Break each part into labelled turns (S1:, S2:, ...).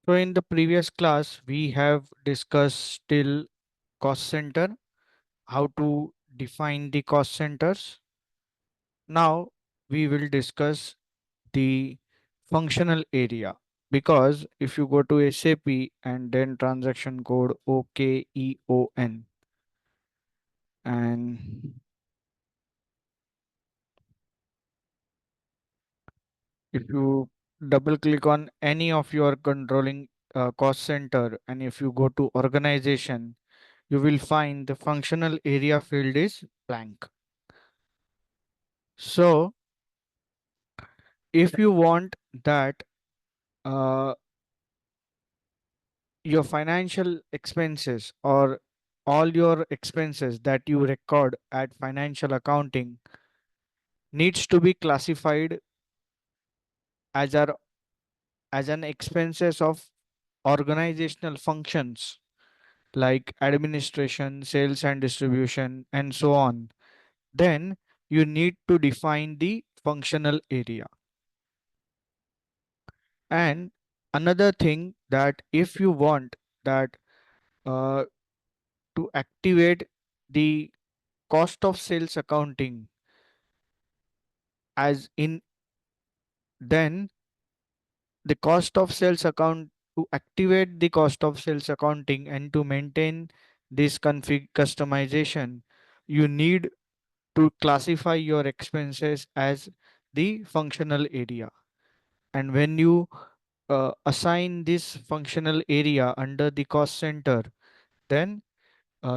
S1: So in the previous class, we have discussed till cost center, how to define the cost centers. Now we will discuss the functional area, because if you go to SAP and then transaction code OKEON, and if you double click on any of your controlling cost center, and if you go to organization, you will find the functional area field is blank. So if you want that uh, your financial expenses, or all your expenses that you record at financial accounting, needs to be classified as our as an expenses of organizational functions like administration, sales and distribution, and so on, then you need to define the functional area. And another thing, that if you want that uh, to activate the cost of sales accounting as in, then the cost of sales account, to activate the cost of sales accounting and to maintain this config customization, you need to classify your expenses as the functional area. And when you assign this functional area under the cost center, then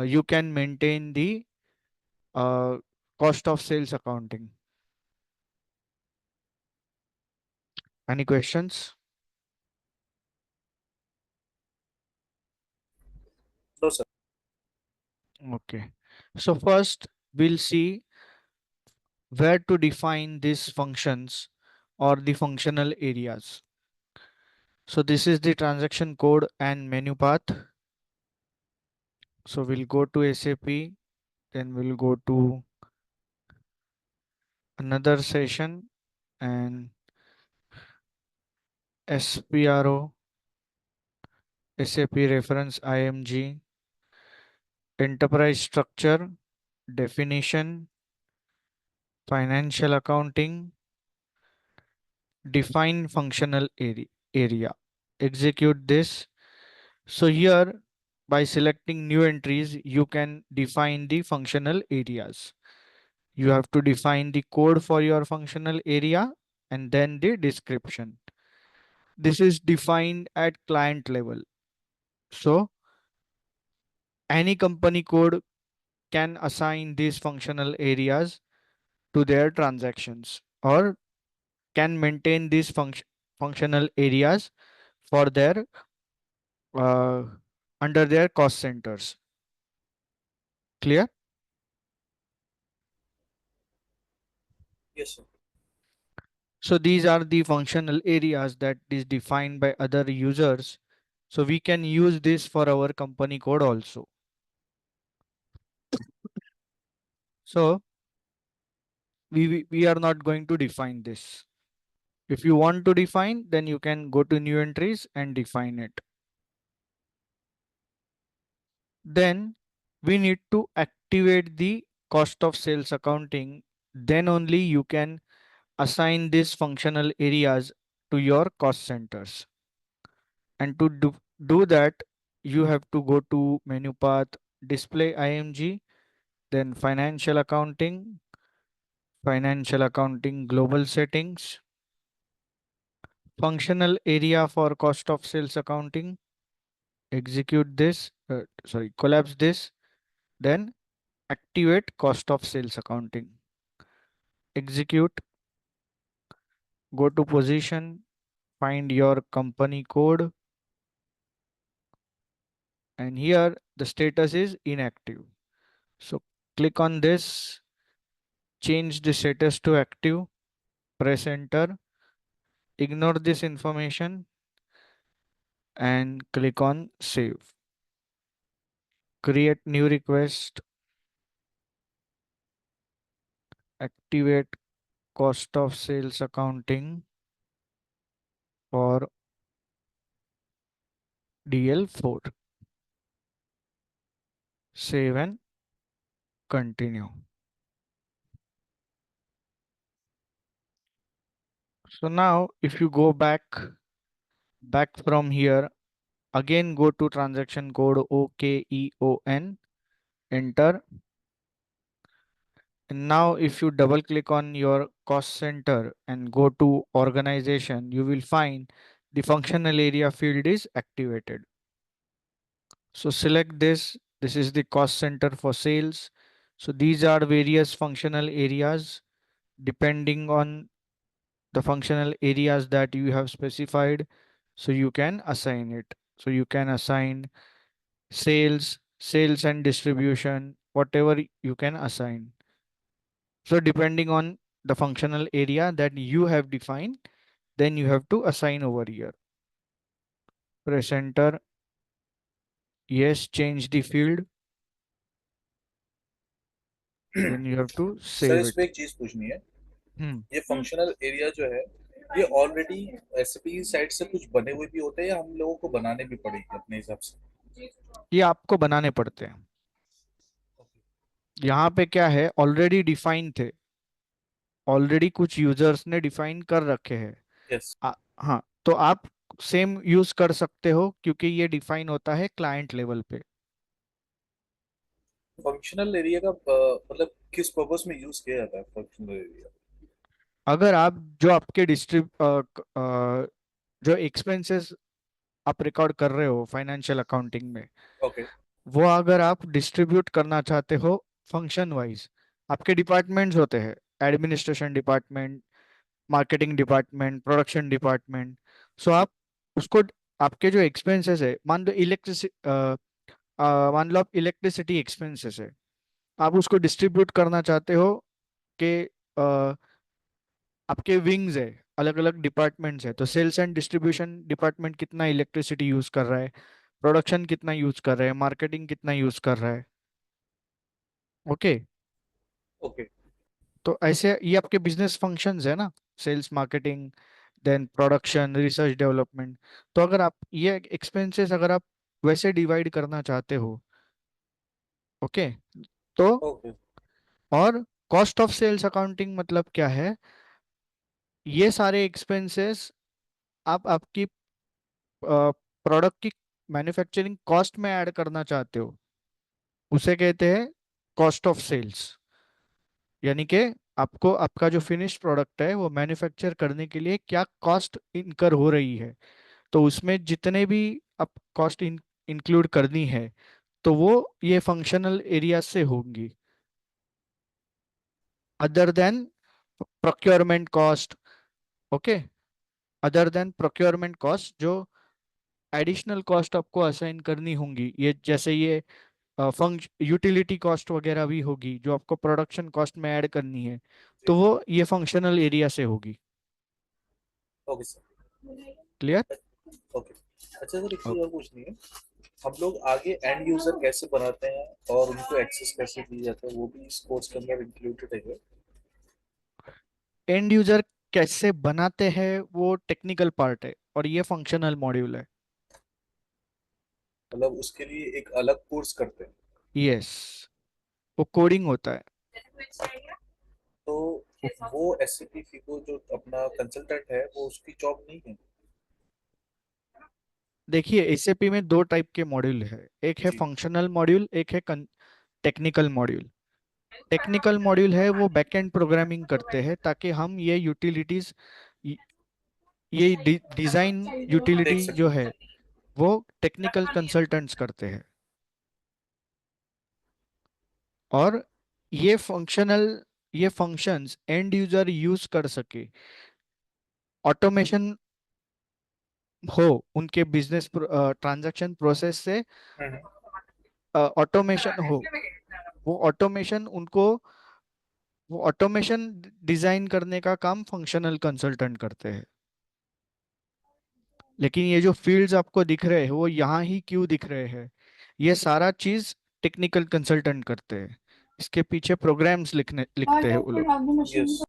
S1: you can maintain the uh, cost of sales accounting. Any questions?
S2: No, sir.
S1: Okay. So first we'll see where to define these functions or the functional areas. So this is the transaction code and menu path. So we'll go to SAP, then we'll go to another session, and SPRO, SAP reference IMG, enterprise structure, definition, financial accounting, define functional area. Execute this. So here, by selecting new entries, you can define the functional areas. You have to define the code for your functional area and then the description. This is defined at client level. So any company code can assign these functional areas to their transactions, or can maintain these functional areas for their uh, under their cost centers. Clear?
S2: Yes, sir.
S1: So these are the functional areas that is defined by other users. So we can use this for our company code also. So we are not going to define this. If you want to define, then you can go to new entries and define it. Then we need to activate the cost of sales accounting. Then only you can assign these functional areas to your cost centers. And to do that, you have to go to menu path, display IMG, then financial accounting global settings, functional area for cost of sales accounting, execute this, collapse this, then activate cost of sales accounting, execute, go to position, find your company code, and here the status is inactive. So click on this, change the status to active, press enter, ignore this information and click on save. Create new request, activate cost of sales accounting for DL4. Save and continue. So now if you go back from here, again go to transaction code OKEON, enter. And now if you double click on your cost center and go to organization, you will find the functional area field is activated. So select this. This is the cost center for sales. So these are various functional areas depending on the functional areas that you have specified. So you can assign it. So you can assign sales and distribution, whatever you can assign. So depending on the functional area that you have defined, then you have to assign over here. Press enter. Yes, change the field. Then you have to
S2: sir
S1: save it.
S2: इसमें एक चीज पूछनी है,
S1: Hmm.
S2: ये functional area जो है ये already SAP side से कुछ बने हुए भी होते हैं या हम लोगों को बनाने भी पड़ेंगे अपने हिसाब से?
S1: ये आपको बनाने पड़ते हैं। यहाँ पे क्या है, ऑलरेडी डिफाइन थे, ऑलरेडी कुछ यूजर्स ने डिफाइन कर रखे हैं।
S2: यस।
S1: हाँ, तो आप सेम यूज कर सकते हो क्योंकि ये डिफाइन होता है क्लाइंट लेवल पे।
S2: फंक्शनल एरिया का मतलब किस पर्पस में यूज किया जाता है फंक्शनल एरिया?
S1: अगर आप जो आपके जो एक्सपेंसेस आप रिकॉर्ड कर रहे हो फाइनेंशियल अकाउंटिंग में,
S2: ओके।
S1: वो अगर आप डिस्ट्रीब्यूट करना चाहते हो फंक्शन वाइज, आपके डिपार्टमेंट्स होते हैं, administration department, marketing department, production department. So आप उसको, आपके जो एक्सपेंसेस है, मान लो आप इलेक्ट्रिसिटी एक्सपेंसेस है, आप उसको डिस्ट्रीब्यूट करना चाहते हो कि आपके विंग्स है, अलग अलग डिपार्टमेंट्स है, तो सेल्स एंड डिस्ट्रीब्यूशन डिपार्टमेंट कितना इलेक्ट्रिसिटी यूज कर रहा है, प्रोडक्शन कितना यूज कर रहा है, मार्केटिंग कितना यूज कर रहा है। ओके।
S2: ओके।
S1: तो ऐसे ये आपके बिजनेस फंक्शंस है ना, sales, marketing, then production, research development. तो अगर आप ये एक्सपेंसेस अगर आप वैसे डिवाइड करना चाहते हो, ओके, तो
S2: ओके।
S1: और कॉस्ट ऑफ सेल्स अकाउंटिंग मतलब क्या है, ये सारे एक्सपेंसेस आप आपकी प्रोडक्ट की मैन्युफैक्चरिंग कॉस्ट में ऐड करना चाहते हो, उसे कहते हैं कॉस्ट ऑफ सेल्स। यानी कि आपको आपका जो फिनिश प्रोडक्ट है वो मैन्युफैक्चर करने के लिए क्या कॉस्ट इनकर हो रही है, तो उसमें जितने भी आप कॉस्ट इंक्लूड करनी है, तो वो ये फंक्शनल एरिया से होंगी, other than procurement cost. Okay, other than procurement cost, जो एडिशनल कॉस्ट आपको असाइन करनी होंगी, ये जैसे ये फंक्श यूटिलिटी कॉस्ट वगैरह भी होगी जो आपको प्रोडक्शन कॉस्ट में ऐड करनी है,
S2: जी।
S1: तो वो ये फंक्शनल एरिया से होगी।
S2: Okay sir.
S1: क्लियर?
S2: ओके। अच्छा सर, एक चीज और पूछनी है, हम लोग आगे एंड यूजर कैसे बनाते हैं और उनको एक्सेस कैसे दिए जाते हैं, वो भी इस कोर्स के अंदर इंक्लूडेड है क्या?
S1: एंड यूजर कैसे बनाते हैं वो टेक्निकल पार्ट है और ये फंक्शनल मॉड्यूल है।
S2: मतलब उसके लिए एक अलग कोर्स करते हैं?
S1: यस, वो कोडिंग होता है।
S2: तो
S1: वो-
S2: वो एसएपी फिको जो अपना कंसल्टेंट है वो उसकी जॉब नहीं है?
S1: देखिए, एसएपी में दो टाइप के मॉड्यूल है, एक है
S2: जी।
S1: फंक्शनल मॉड्यूल, एक है टेक्निकल मॉड्यूल। टेक्निकल मॉड्यूल है वो बैकएंड प्रोग्रामिंग करते हैं ताकि हम ये यूटिलिटीज, ये डिजाइन
S2: देख
S1: यूटिलिटी जो
S2: सकते
S1: है
S2: हैं।
S1: वो टेक्निकल कंसल्टेंट्स करते हैं। और ये फंक्शंस एंड यूजर यूज कर सके, ऑटोमेशन हो उनके बिजनेस ट्रांजैक्शन प्रोसेस से,
S2: हम्म।
S1: ऑटोमेशन हो, वो ऑटोमेशन उनको, वो ऑटोमेशन डिजाइन करने का काम फंक्शनल कंसल्टेंट करते हैं। लेकिन ये जो फील्ड्स आपको दिख रहे हैं वो यहाँ ही क्यों दिख रहे हैं, ये सारा चीज टेक्निकल कंसल्टेंट करते हैं, इसके पीछे प्रोग्राम्स लिखते हैं वो लोग।
S2: यस।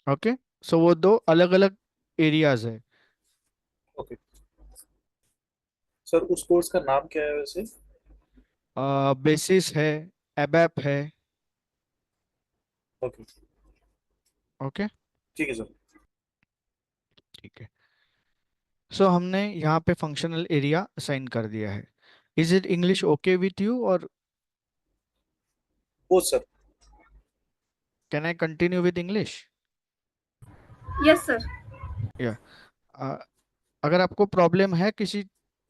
S1: ओके, सो वो दो अलग अलग एरियाज है।
S2: ओके। सर उस कोर्स का नाम क्या है वैसे?
S1: बेसिस है, एबैप है।
S2: ओके।
S1: ओके,
S2: ठीक है सर।
S1: ठीक है। सो हमने यहाँ पे फंक्शनल एरिया असाइन कर दिया है। Is it English okay with you, और
S2: ओ sir.
S1: Can I continue with English?
S3: Yes sir.
S1: या अगर आपको प्रॉब्लम है किसी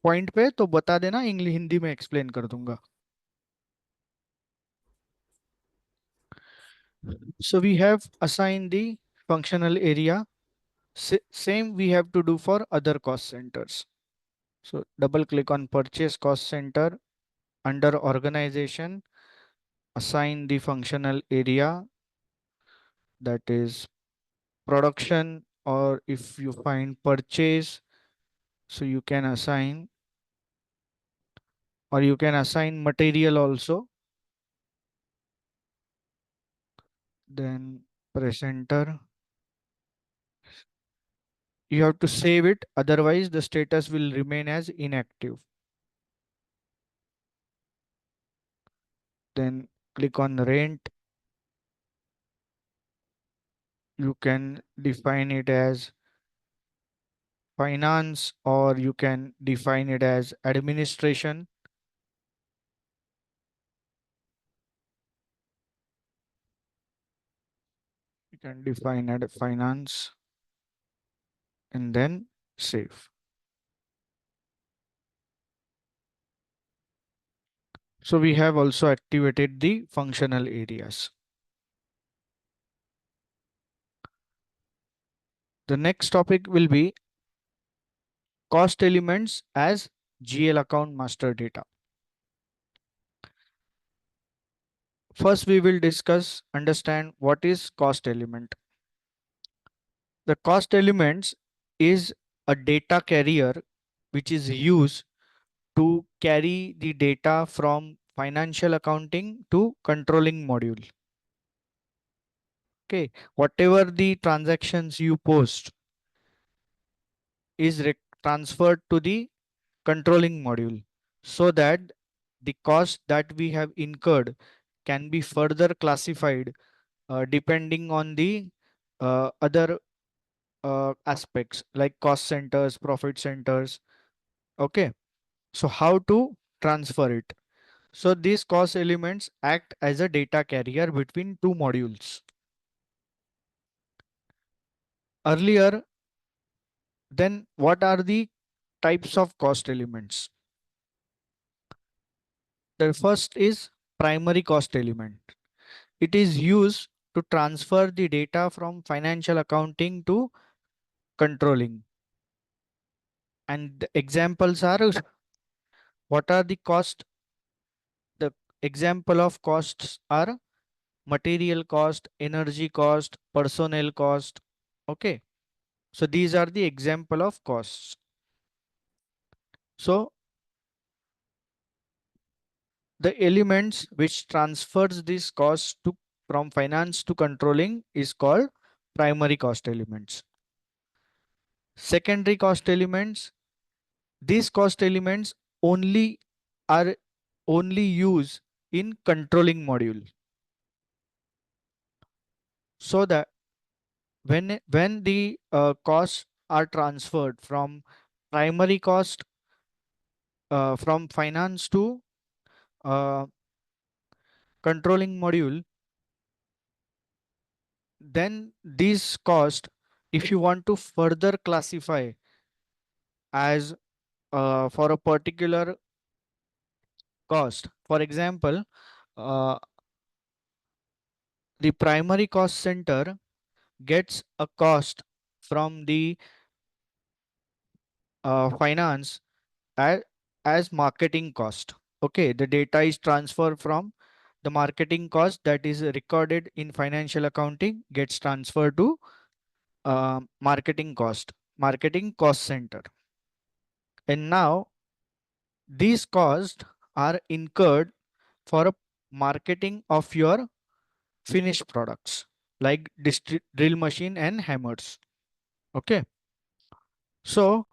S1: पॉइंट पे तो बता देना, इंग्लिश हिंदी में एक्सप्लेन कर दूंगा। So we have assigned the functional area. Same we have to do for other cost centers. So double click on purchase cost center. Under organization, assign the functional area, that is production, or if you find purchase, so you can assign, or you can assign material also. Then press enter. You have to save it, otherwise the status will remain as inactive. Then click on rent. You can define it as finance, or you can define it as administration. You can define it finance and then save. So we have also activated the functional areas. The next topic will be cost elements as GL account master data. First, we will understand what is cost element. The cost elements is a data carrier which is used to carry the data from financial accounting to controlling module. Okay, whatever the transactions you post is transferred to the controlling module, so that the cost that we have incurred can be further classified depending on the other aspects like cost centers, profit centers. Okay, so how to transfer it? So these cost elements act as a data carrier between two modules. Earlier, then what are the types of cost elements? The first is primary cost element. It is used to transfer the data from financial accounting to controlling. And the examples are, what are the cost? The example of costs are material cost, energy cost, personnel cost. Okay. So these are the example of costs. So the elements which transfers this cost to from finance to controlling is called primary cost elements. Secondary cost elements, these cost elements only are only used in controlling module. So that when the costs are transferred from primary cost from finance to uh, controlling module, then these cost, if you want to further classify as for a particular cost, for example, uh, the primary cost center gets a cost from the finance as, as marketing cost. Okay, the data is transferred from the marketing cost that is recorded in financial accounting, gets transferred to marketing cost center. And now these costs are incurred for a marketing of your finished products like drill machine and hammers. Okay, so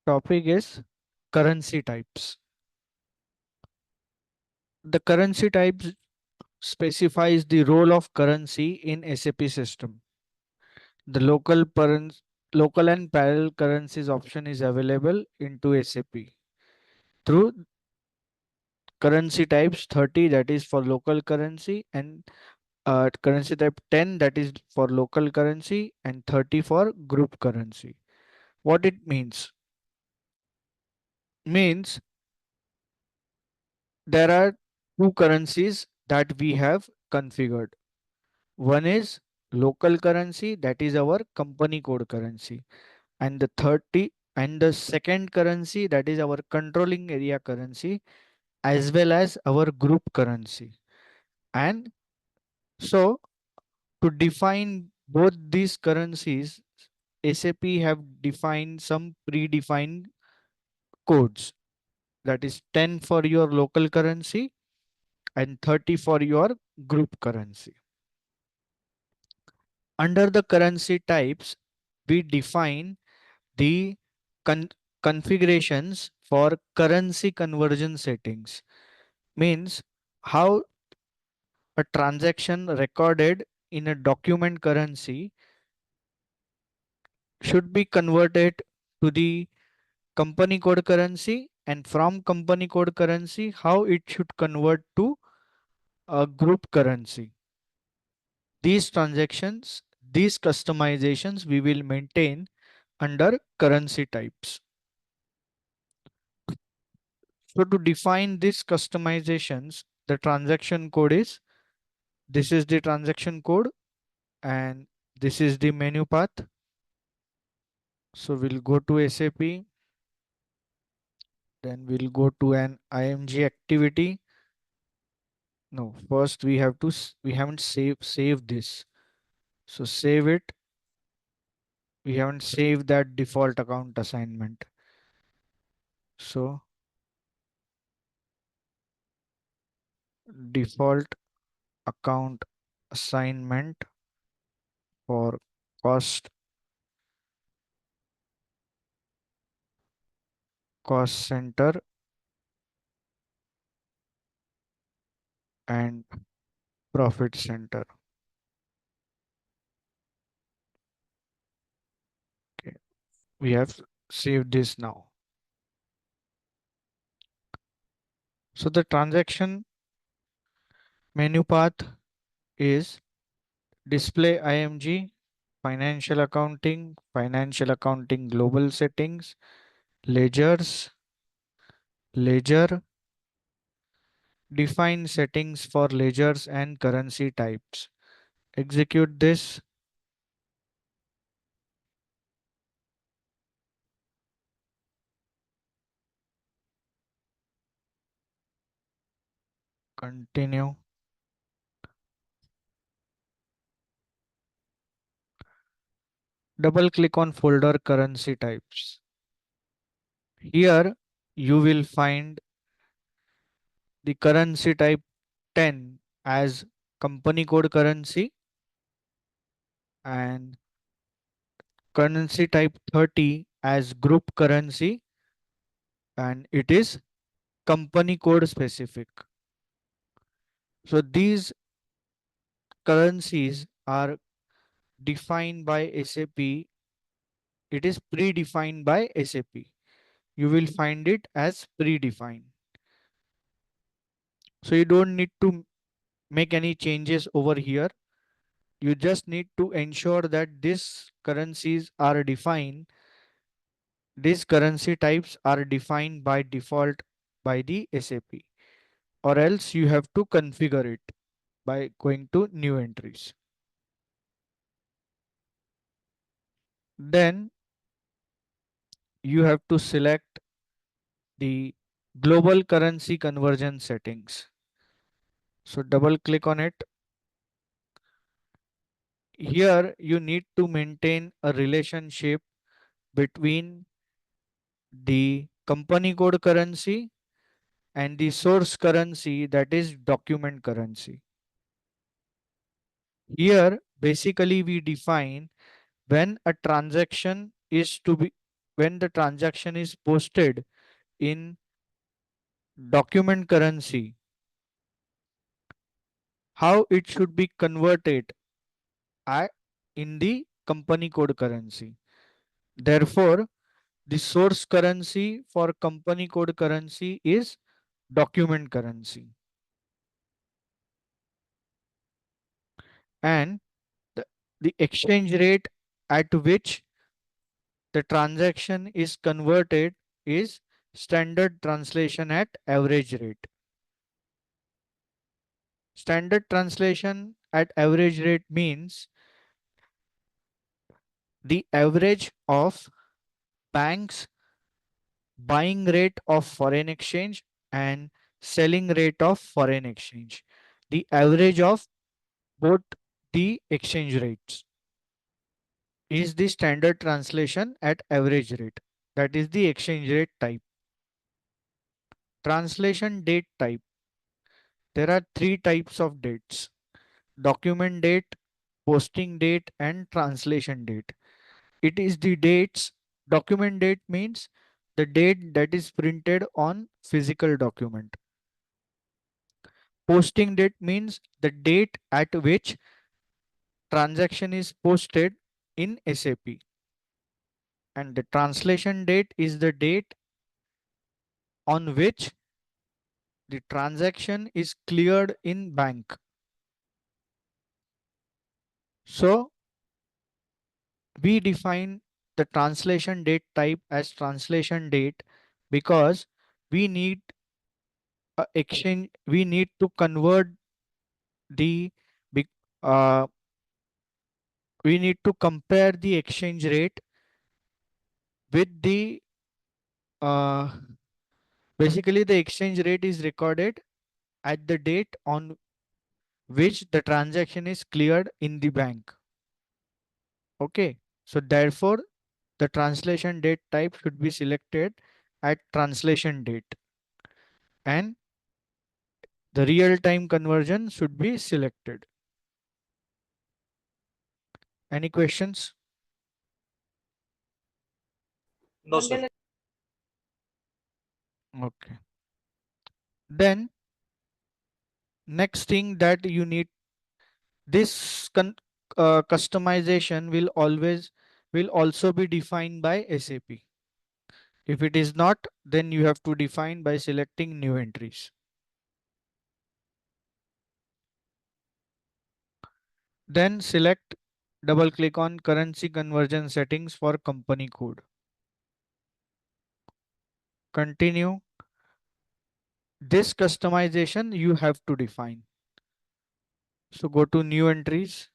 S1: Topic is currency types. The currency types specifies the role of currency in SAP system. The local and parallel currencies option is available into SAP through currency types 30, that is for local currency, and currency type 10, that is for local currency, and 30 for group currency. What it means there are two currencies that we have configured. One is local currency, that is our company code currency, and the 30 and the second currency, that is our controlling area currency, as well as our group currency. And so to define both these currencies, SAP have defined some predefined codes, that is 10 for your local currency and 30 for your group currency. Under the currency types, we define the con configurations for currency conversion settings. Means how a transaction recorded in a document currency should be converted to the company code currency, and from company code currency how it should convert to a group currency. These transactions, these customizations we will maintain under currency types. So to define these customizations, the transaction code is, this is the transaction code, and this is the menu path. So we'll go to SAP, then we'll go to an IMG activity. No, first we have to, we haven't saved this. So save it. We haven't saved that default account assignment. So default account assignment for cost, cost center, and profit center. Okay, we have saved this now. So the transaction menu path is display IMG, financial accounting global settings, ledgers, ledger, define settings for ledgers and currency types. Execute this. Continue. Double click on folder currency types. Here you will find the currency type 10 as company code currency, and currency type 30 as group currency, and it is company code specific. So these currencies are defined by SAP. It is predefined by SAP. You will find it as predefined. So you don't need to make any changes over here. You just need to ensure that these currencies are defined. These currency types are defined by default by the SAP, or else you have to configure it by going to new entries. Then you have to select the global currency conversion settings. So double click on it. Here you need to maintain a relationship between the company code currency and the source currency, that is document currency. Here basically we define when a transaction is to be when the transaction is posted in document currency, how it should be converted in the company code currency. Therefore, the source currency for company code currency is document currency. And the, the exchange rate at which the transaction is converted is standard translation at average rate. Standard translation at average rate means the average of bank's buying rate of foreign exchange and selling rate of foreign exchange. The average of both the exchange rates is the standard translation at average rate. That is the exchange rate type. Translation date type. There are three types of dates: document date, posting date, and translation date. It is the dates. Document date means the date that is printed on physical document. Posting date means the date at which transaction is posted in SAP. And the translation date is the date on which the transaction is cleared in bank. So we define the translation date type as translation date because we need a exchange, we need to convert the uh, we need to compare the exchange rate with the uh, basically the exchange rate is recorded at the date on which the transaction is cleared in the bank. Okay, so therefore the translation date type should be selected at translation date, and the real time conversion should be selected. Any questions?
S2: No, sir.
S1: Okay. Then next thing that you need, this customization will also be defined by SAP. If it is not, then you have to define by selecting new entries. Then select, double click on currency conversion settings for company code. Continue. This customization you have to define. So go to new entries,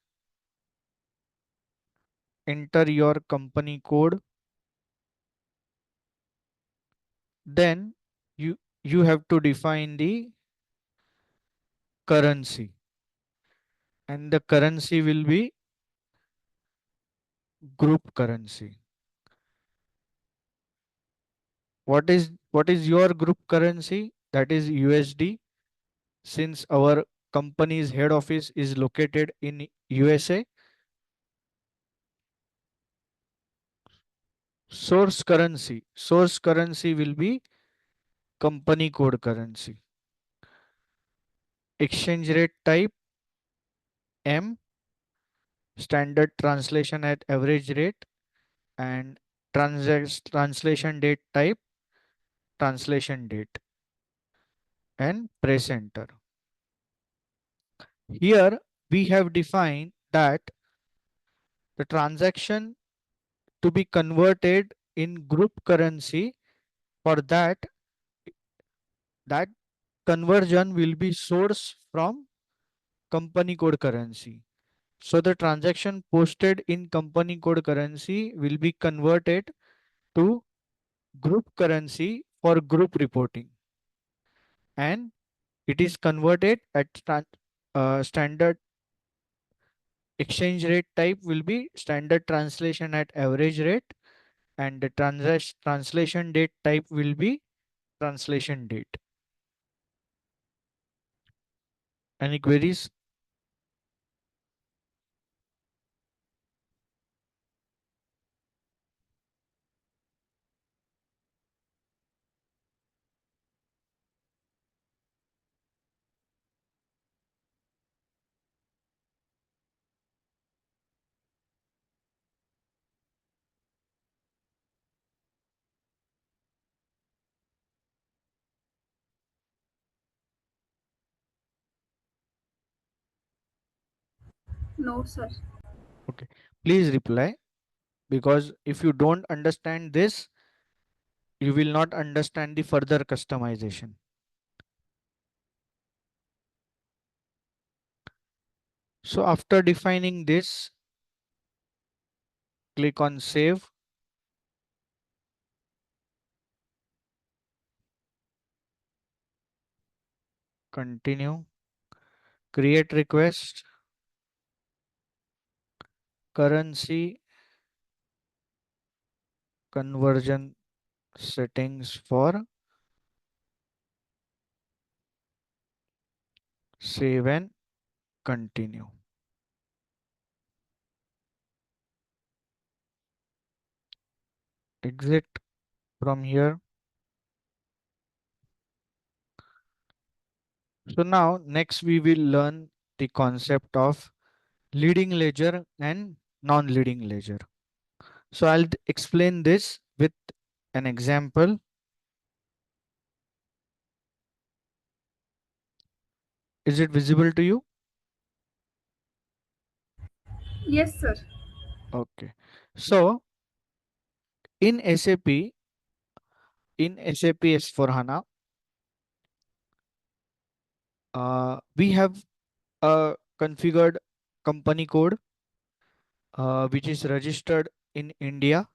S1: enter your company code. Then you have to define the currency, and the currency will be group currency. What is your group currency? That is USD. Since our company's head office is located in USA, source currency will be company code currency. Exchange rate type M, standard translation at average rate, and translation date type translation date, and press enter. Here we have defined that the transaction to be converted in group currency, for that conversion will be sourced from company code currency. So the transaction posted in company code currency will be converted to group currency for group reporting, and it is converted at standard. Exchange rate type will be standard translation at average rate, and the translation date type will be translation date. Any queries?
S3: No, sir.
S1: Okay. Please reply, because if you don't understand this, you will not understand the further customization. So after defining this, click on save, continue, create request, currency conversion settings for save and continue. Exit from here. So now next we will learn the concept of leading ledger and non-leading ledger. So I'll explain this with an example. Is it visible to you?
S3: Yes, sir.
S1: Okay. So in SAP, in SAP S4HANA, we have a configured company code which is registered in India,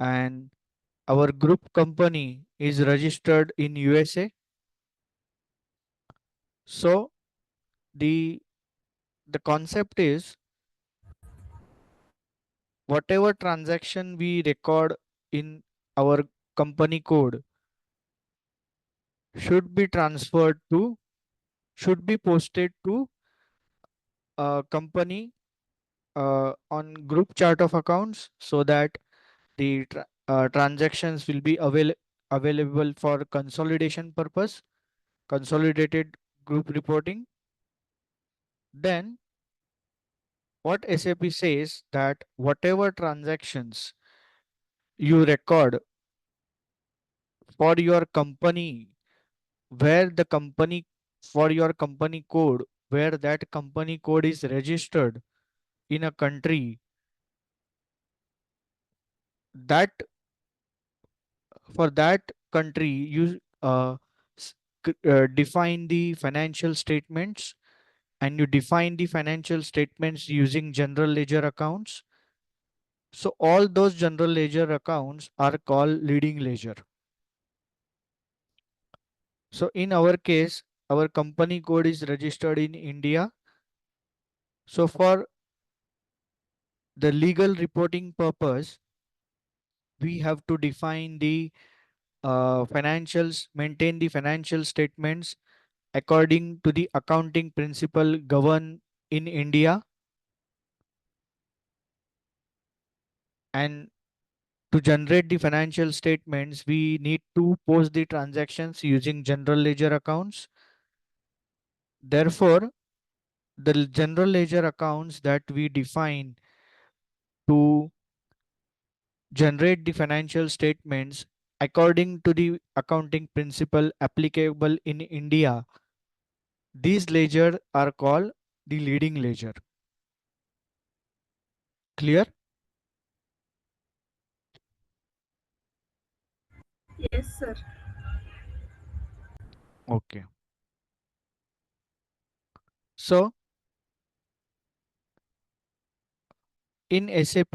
S1: and our group company is registered in USA. So the the concept is, whatever transaction we record in our company code should be transferred to, should be posted to a company on group chart of accounts, so that the transactions will be available for consolidation purpose, consolidated group reporting. Then what SAP says, that whatever transactions you record for your company, where the company, for your company code, where that company code is registered in a country, that for that country you define the financial statements, and you define the financial statements using general ledger accounts. So all those general ledger accounts are called leading ledger. So in our case, our company code is registered in India. So for the legal reporting purpose, we have to define the financials, maintain the financial statements according to the accounting principle governed in India. And to generate the financial statements, we need to post the transactions using general ledger accounts. Therefore, the general ledger accounts that we define to generate the financial statements according to the accounting principle applicable in India, these ledger are called the leading ledger. Clear?
S3: Yes, sir.
S1: Okay. So in SAP,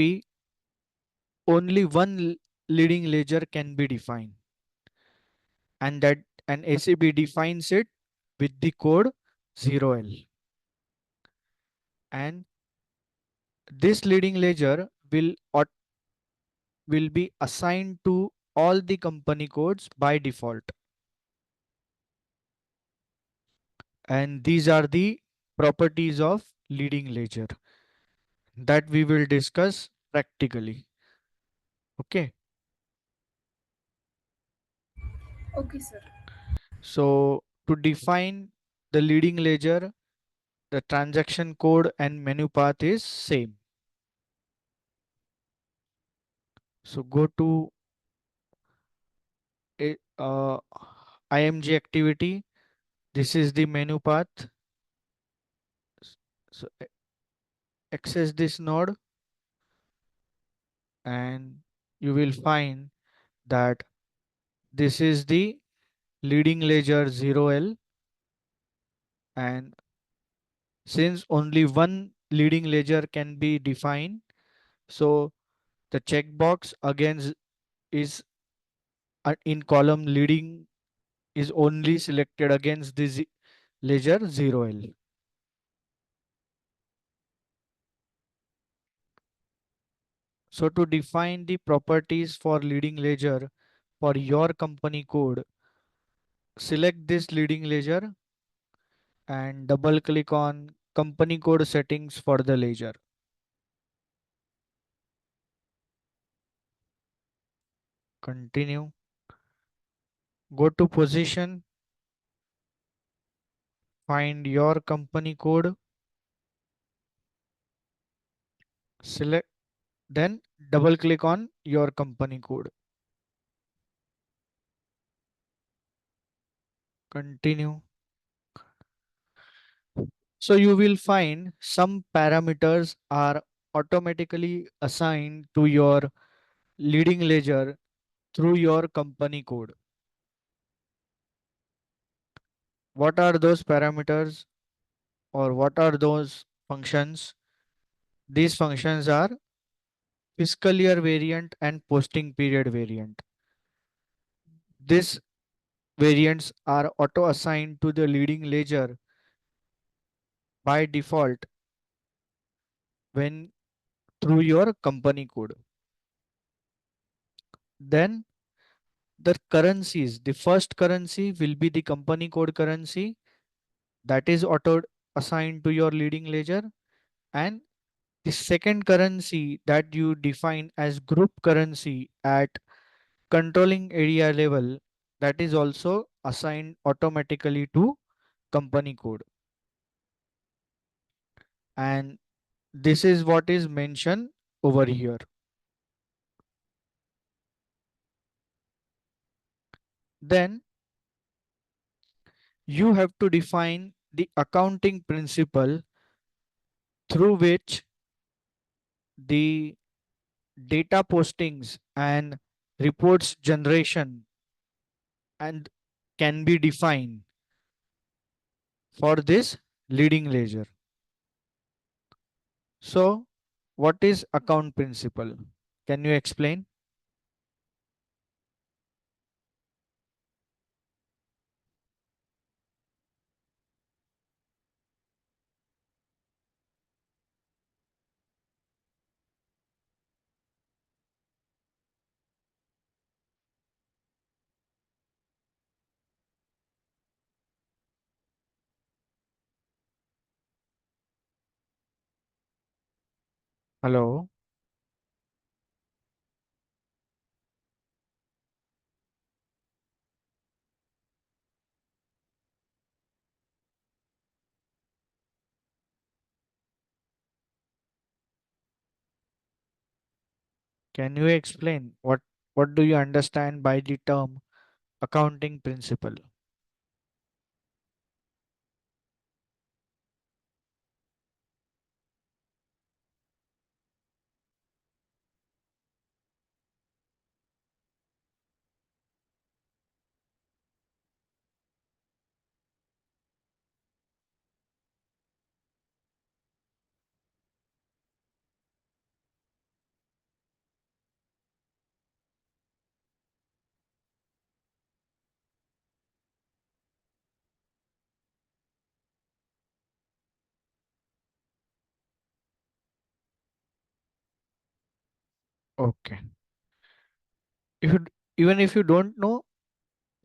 S1: only one leading ledger can be defined, and that an SAP defines it with the code 0L. And this leading ledger will be assigned to all the company codes by default. And these are the properties of leading ledger that we will discuss practically. Okay.
S3: Okay, sir.
S1: So to define the leading ledger, the transaction code and menu path is same. So go to IMG activity. This is the menu path. So access this node, and you will find that this is the leading ledger 0L, and since only one leading ledger can be defined, so the checkbox again is in column leading is only selected against this ledger 0L. So to define the properties for leading ledger for your company code, select this leading ledger and double click on company code settings for the ledger. Continue. Go to position, find your company code, select, then double click on your company code. Continue. So you will find some parameters are automatically assigned to your leading ledger through your company code. What are those parameters or what are those functions? These functions are fiscal year variant and posting period variant. These variants are auto assigned to the leading ledger by default when through your company code. Then the currencies, the first currency will be the company code currency that is auto assigned to your leading ledger, and the second currency that you define as group currency at controlling area level, that is also assigned automatically to company code, and this is what is mentioned over here. Then you have to define the accounting principle through which the data postings and reports generation and can be defined for this leading ledger. So what is account principle? Can you explain? Hello, can you explain what do you understand by the term accounting principle? Okay. If you, even if you don't know,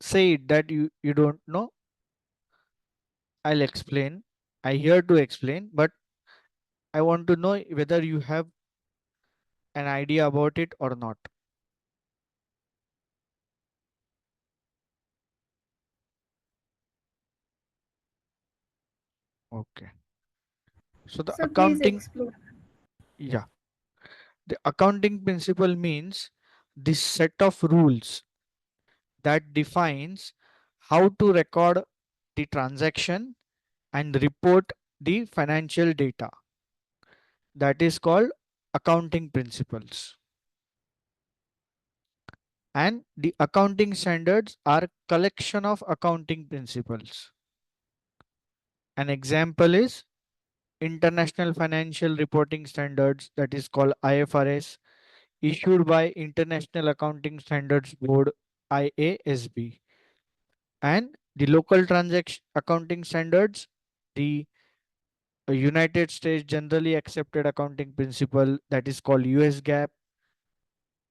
S1: say it that you don't know. I'll explain. I here to explain, but I want to know whether you have an idea about it or not. Okay. So the
S3: Sir, please
S1: accounting,
S3: explain.
S1: yeah, the accounting principle means this set of rules that defines how to record the transaction and report the financial data. that is called accounting principles. And the accounting standards are collection of accounting principles. An example is International Financial Reporting Standards, that is called IFRS, issued by International Accounting Standards Board IASB, and the local transaction accounting standards, the United States Generally Accepted Accounting Principle, that is called US GAAP,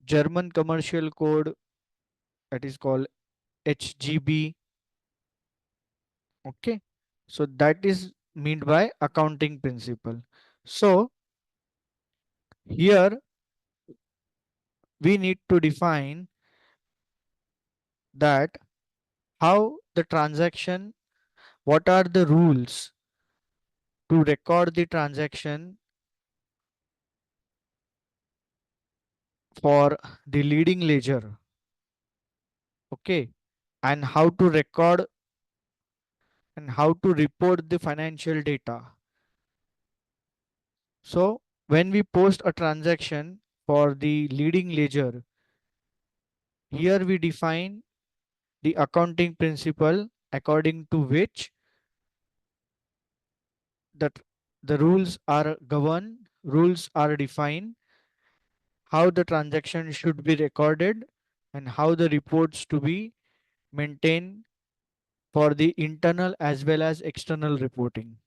S1: German Commercial Code, that is called HGB. Okay, so that is meant by accounting principle. So here we need to define that how the transaction, what are the rules to record the transaction for the leading ledger. Okay, and how to record and how to report the financial data. So when we post a transaction for the leading ledger, here we define the accounting principle according to which that the rules are governed, rules are defined, how the transaction should be recorded, and how the reports to be maintained for the internal as well as external reporting.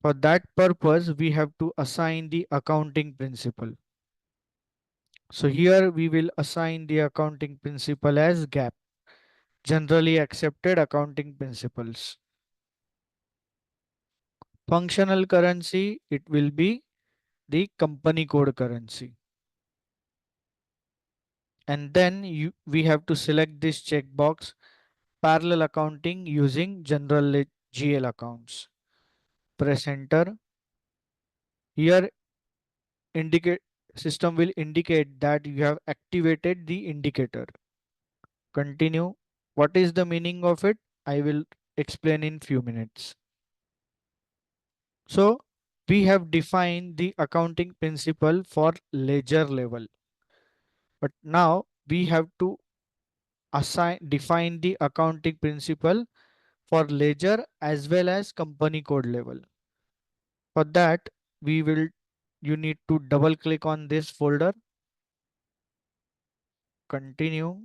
S1: For that purpose, we have to assign the accounting principle. So here we will assign the accounting principle as GAAP, generally accepted accounting principles. Functional currency, it will be the company code currency. And then we have to select this checkbox, parallel accounting using general GL accounts. Press enter. Here indicate system will indicate that you have activated the indicator. Continue. What is the meaning of it? I will explain in few minutes. So we have defined the accounting principle for ledger level, but now we have to define the accounting principle for ledger as well as company code level. For that, we will you need to double click on this folder. Continue,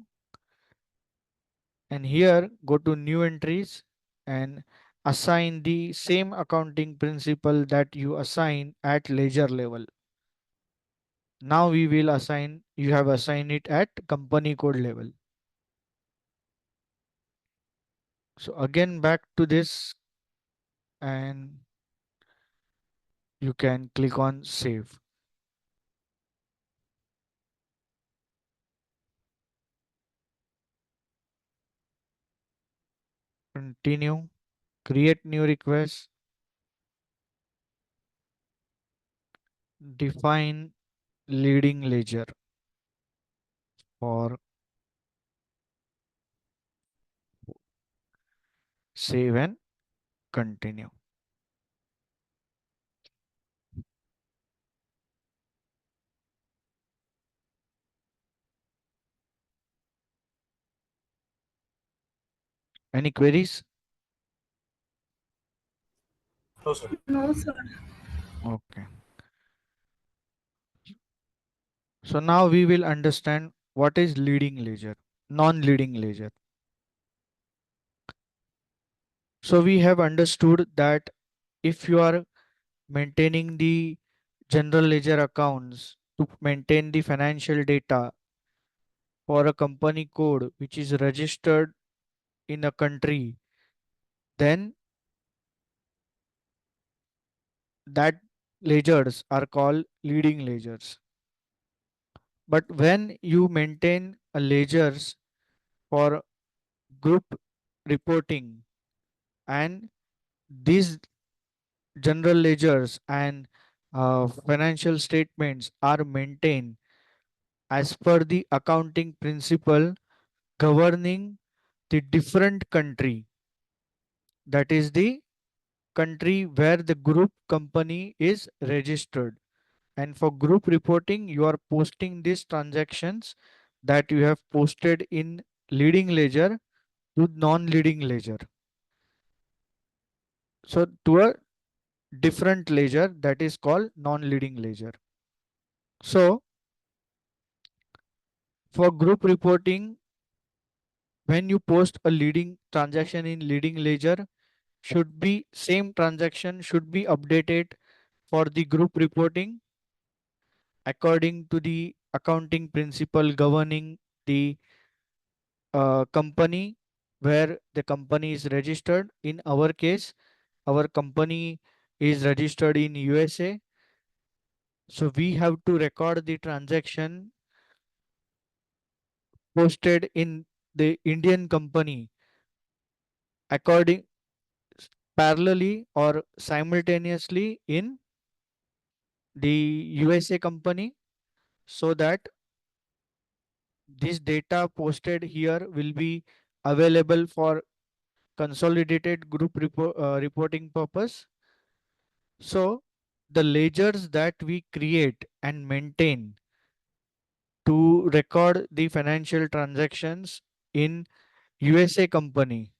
S1: and here go to new entries and assign the same accounting principle that you assign at ledger level. Now we will assign, you have assigned it at company code level. So again back to this, and you can click on save. Continue, create new request, define leading ledger for save and continue. Any queries?
S2: No, sir.
S3: No, sir.
S1: Okay. So now we will understand what is leading ledger, non-leading ledger. So we have understood that if you are maintaining the general ledger accounts to maintain the financial data for a company code which is registered in a country, then that ledgers are called leading ledgers. But when you maintain a ledgers for group reporting, and these general ledgers and financial statements are maintained as per the accounting principle governing the different country, that is the country where the group company is registered. And for group reporting, you are posting these transactions that you have posted in leading ledger to non-leading ledger. So to a different ledger that is called non-leading ledger. So for group reporting, when you post a leading transaction in leading ledger, should be same transaction should be updated for the group reporting according to the accounting principle governing the company where the company is registered. In our case, our company is registered in USA. So we have to record the transaction posted in the Indian company according parallelly or simultaneously in the USA company, so that this data posted here will be available for consolidated group reporting purpose. So the ledgers that we create and maintain to record the financial transactions in USA company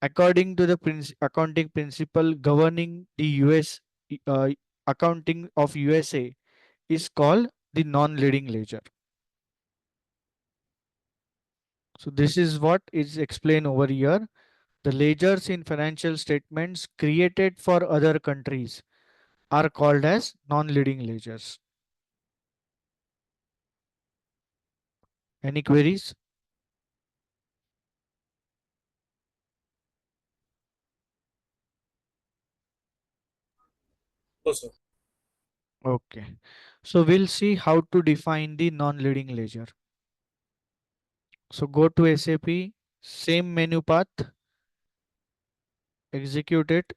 S1: according to the accounting principle governing the US uh, accounting of USA is called the non-leading ledger. So this is what is explained over here. The ledgers in financial statements created for other countries are called as non-leading ledgers. Any queries?
S2: तो sir
S1: Okay. So we'll see how to define the non-leading ledger. So go to SAP, same menu path, execute it.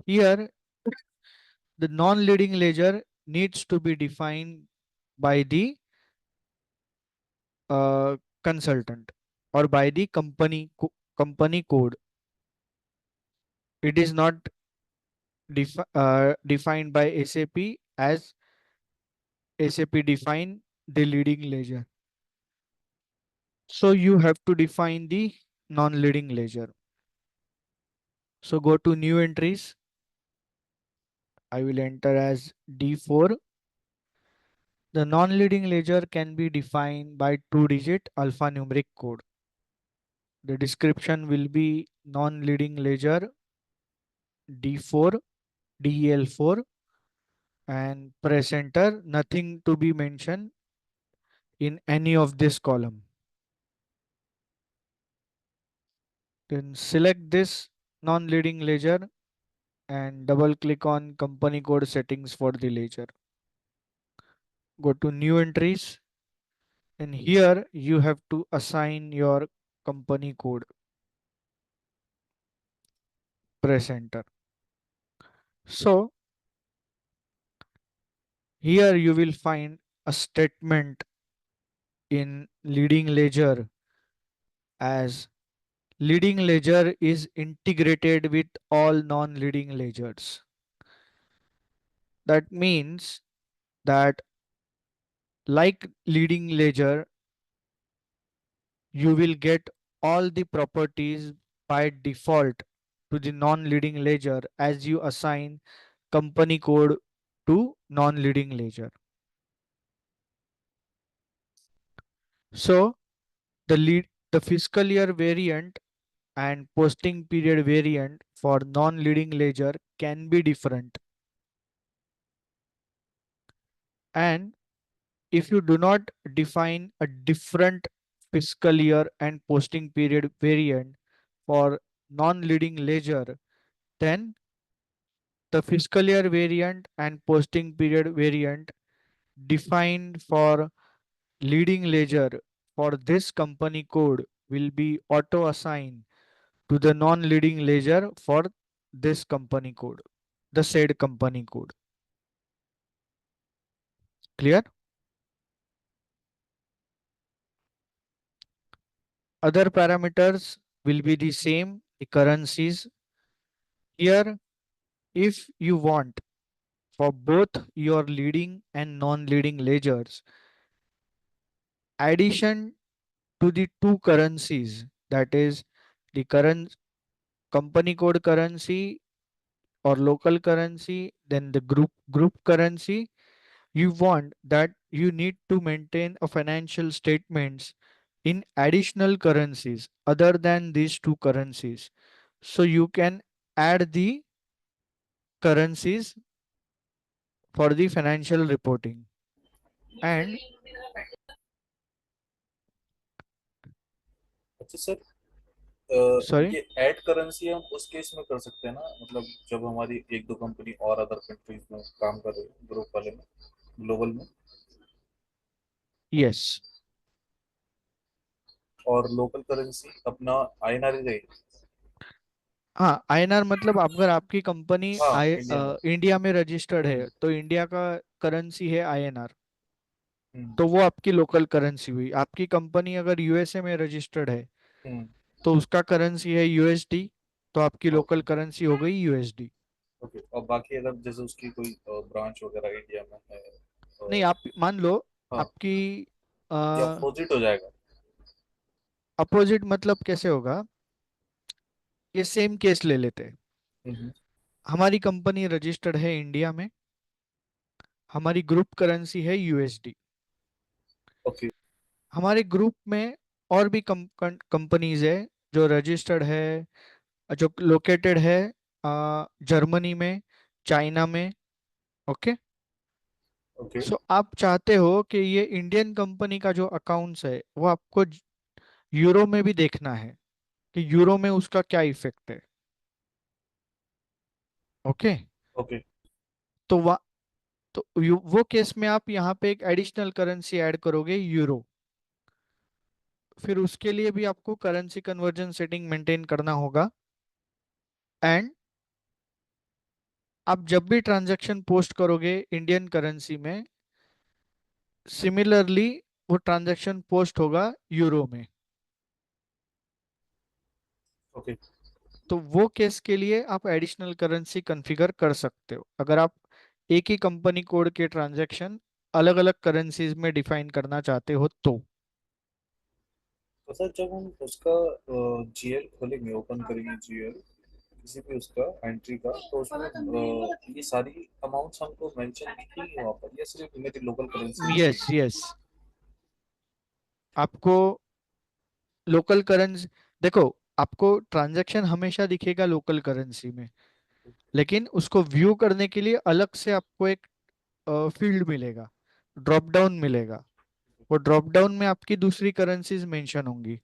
S1: Here, the non-leading ledger needs to be defined by the uh, consultant or by the company code. It is not defined by SAP as SAP define the leading ledger. So you have to define the non-leading ledger. So go to new entries. I will enter as D4. The non-leading ledger can be defined by two-digit alphanumeric code. The description will be non-leading ledger D4, DEL4, and press enter. Nothing to be mentioned in any of this column. Then select this non-leading ledger and double click on company code settings for the ledger. Go to new entries, and here you have to assign your company code. Press enter. So here you will find a statement in leading ledger as leading ledger is integrated with all non-leading ledgers. That means that like leading ledger, you will get all the properties by default to the non-leading ledger as you assign company code to non-leading ledger. So the fiscal year variant and posting period variant for non-leading ledger can be different. And if you do not define a different fiscal year and posting period variant for non-leading ledger, then the fiscal year variant and posting period variant defined for leading ledger for this company code will be auto assigned to the non-leading ledger for this company code, the said company code. Clear? Other parameters will be the same the currencies. Here, if you want for both your leading and non-leading ledgers, addition to the two currencies, that is the current company code currency or local currency, then the group currency, you want that you need to maintain a financial statements in additional currencies other than these two currencies. So you can add the currencies for the financial reporting. And
S2: अच्छा sir,
S1: sorry,
S2: ये add currency हम उस case में कर सकते हैं ना, मतलब जब हमारी एक दो कंपनी और अदर कंट्रीज में काम कर रही है, ग्रुप वाले में, ग्लोबल में,
S1: yes.
S2: और लोकल करेंसी अपना आईएनआर ही रहेगी।
S1: हाँ, आईएनआर मतलब अगर आपकी कंपनी
S2: हाँ, इंडिया में।
S1: इंडिया में रजिस्टर्ड
S2: हम्म।
S1: है तो इंडिया का करेंसी है आईएनआर,
S2: हम्म।
S1: तो वो आपकी लोकल करेंसी हुई। आपकी कंपनी अगर यूएसए में रजिस्टर्ड है
S2: हम्म।
S1: तो उसका करेंसी है यूएसडी, तो आपकी लोकल
S2: ओके।
S1: करेंसी हो गई यूएसडी।
S2: ओके, और बाकी अगर जैसे उसकी कोई ब्रांच वगैरह इंडिया में है,
S1: नहीं, आप मान लो
S2: हाँ,
S1: आपकी
S2: या अपोजिट हो जाएगा।
S1: अपोजिट मतलब कैसे होगा, ये सेम केस ले लेते हैं।
S2: हम्म।
S1: हमारी कंपनी रजिस्टर्ड है इंडिया में, हमारी ग्रुप करेंसी है यूएसडी।
S2: ओके।
S1: हमारे ग्रुप में और भी कंपनीज है जो रजिस्टर्ड है, जो लोकेटेड है जर्मनी में, चाइना में। ओके।
S2: ओके।
S1: सो आप चाहते हो कि ये इंडियन कंपनी का जो अकाउंट्स है वो आपको यूरो में भी देखना है कि यूरो में उसका क्या इफेक्ट है। ओके।
S2: ओके।
S1: तो तो वो केस में आप यहाँ पे एक एडिशनल करेंसी ऐड करोगे, यूरो। फिर उसके लिए भी आपको करेंसी कन्वर्जन सेटिंग मेंटेन करना होगा। एंड आप जब भी ट्रांजैक्शन पोस्ट करोगे इंडियन करेंसी में, सिमिलरली वो ट्रांजैक्शन पोस्ट होगा यूरो में।
S2: ओके।
S1: तो वो केस के लिए आप एडिशनल करेंसी कॉन्फ़िगर कर सकते हो अगर आप एक ही कंपनी कोड के ट्रांजैक्शन अलग अलग करेंसीज में डिफाइन करना चाहते हो तो।
S2: तो सर जब हम उसका जीएल खोलेंगे, ओपन करेंगे जीएल किसी भी उसका एंट्री का, तो उसमें ये सारी अमाउंट्स हमको मेंशन दिखेंगी वहाँ पर, या सिर्फ मेरी लोकल करेंसी
S1: यस
S2: दिखेगी?
S1: यस, आपको लोकल करेंसी, देखो, आपको ट्रांजैक्शन हमेशा दिखेगा लोकल करेंसी में, लेकिन उसको व्यू करने के लिए अलग से आपको एक फील्ड मिलेगा, ड्रॉप डाउन मिलेगा। वो ड्रॉप डाउन में आपकी दूसरी करेंसीज मेंशन होंगी।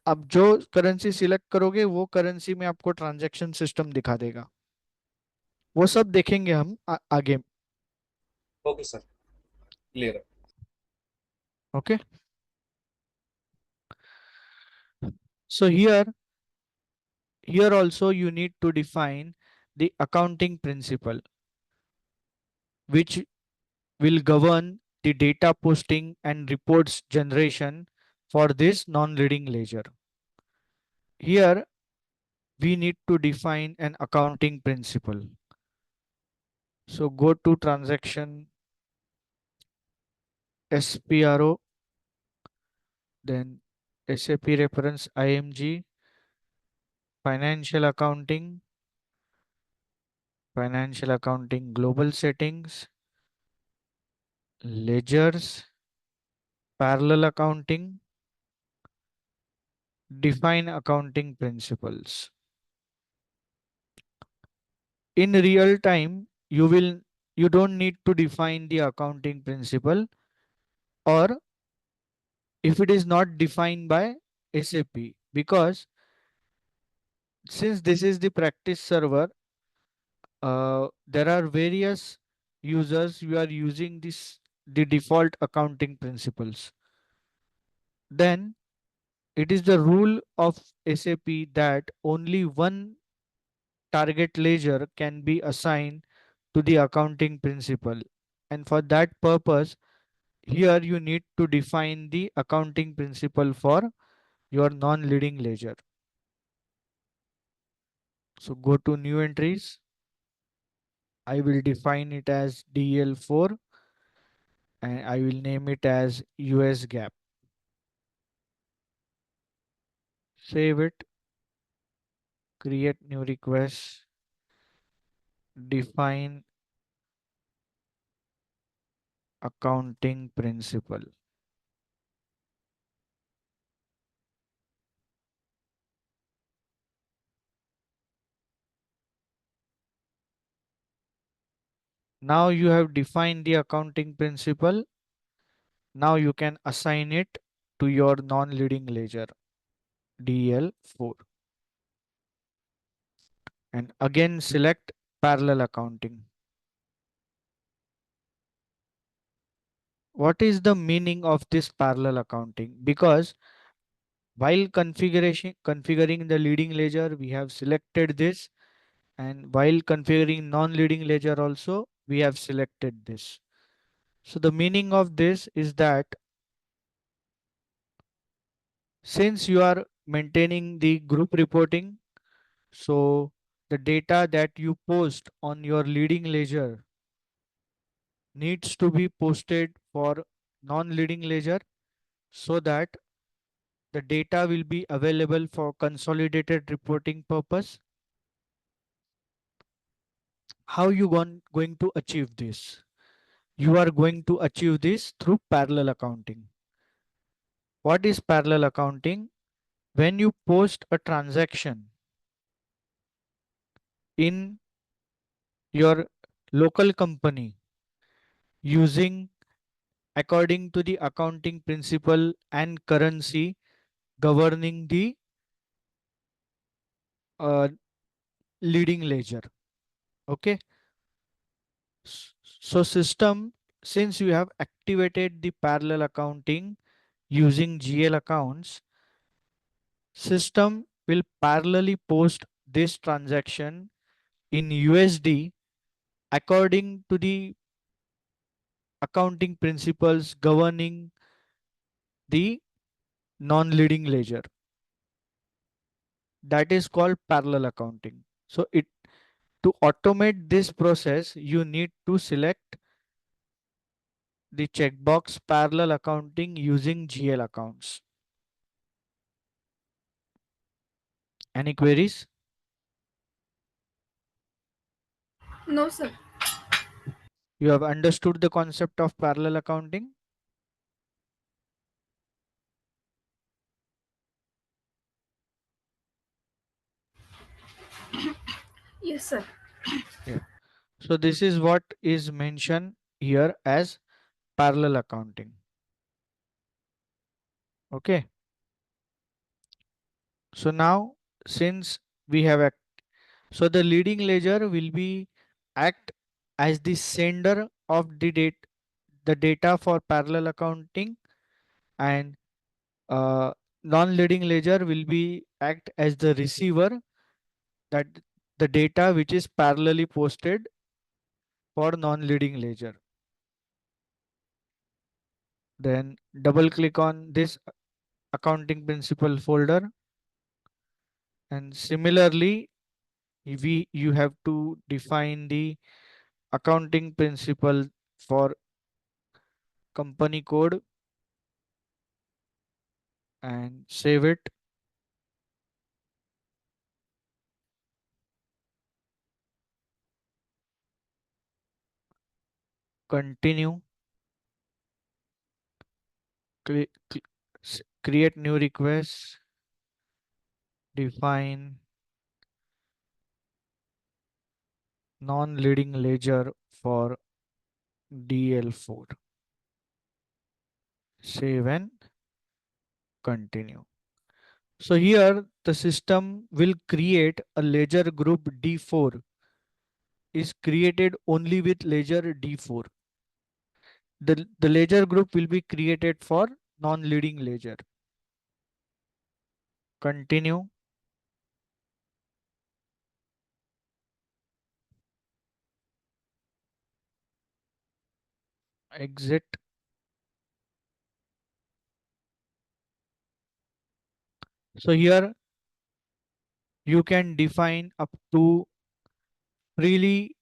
S1: आप जो करेंसी सिलेक्ट करोगे वो करेंसी में आपको ट्रांजैक्शन सिस्टम दिखा देगा। वो सब देखेंगे हम आगे।
S2: ओके सर, क्लियर है।
S1: Okay. So here also you need to define the accounting principle which will govern the data posting and reports generation for this non-leading ledger. Here we need to define an accounting principle. So go to transaction SPRO, then SAP reference IMG, financial accounting global settings, ledgers, parallel accounting, define accounting principles. In real time, you don't need to define the accounting principle, or if it is not defined by SAP, because since this is the practice server, there are various users who are using this the default accounting principles. Then it is the rule of SAP that only one target ledger can be assigned to the accounting principle. And for that purpose, here you need to define the accounting principle for your non-leading ledger. So go to new entries. I will define it as DL4 and I will name it as US GAAP. Save it, create new request, define accounting principle. Now you have defined the accounting principle. Now you can assign it to your non-leading ledger DL4 and again select parallel accounting. What is the meaning of this parallel accounting? Because while configuring the leading ledger, we have selected this, and while configuring non-leading ledger also, we have selected this. So the meaning of this is that since you are maintaining the group reporting, so the data that you post on your leading ledger needs to be posted for non-leading ledger so that the data will be available for consolidated reporting purpose. How you going to achieve this? You are going to achieve this through parallel accounting. What is parallel accounting? When you post a transaction in your local company using according to the accounting principle and currency governing the uh, leading ledger. Okay. So system, since you have activated the parallel accounting using GL accounts, system will parallelly post this transaction in USD according to the accounting principles governing the non-leading ledger. That is called parallel accounting. So it to automate this process, you need to select the checkbox parallel accounting using GL accounts. Any queries?
S3: No, sir.
S1: You have understood the concept of parallel accounting?
S3: Yes, sir.
S1: Yeah. So this is what is mentioned here as parallel accounting. Okay. So now since we have so the leading ledger will be act as the sender of the data for parallel accounting, and uh, non-leading ledger will be act as the receiver that the data which is parallelly posted for non-leading ledger. Then double click on this accounting principle folder, and similarly you have to define the accounting principle for company code and save it. Continue. Create new request, define non-leading ledger for DL4, save and continue. So here the system will create a ledger group D4 is created only with ledger D4. The ledger group will be created for non-leading ledger. Continue, exit. So here you can define freely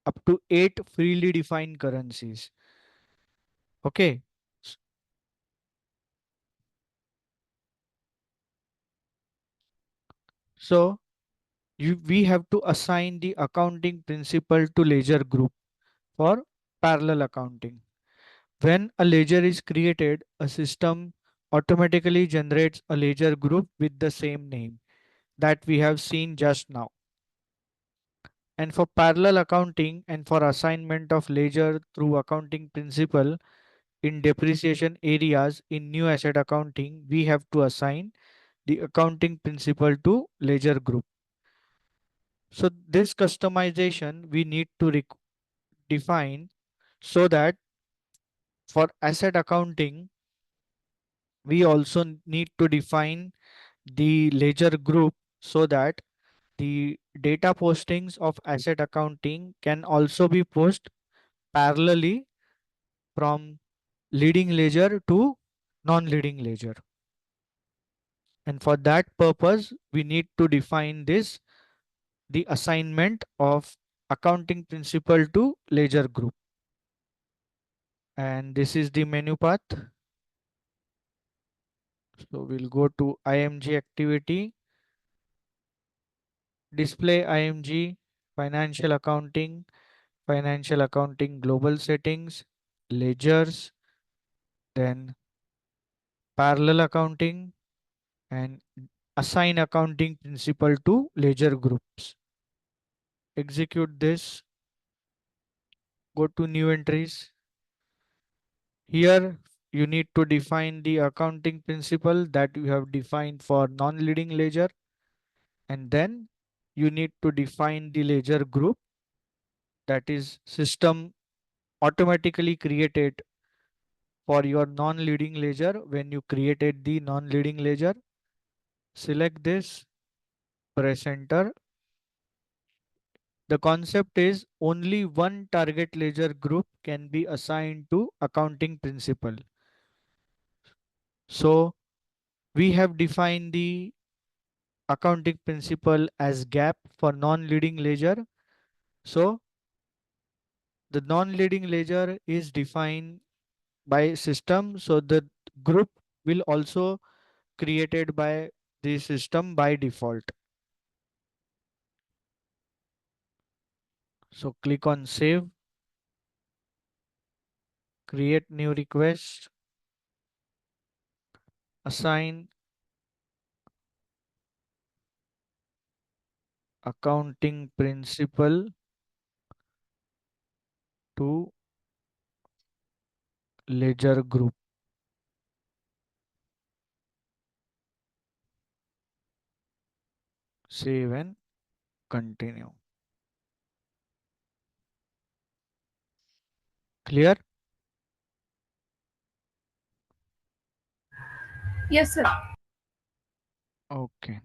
S1: up to 8 freely defined currencies. Okay. S- So we have to assign the accounting principle to ledger group for parallel accounting. When a ledger is created, a system automatically generates a ledger group with the same name that we have seen just now. And for parallel accounting and for assignment of ledger through accounting principle in depreciation areas in new asset accounting, we have to assign the accounting principle to ledger group. So this customization we need to define so that for asset accounting, we also need to define the ledger group so that the data postings of asset accounting can also be posted parallelly from leading ledger to non-leading ledger. And for that purpose, we need to define this the assignment of accounting principle to ledger group. And this is the menu path. So we'll go to IMG activity, display IMG, financial accounting global settings, ledgers, then parallel accounting, and assign accounting principle to ledger groups. Execute this, go to new entries. Here you need to define the accounting principle that you have defined for non-leading ledger, and then you need to define the ledger group that is system automatically created for your non-leading ledger. When you created the non-leading ledger, select this, press enter. The concept is only one target ledger group can be assigned to accounting principle. So we have defined the accounting principle as gap for non-leading ledger. So the non-leading ledger is defined by system. So the group will also created by the system by default. So click on save, create new request, assign accounting principle to ledger group. Save and continue. Clear?
S3: Yes, sir.
S1: Okay.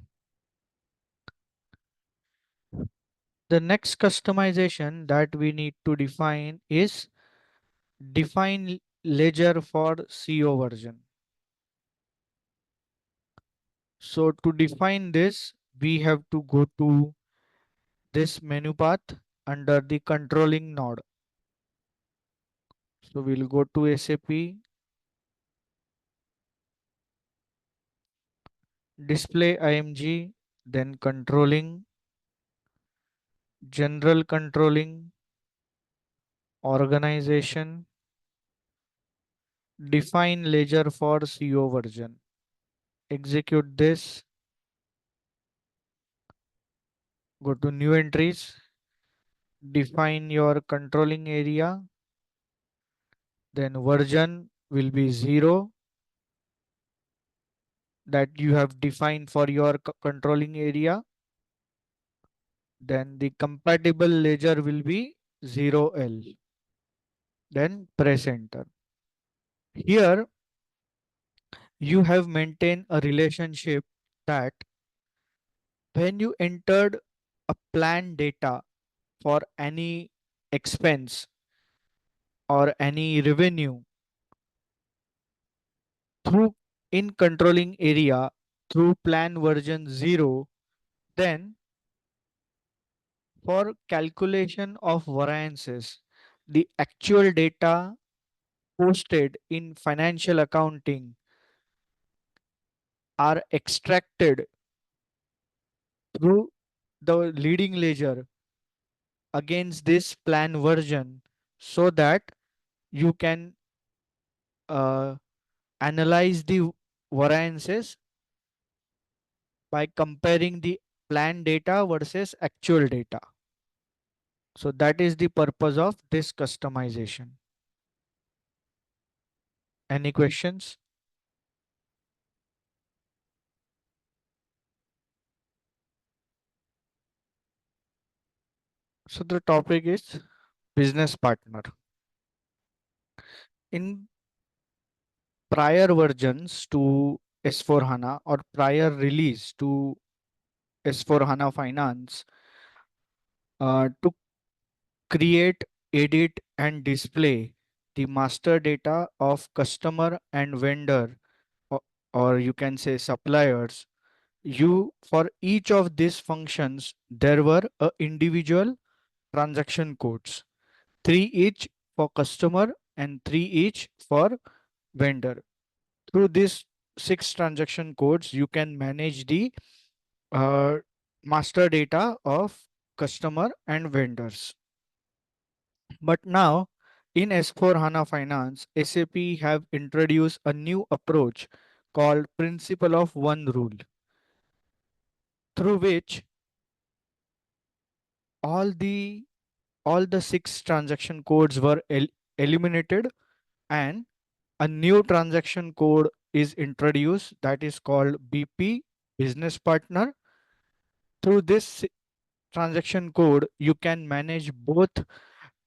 S1: The next customization that we need to define is define ledger for CO version. So to define this, we have to go to this menu path under the controlling node. So we'll go to SAP, display IMG, then controlling, general controlling, organization, define ledger for CO version. Execute this, go to new entries, define your controlling area, then version will be 0 that you have defined for your controlling area. Then the compatible ledger will be 0L. Then press enter. Here you have maintained a relationship that when you entered a plan data for any expense or any revenue through in controlling area through plan version 0, Then for calculation of variances, the actual data posted in financial accounting are extracted through the leading ledger against this plan version so that you can uh, analyze the variances by comparing the plan data versus actual data. So that is the purpose of this customization. Any questions? So the topic is business partner. In prior versions to S4 HANA or prior release to S4 HANA Finance, to create, edit, and display the master data of customer and vendor, or, or you can say suppliers, you for each of these functions there were a individual transaction codes, three each for customer and three each for vendor. Through these six transaction codes you can manage the uh, master data of customer and vendors. But now in S4 HANA Finance, SAP have introduced a new approach called principle of one rule, through which all the all the six transaction codes were eliminated, and a new transaction code is introduced that is called BP, business partner. Through this transaction code you can manage both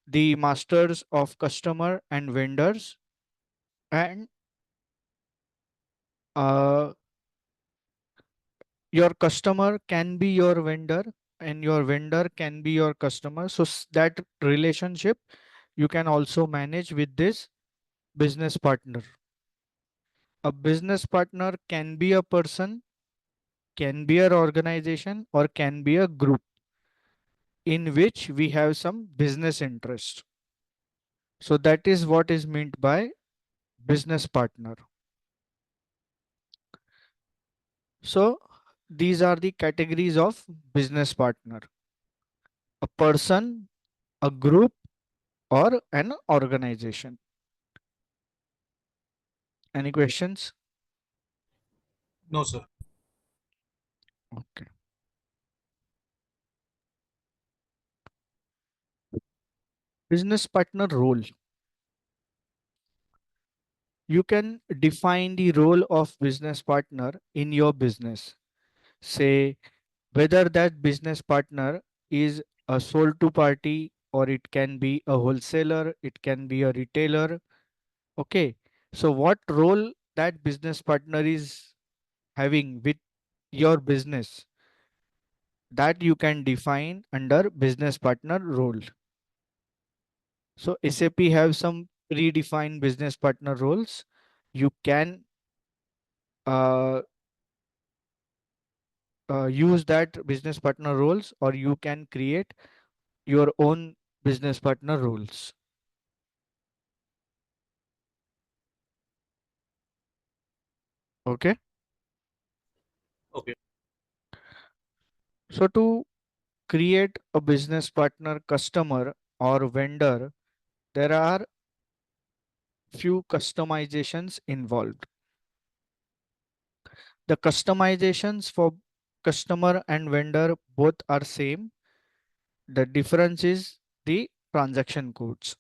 S1: the masters of customer and vendors, and uh, your customer can be your vendor and your vendor can be your customer. So that relationship you can also manage with this business partner. A business partner can be a person, can be an organization, or can be a group in which we have some business interest. So that is what is meant by business partner. So these are the categories of business partner: a person, a group, or an organization. Any questions?
S2: No, sir.
S1: Okay. Business partner role. You can define the role of business partner in your business. Say whether that business partner is a sold to party, or it can be a wholesaler, it can be a retailer. Okay. So what role that business partner is having with your business, that you can define under business partner role. So SAP have some predefined business partner roles. You can uh, use that business partner roles, or you can create your own business partner roles. Okay.
S2: Okay.
S1: So to create a business partner, customer, or vendor, there are few customizations involved. The customizations for customer and vendor both are same. The difference is the transaction codes.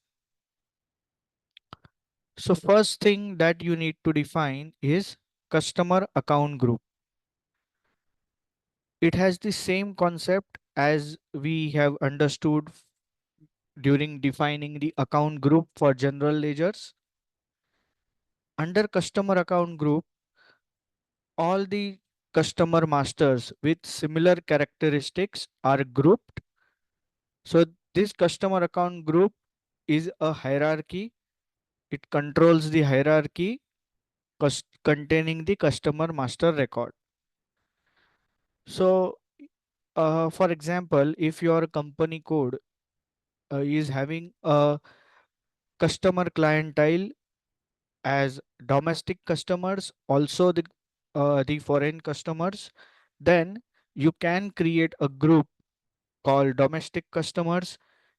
S1: So first thing that you need to define is customer account group. It has the same concept as we have understood during defining the account group for general ledgers. Under customer account group, all the customer masters with similar characteristics are grouped. So this customer account group is a hierarchy. It controls the hierarchy containing the customer master record. So For example, if your company code is having a customer clientele as domestic customers, also the foreign customers, then you can create a group called domestic customers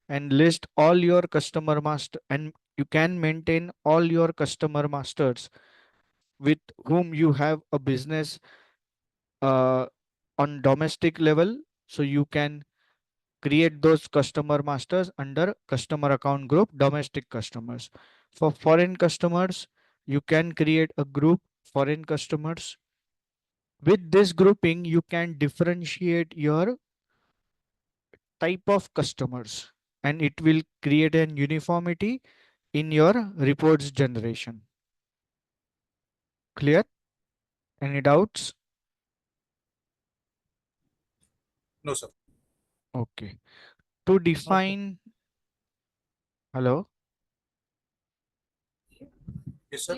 S1: and list all your customer master, and you can maintain all your customer masters with whom you have a business uh, on domestic level. So you can create those customer masters under customer account group domestic customers. For foreign customers, you can create a group foreign customers. With this grouping, you can differentiate your type of customers, and it will create an uniformity in your reports generation. Clear? Any doubts?
S2: No, sir.
S1: Okay. To
S4: No, sir.
S1: define, hello?
S2: Yes, sir.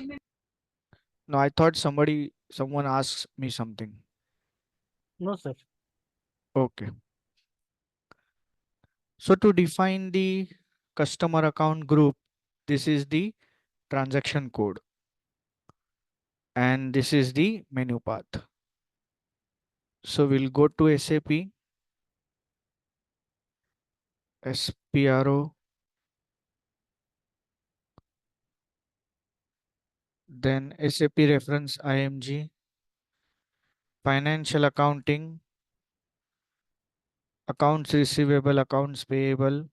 S1: No, I thought someone asked me something.
S4: No, sir.
S1: Okay. So to define the customer account group, this is the transaction code and this is the menu path. So we'll go to SAP, SPRO, then SAP reference IMG, financial accounting, accounts receivable, accounts payable,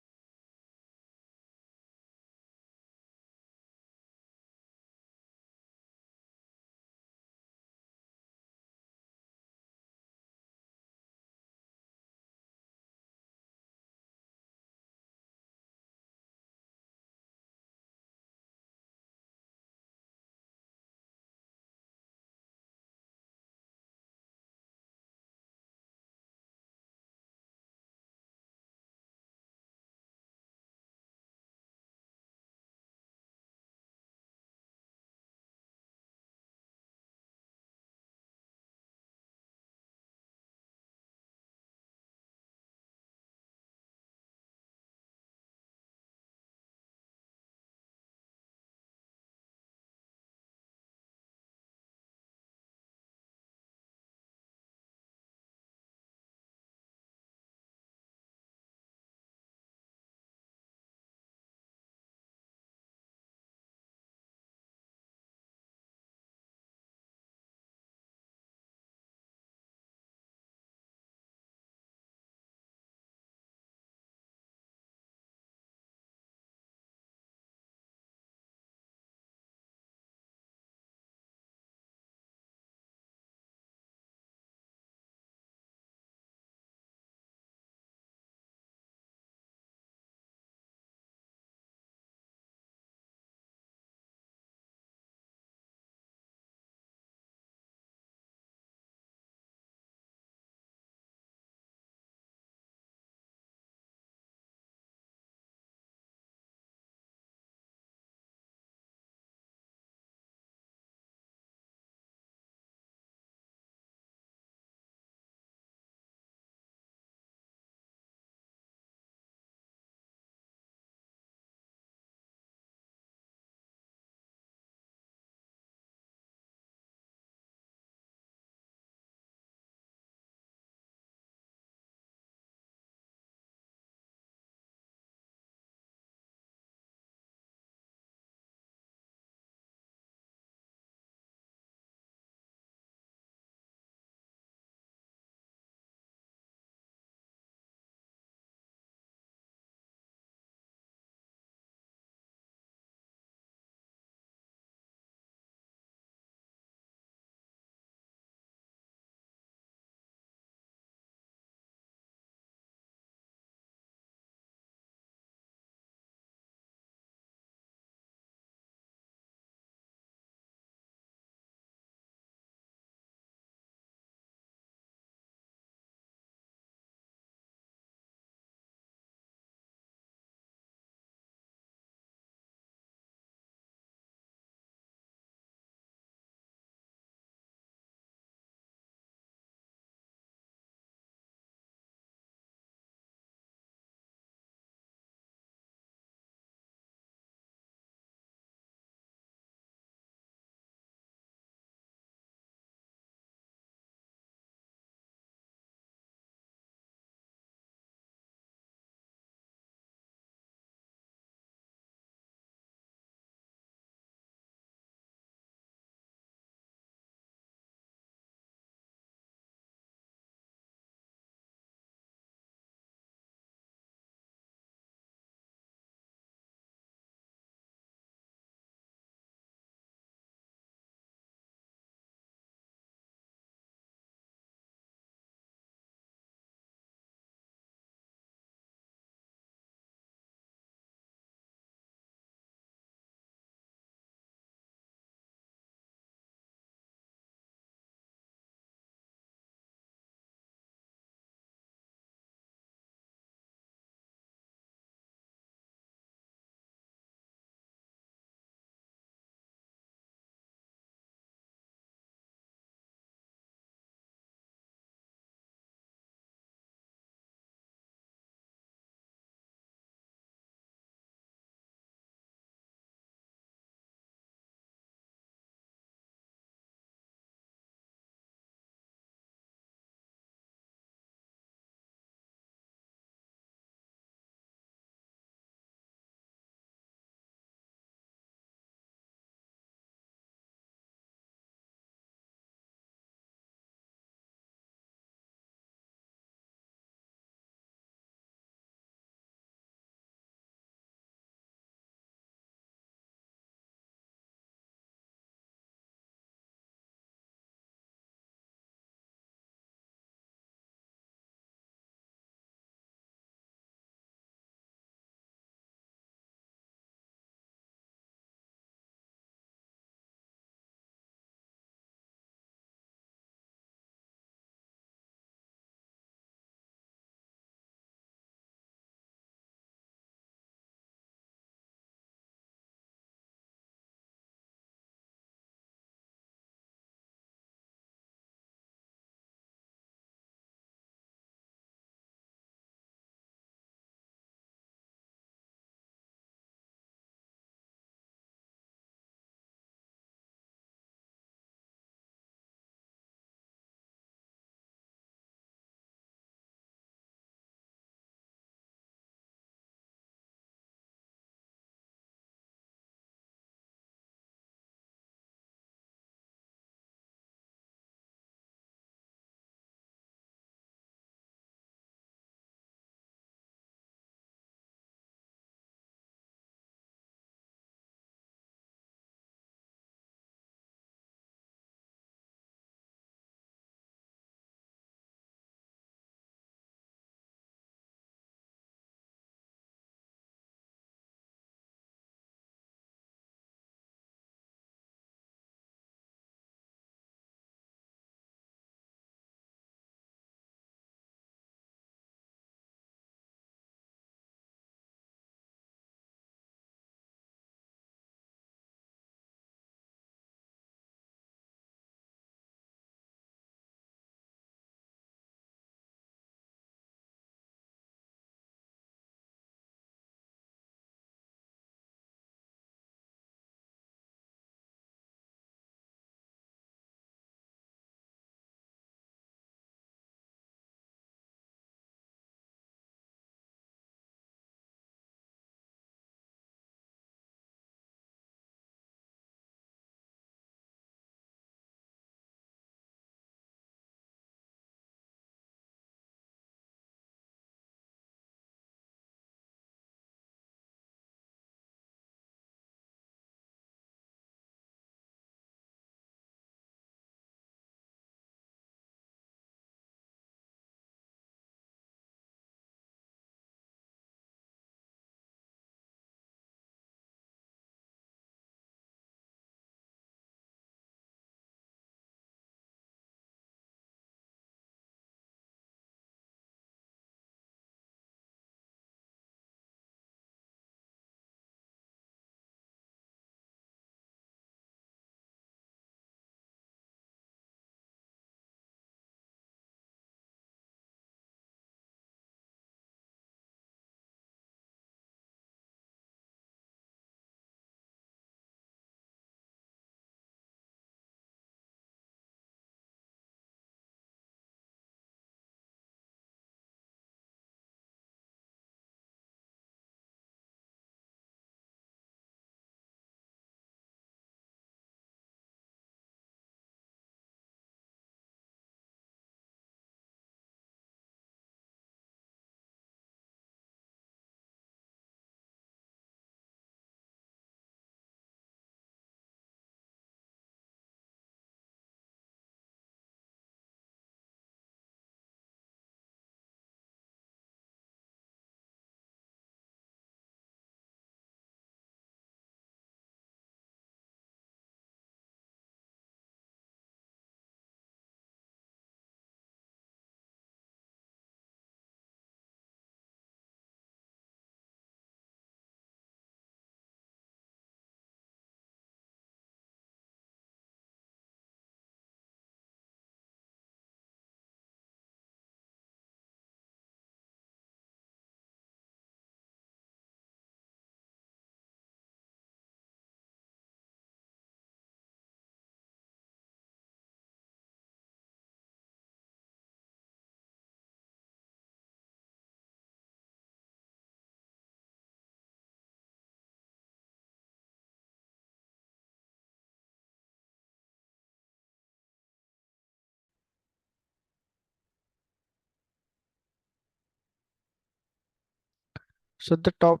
S1: So the top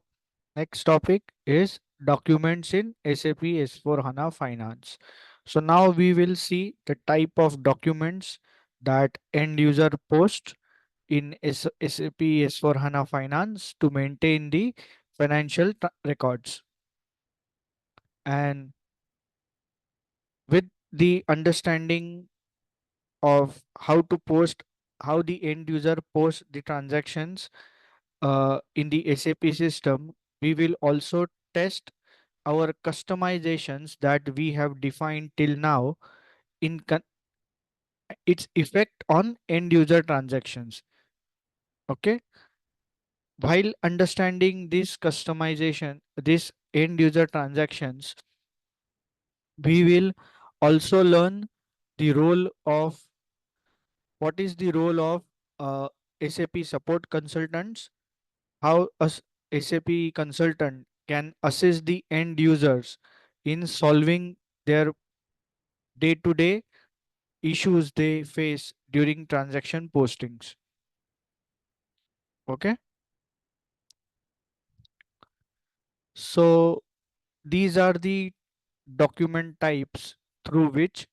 S1: next topic is documents in SAP S/4HANA Finance. So now we will see the type of documents that end user post in SAP S/4HANA Finance to maintain the financial records. And with the understanding of how to post, how the end user posts the transactions in the SAP system, we will also test our customizations that we have defined till now in its effect on end user transactions. Okay, while understanding this customization, this end user transactions, we will also learn the role of what is the role of uh, SAP support consultants, how a SAP consultant can assist the end users in solving their day to day issues they face during transaction postings. Okay, so these are the document types through which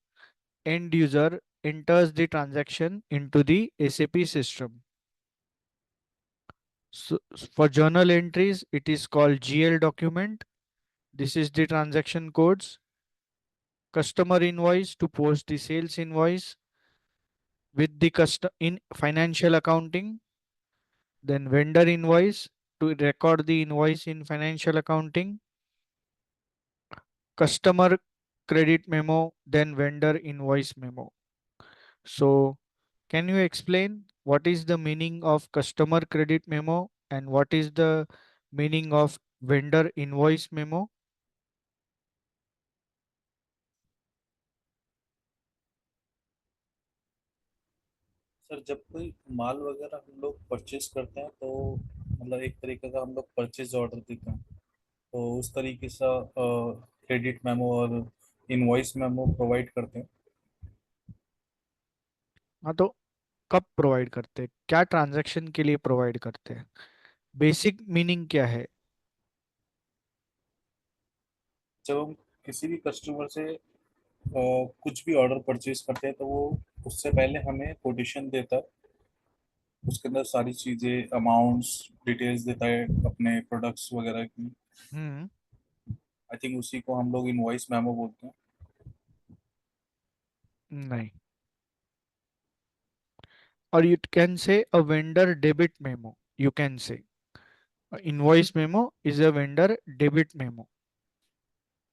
S1: end user enters the transaction into the SAP system. So for journal entries, it is called GL document. This is the transaction codes. Customer invoice to post the sales invoice with the custom in financial accounting. Then vendor invoice to record the invoice in financial accounting. Customer credit memo, then vendor invoice memo. So can you explain what is the meaning of customer credit memo and what is the meaning of vendor invoice memo?
S2: Sir जब कोई माल वगैरह हम लोग purchase करते हैं तो मतलब एक तरीके का हम लोग परचेज ऑर्डर देते हैं, तो उस तरीके से क्रेडिट मेमो और इनवॉइस मेमो प्रोवाइड करते हैं।
S1: हाँ, तो कब प्रोवाइड करते हैं, क्या ट्रांजैक्शन के लिए प्रोवाइड करते हैं, बेसिक मीनिंग क्या है?
S2: जब हम किसी भी कस्टमर से कुछ भी ऑर्डर परचेज करते हैं तो वो उससे पहले हमें कोटेशन देता है, उसके अंदर सारी चीज़ें अमाउंट्स डिटेल्स देता है अपने प्रोडक्ट्स वगैरह की।
S1: हम्म।
S2: आई थिंक उसी को हम लोग इनवॉइस मेमो बोलते हैं।
S1: नहीं, or you can say a vendor debit memo. You can say a invoice memo is a vendor debit memo.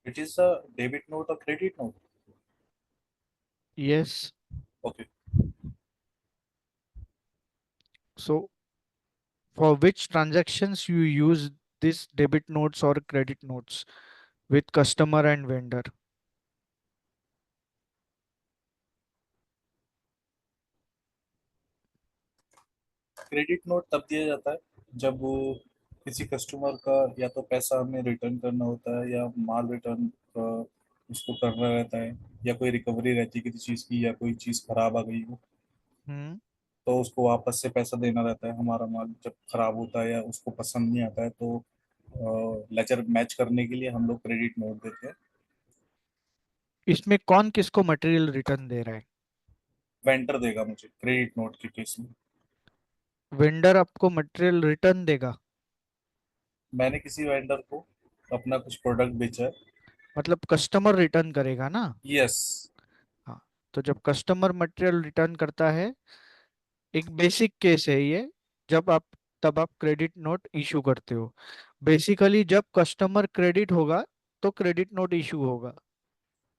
S2: It is a debit note और credit note.
S1: Yes.
S2: Okay.
S1: So for which transactions you use this debit notes or credit notes with customer and vendor?
S2: Credit note तब दिया जाता है जब वो किसी customer का या तो पैसा हमें रिटर्न करना होता है या माल रिटर्न उसको करना रहता है, या कोई रिकवरी रहती है किसी चीज़ की, या कोई चीज़ खराब आ गई हो
S1: Hmm.
S2: तो उसको वापस से पैसा देना रहता है। हमारा माल जब खराब होता है या उसको पसंद नहीं आता है तो लेजर मैच करने के लिए हम लोग क्रेडिट नोट देते हैं।
S1: इसमें कौन किसको मटेरियल रिटर्न दे रहा है?
S2: वेंडर देगा मुझे क्रेडिट नोट के केस में।
S1: वेंडर आपको मटेरियल रिटर्न देगा?
S2: मैंने किसी वेंडर को अपना कुछ प्रोडक्ट बेचा है।
S1: मतलब कस्टमर रिटर्न करेगा ना?
S2: यस।
S1: हाँ, तो जब कस्टमर मटेरियल रिटर्न करता है, एक बेसिक केस है ये, जब आप तब आप क्रेडिट नोट इशू करते हो। बेसिकली जब कस्टमर क्रेडिट होगा तो क्रेडिट नोट इशू होगा।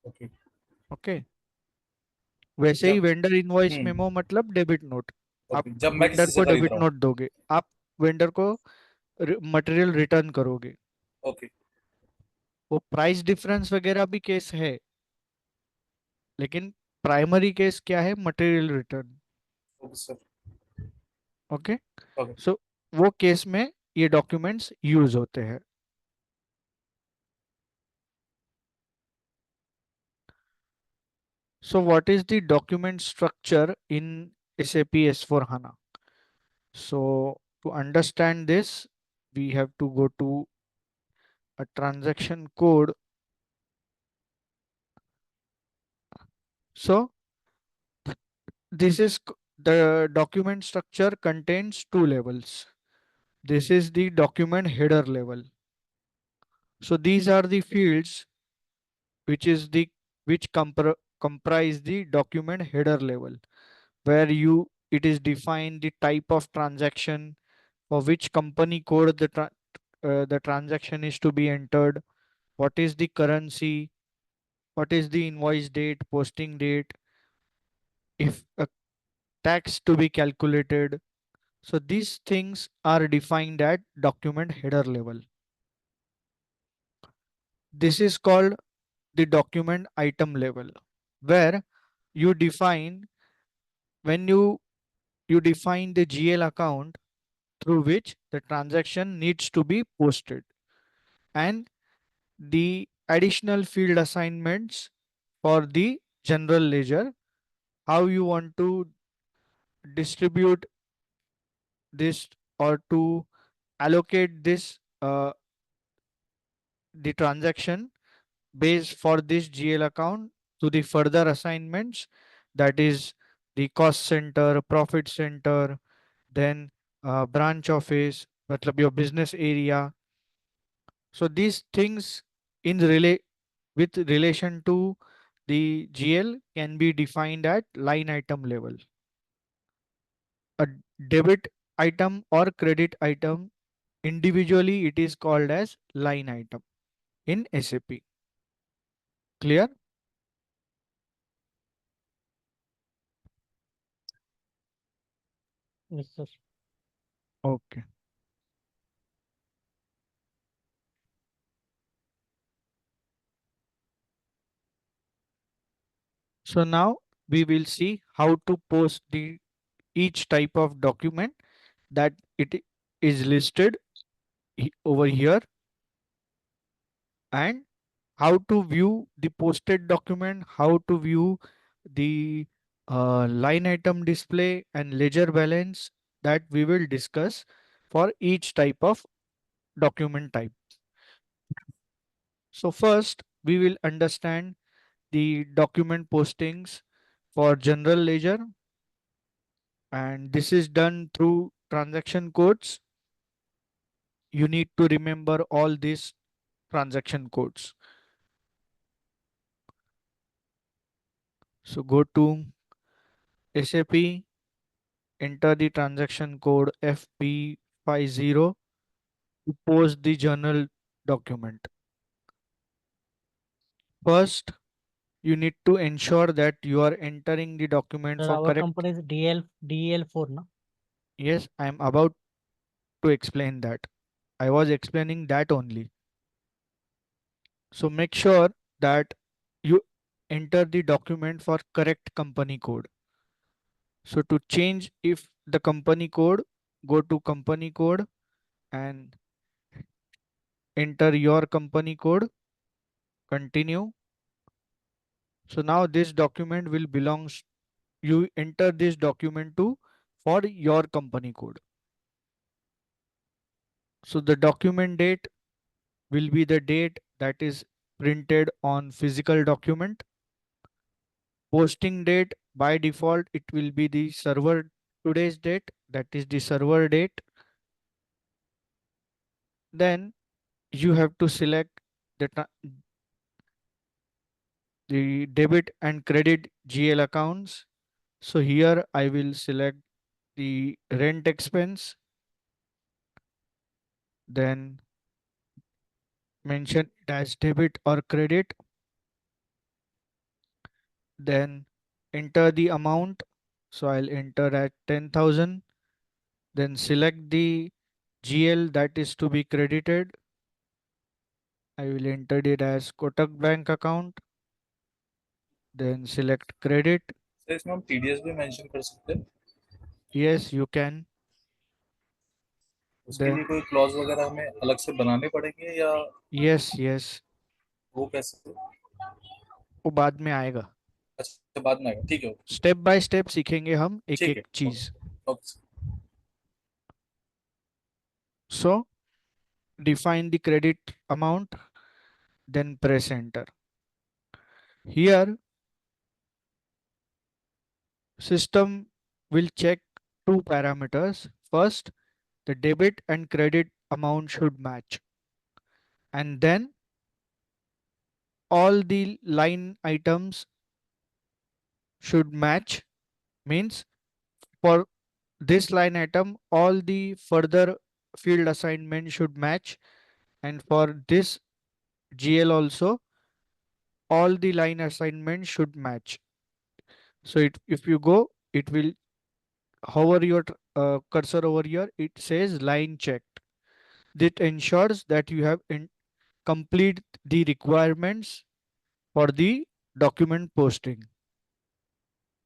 S2: ओके।
S1: ओके, वैसे ही
S2: जब
S1: वेंडर इनवॉइस मेमो
S2: हम्म।
S1: मतलब डेबिट नोट। आप
S2: ओके, जब मैं
S1: वेंडर
S2: किसी से
S1: को
S2: खरीद
S1: डेबिट
S2: रहा हूँ।
S1: नोट दोगे, आप वेंडर को मटेरियल रिटर्न करोगे।
S2: ओके।
S1: वो प्राइस डिफरेंस वगैरह भी केस है, लेकिन प्राइमरी केस क्या है? Material return.
S2: Okay sir.
S1: Okay,
S2: okay.
S1: So वो केस में ये डॉक्यूमेंट्स यूज होते हैं। So what is the document structure in SAP S/4HANA? So to understand this, we have to go to a transaction code. So the document structure contains two levels. This is the document header level. So these are the fields which is the comprise the document header level, where you it is defined the type of transaction, for which company code the transaction is to be entered, what is the currency, what is the invoice date, posting date, if a tax to be calculated. So these things are defined at document header level. This is called the document item level, where you define when you define the GL account through which the transaction needs to be posted, and the additional field assignments for the general ledger, how you want to distribute this or to allocate this the transaction base for this GL account to the further assignments, that is the cost center, profit center, then branch office, matlab your business area. So these things in with relation to the GL can be defined at line item level. A debit item or credit item individually it is called as line item in SAP. Clear?
S4: Yes, sir.
S1: Okay. So now we will see how to post the each type of document that it is listed over here, and how to view the posted document, how to view the line item display and ledger balance, that we will discuss for each type of document type. So first we will understand the document postings for general ledger, and this is done through transaction codes. You need to remember all these transaction codes. So go to SAP, enter the transaction code FP50 to post the journal document. First, you need to ensure that you are entering the document
S4: Sir,
S1: for
S4: our
S1: correct.
S4: company is DL4, no?
S1: Yes, I am about to explain that. I was explaining that only. So make sure that you enter the document for correct company code. So to change if the company code, go to company code and enter your company code, continue. So now this document will belongs, you enter this document to for your company code. So the document date will be the date that is printed on physical document. Posting date by default it will be the server today's date, that is the server date. Then you have to select the debit and credit GL accounts. So here I will select the rent expense, then mention it as debit or credit, then enter the amount. So I'll enter at 10,000, then select the GL that is to be credited. I will enter it as Kotak Bank account, then select credit.
S2: Sir इसमें हम TDS भी mention कर सकते हैं,
S1: Yes, you can.
S2: उसके लिए
S1: Then
S2: कोई clause वगैरह हमें अलग से बनाने पड़ेंगे या
S1: yes,
S2: वो कैसे?
S1: वो बाद में आएगा.
S2: अच्छा बाद में आएगा, ठीक है,
S1: स्टेप बाय स्टेप सीखेंगे हम एक
S2: ठीक
S1: एक
S2: है,
S1: चीज.
S2: Okay okay.
S1: So define the credit amount, then press enter. Here, system will check two parameters. First, the debit and credit amount should match, and then all the line items should match. Means for this line item, all the further field assignment should match, and for this GL also, all the line assignment should match. So if you go, it will hover your cursor over here, it says line checked. This ensures that you have complete the requirements for the document posting.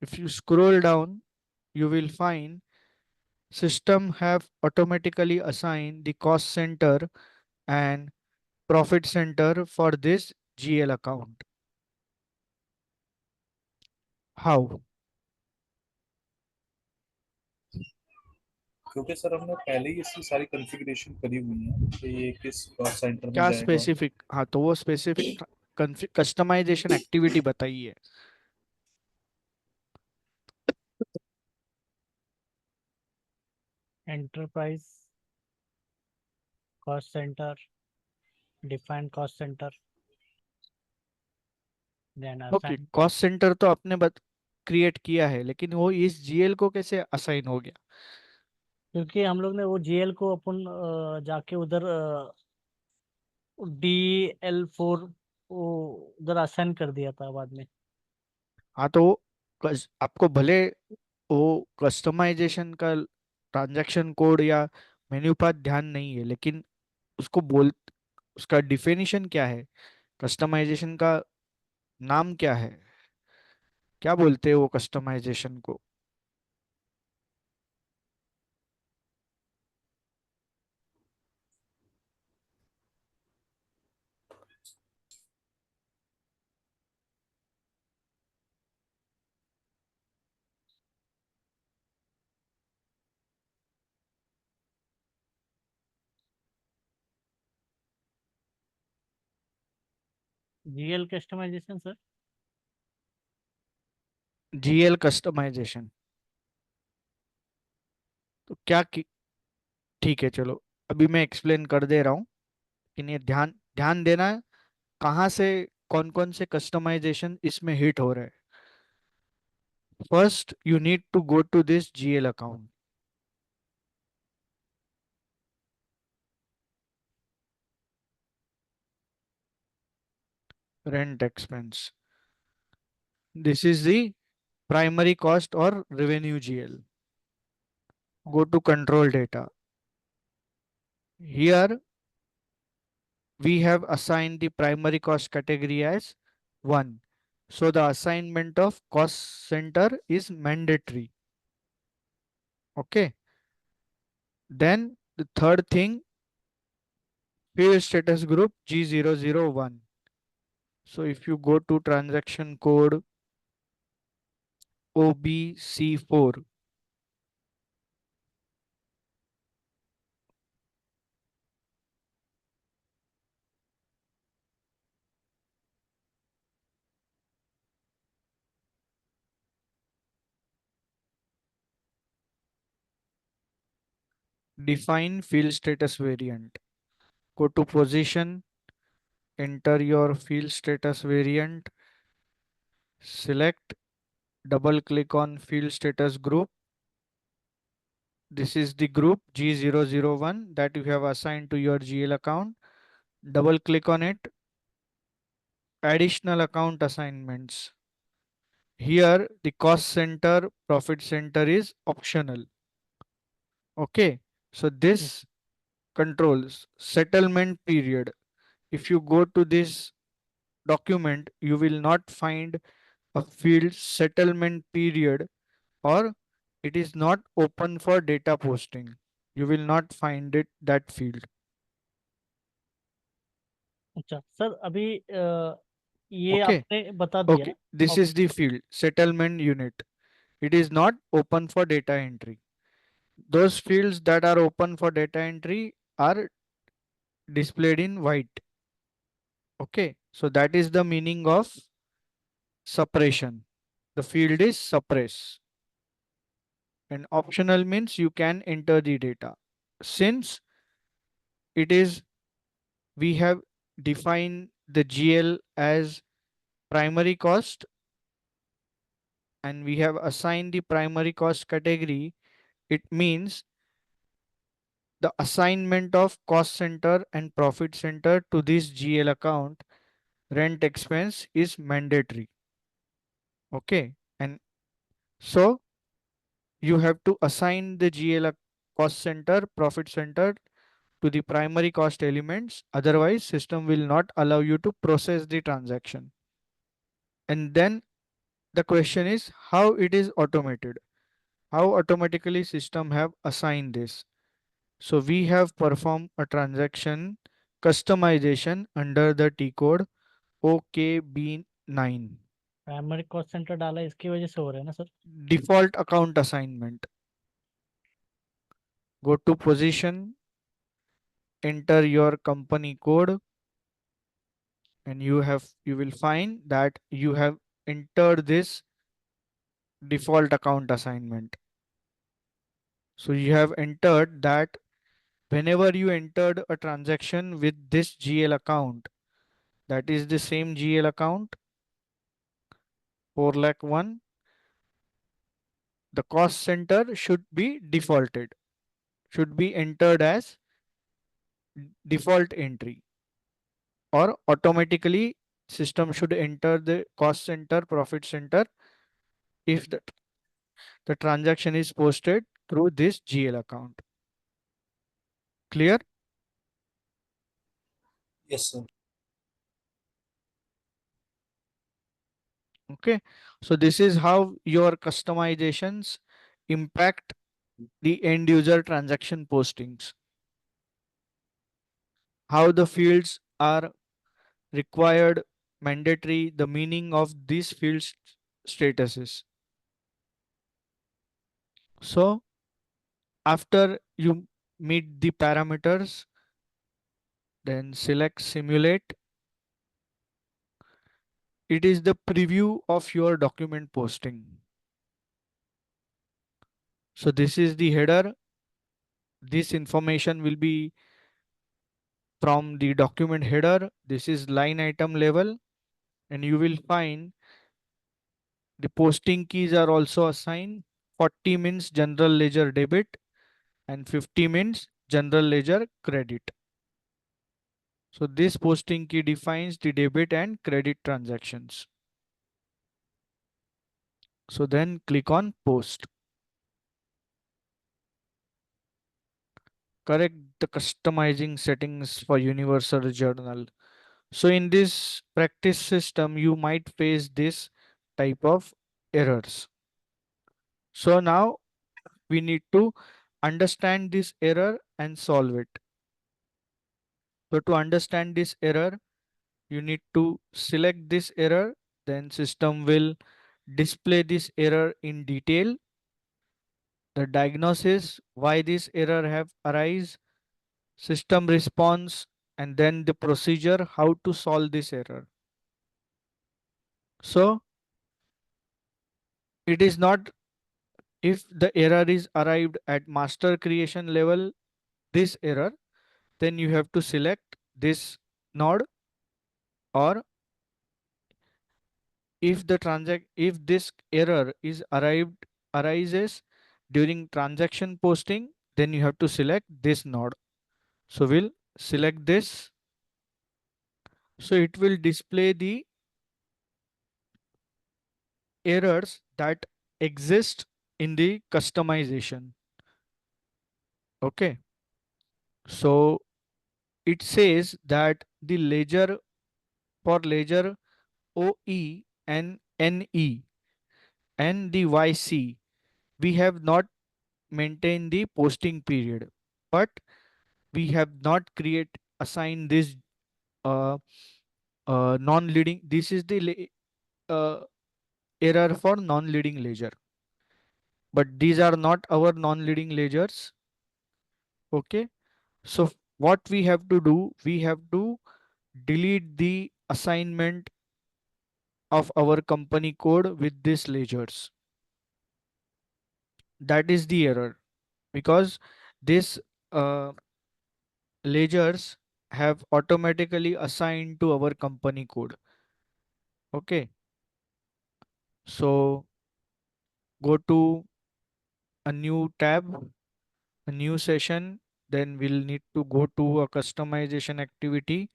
S1: If you scroll down, you will find system have automatically assigned the cost center and profit center for this GL account. How?
S2: क्योंकि sir हमने पहले ही इसकी सारी configuration करी हुई है कि ये किस कॉस्ट सेंटर में
S1: क्या
S2: जाएगा।
S1: स्पेसिफिक? हाँ, तो वो स्पेसिफिक कस्टमाइजेशन एक्टिविटी बताइए।
S4: enterprise cost center, define cost center, then
S1: okay,
S4: assign.
S1: Cost centre तो आपने क्रिएट किया है, लेकिन वो इस जीएल को कैसे असाइन हो गया?
S4: क्योंकि हम लोग ने वो जीएल को अपन जाके उधर DL4 वो उधर असाइन कर दिया था बाद में।
S1: हाँ, तो आपको भले वो कस्टमाइजेशन का ट्रांजैक्शन कोड या मेन्यू पाथ ध्यान नहीं है, लेकिन उसको बोल उसका डिफिनीशन क्या है, कस्टमाइजेशन का नाम क्या है, क्या बोलते हैं वो कस्टमाइजेशन को?
S4: GL customisation sir.
S1: GL customisation तो क्या ठीक है, चलो अभी मैं एक्सप्लेन कर दे रहा हूँ, लेकिन ये ध्यान ध्यान देना कहाँ से कौन कौन से कस्टमाइजेशन इसमें हिट हो रहे हैं। First you need to go to this GL account, rent expense, this is the primary cost और revenue GL. Go to control data. Here we have assigned the primary cost category as 1. So the assignment of cost center is mandatory. Okay. Then the third thing, field status group G001. So if you go to transaction code OBC4, define field status variant. Go to position, enter your field status variant, select, double click on field status group. This is the group G001 that you have assigned to your GL account. Double click on it. Additional account assignments. Here the cost center, profit center is optional. Okay. So this controls settlement period. If you go to this document, you will not find a field settlement period, or it is not open for data posting. You will not find it that field.
S4: अच्छा sir, अभी ये
S1: Okay.
S4: आपने बता दिया।
S1: Okay, this
S4: okay.
S1: is the field settlement unit. It is not open for data entry. Those fields that are open for data entry are displayed in white. Okay, so that is the meaning of suppression. The field is suppress, and optional means you can enter the data. Since it is, we have defined the GL as primary cost, and we have assigned the primary cost category, it means the assignment of cost center and profit center to this GL account, rent expense is mandatory. Okay, and so you have to assign the cost center, profit center to the primary cost elements. Otherwise, system will not allow you to process the transaction. And then the question is how it is automated. How automatically system have assigned this. So we have performed a transaction customization under the T code OKB9.
S4: Primary cost centre डाला है, इसकी वजह से हो रहा है ना sir?
S1: Default account assignment. Go to position, enter your company code, and you will find that you have entered this default account assignment. So you have entered that whenever you entered a transaction with this GL account, that is the same GL account 4 lakh 1, the cost center should be defaulted, should be entered as default entry, or automatically system should enter the cost center, profit center if the transaction is posted through this GL account. Clear?
S2: Yes, sir.
S1: Okay, so this is how your customizations impact the end user transaction postings, how the fields are required, mandatory, the meaning of these fields statuses. So after you meet the parameters, then select simulate. It is the preview of your document posting. So this is the header. This information will be from the document header. This is line item level, and you will find the posting keys are also assigned. 40 means general ledger debit and 50 means general ledger credit. So this posting key defines the debit and credit transactions. So then click on post. Correct the customizing settings for universal journal. So in this practice system, you might face this type of errors. So now we need to understand this error and solve it. So to understand this error, you need to select this error, then system will display this error in detail, the diagnosis, why this error have arise, system response, and then the procedure how to solve this error. So it is not, if the error is arrived at master creation level, this error, then you have to select this node, or if this error is arrived arises during transaction posting, then you have to select this node. So we'll select this. So it will display the errors that exist in the customization. Okay, so it says that the ledger, for ledger OE and NE and the YC, we have not maintained the posting period, but we have not assigned this uh, non-leading. This is the error for non-leading ledger, but these are not our non-leading ledgers. Okay, so what we have to do, we have to delete the assignment of our company code with these ledgers. That is the error, because this uh, ledgers have automatically assigned to our company code. Okay, so go to a new tab, a new session, then we'll need to go to a customization activity,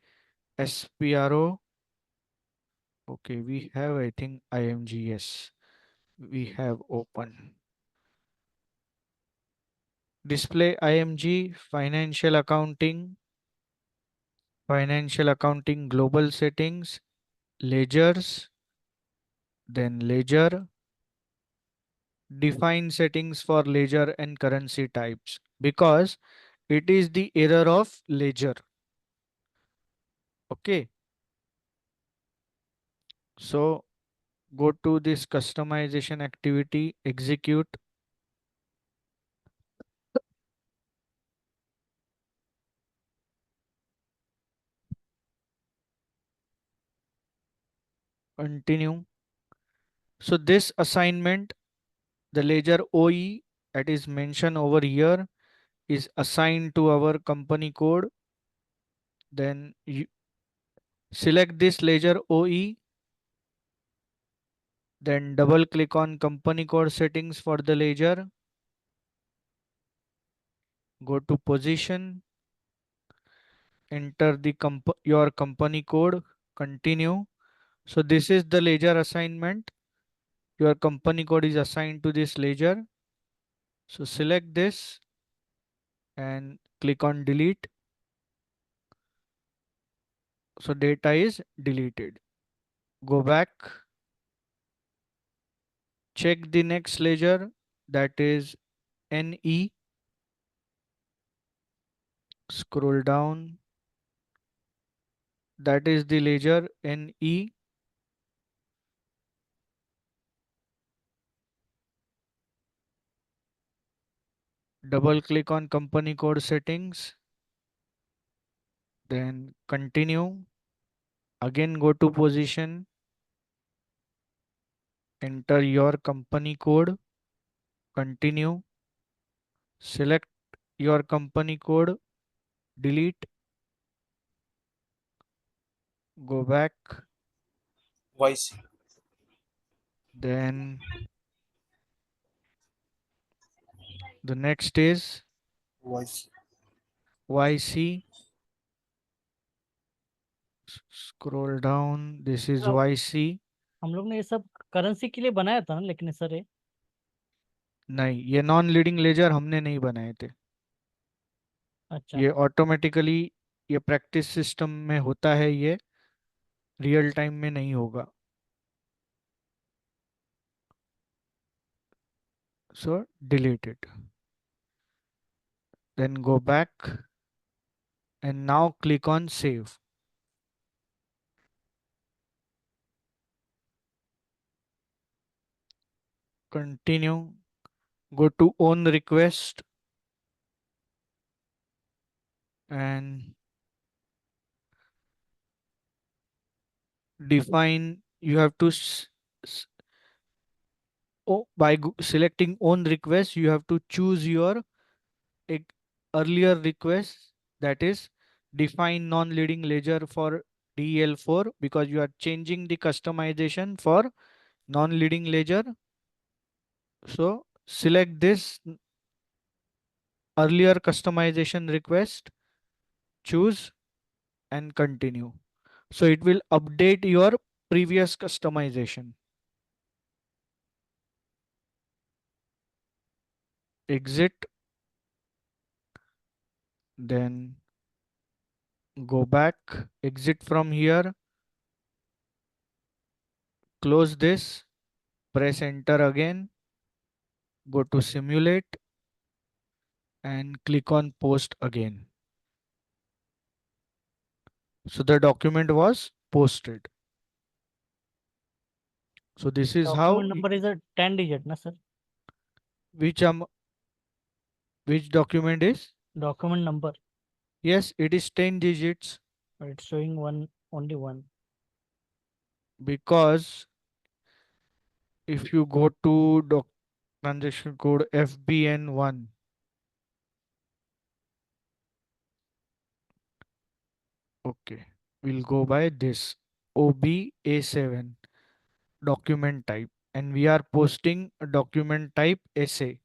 S1: SPRO. Okay, we have, I think, IMGS. We have open. Display IMG, financial accounting global settings, ledgers, then ledger, define settings for ledger and currency types, because it is the error of ledger. Okay, so go to this customization activity, execute, continue. So this assignment, the ledger OE that is mentioned over here, is assigned to our company code. Then you select this ledger OE, then double click on company code settings for the ledger, go to position, enter the your company code, continue. So this is the ledger assignment. Your company code is assigned to this ledger. So select this and click on delete. So data is deleted. Go back, check the next ledger, that is NE. Scroll down, that is the ledger NE. Double click on company code settings, then continue. Again go to position, enter your company code, continue. Select your company code, delete, go back,
S2: YC.
S1: then the next is
S2: YC.
S1: YC. Scroll down, this is
S4: अब
S1: YC.
S4: हम लोग ने ये सब currency के लिए बनाया था ना, लेकिन सर ये
S1: नहीं, ये नॉन लीडिंग लेजर हमने नहीं बनाए थे,
S4: अच्छा
S1: ये ऑटोमेटिकली, ये प्रैक्टिस सिस्टम में होता है, ये रियल टाइम में नहीं होगा. So delete it, then go back and now click on save. Continue, go to own request and define. You have to oh, by selecting own request, you have to choose your e- earlier request, that is define non-leading ledger for DL4, because you are changing the customization for non-leading ledger. So select this earlier customization request, choose and continue. So it will update your previous customization. Exit, then go back, exit from here, close this, press enter again, go to simulate and click on post again. So the document was posted. So this is how
S4: document number is 10 digit ना सर?
S1: which which document is
S4: document number
S1: Yes, it is 10 digits
S4: It's showing one, only one.
S1: because if you go to transaction code FBN1, okay, we'll go by this OBA7 document type, and we are posting a document type essay.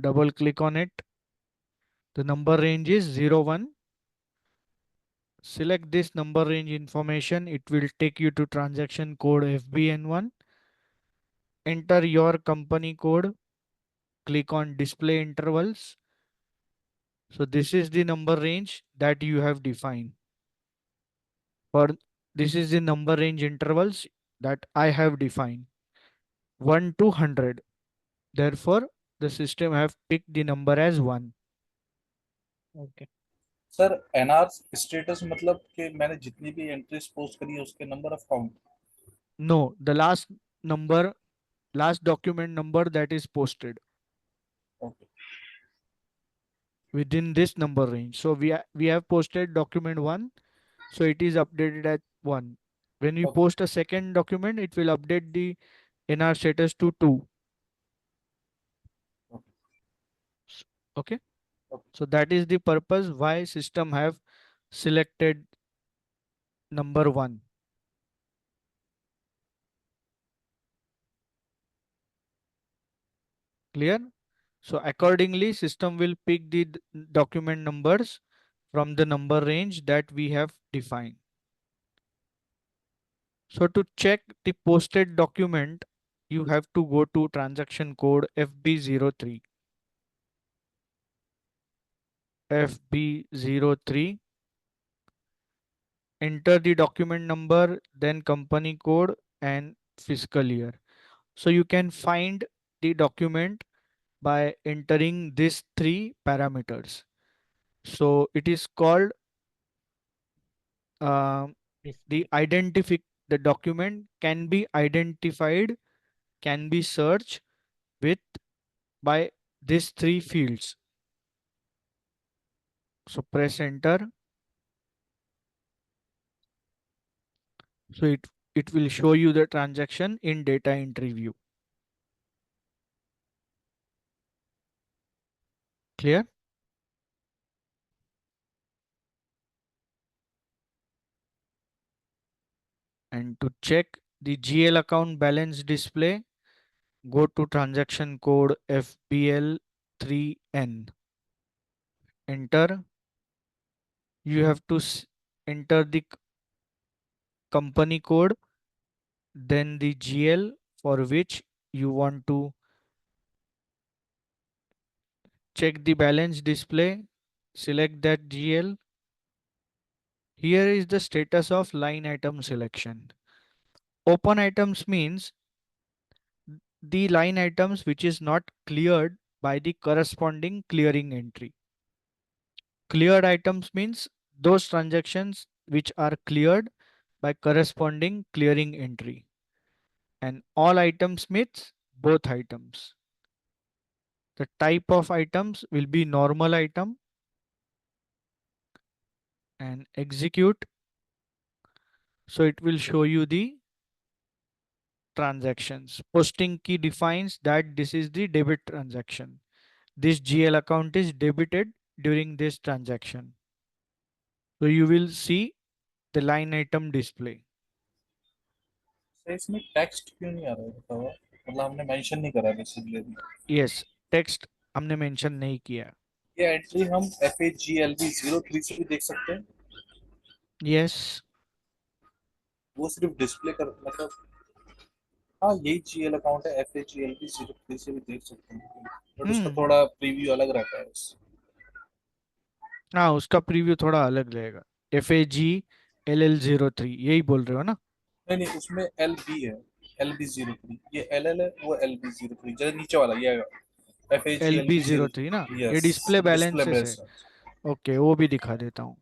S1: Double click on it. The number range is 01. Select this number range information. It will take you to transaction code FBN1. Enter your company code. Click on display intervals. So this is the number range that you have defined. For this is the number range intervals that I have defined, 1 to 100. Therefore, the system have picked the number as 1.
S4: Okay.
S2: Sir NR status मतलब कि मैंने जितनी भी entries post करी है उसके number of count.
S1: No, the last document number that is posted
S2: okay.
S1: within this number range. So we have posted document 1, so it is updated at 1. When we
S2: okay.
S1: post a second document, it will update the NR status to 2. Okay,
S2: okay.
S1: so that is the purpose why system have selected number 1. Clear? So accordingly, system will pick the document numbers from the number range that we have defined. So to check the posted document, you have to go to transaction code FB03. FB03. Enter the document number, then company code and fiscal year. So you can find the document by entering these three parameters. So it is called um,
S4: Display.
S1: the document can be identified, can be searched with by these three fields. So press enter. So it will show you the transaction in data entry view. Clear? And to check the GL account balance display, go to transaction code FBL3N. Enter. You have to enter the company code, then the GL for which you want to check the balance display. Select that GL. Here is the status of line item selection. Open items means the line items which is not cleared by the corresponding clearing entry. Cleared items means those transactions which are cleared by corresponding clearing entry. And all items means both items. The type of items will be normal item and execute. So it will show you the transactions. Posting key defines that this is the debit transaction. This GL account is debited during this transaction. So you will see the line item display.
S2: Sir इसमें text क्यों नहीं आ रहा है बताओ. मतलब हमने mention नहीं करा बेसिकली.
S1: Yes, text हमने mention नहीं किया.
S2: ये एंट्री हम FAGLB03 से भी देख सकते हैं.
S1: Yes.
S2: वो सिर्फ डिस्प्ले कर मतलब. हाँ यही GL अकाउंट है FAGLB03 से भी देख सकते हैं बट उसका
S1: हम्म.
S2: थोड़ा प्रीव्यू अलग रहता है.
S1: हाँ, उसका प्रीव्यू थोड़ा अलग रहेगा. FAGLL03 यही बोल रहे हो ना?
S2: नहीं नहीं उसमें LB है. LB03 ये LL है वो LB03 जरा नीचे वाला ये FAGLB03.
S1: LB03 ना, ये
S2: यस.
S1: डिस्प्ले
S2: डिस्प्ले
S1: बैलेंसेस है.
S2: बेस.
S1: ओके, वो भी दिखा देता हूँ.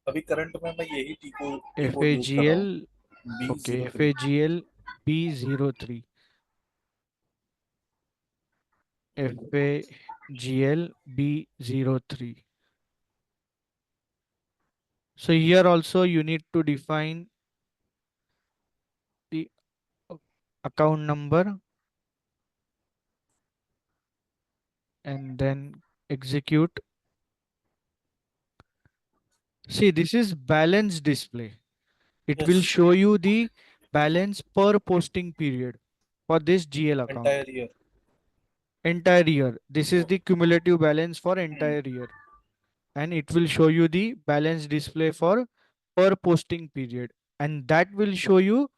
S2: अभी करंट में मैं यही टी कोड यूज कर रहा
S1: FAGL.
S2: हूँ B
S1: okay,
S2: zero three
S1: FAGL B03. FAGL B03. So here also you need to define the uh, account number and then execute. See, this is balance display. It will
S2: Yes,
S1: show you the balance per posting period for this GL account.
S2: entire year.
S1: Entire year. This is the
S2: Okay.
S1: cumulative balance for
S2: Hmm.
S1: entire year. And it will show you the balance display for per posting period. And that will show you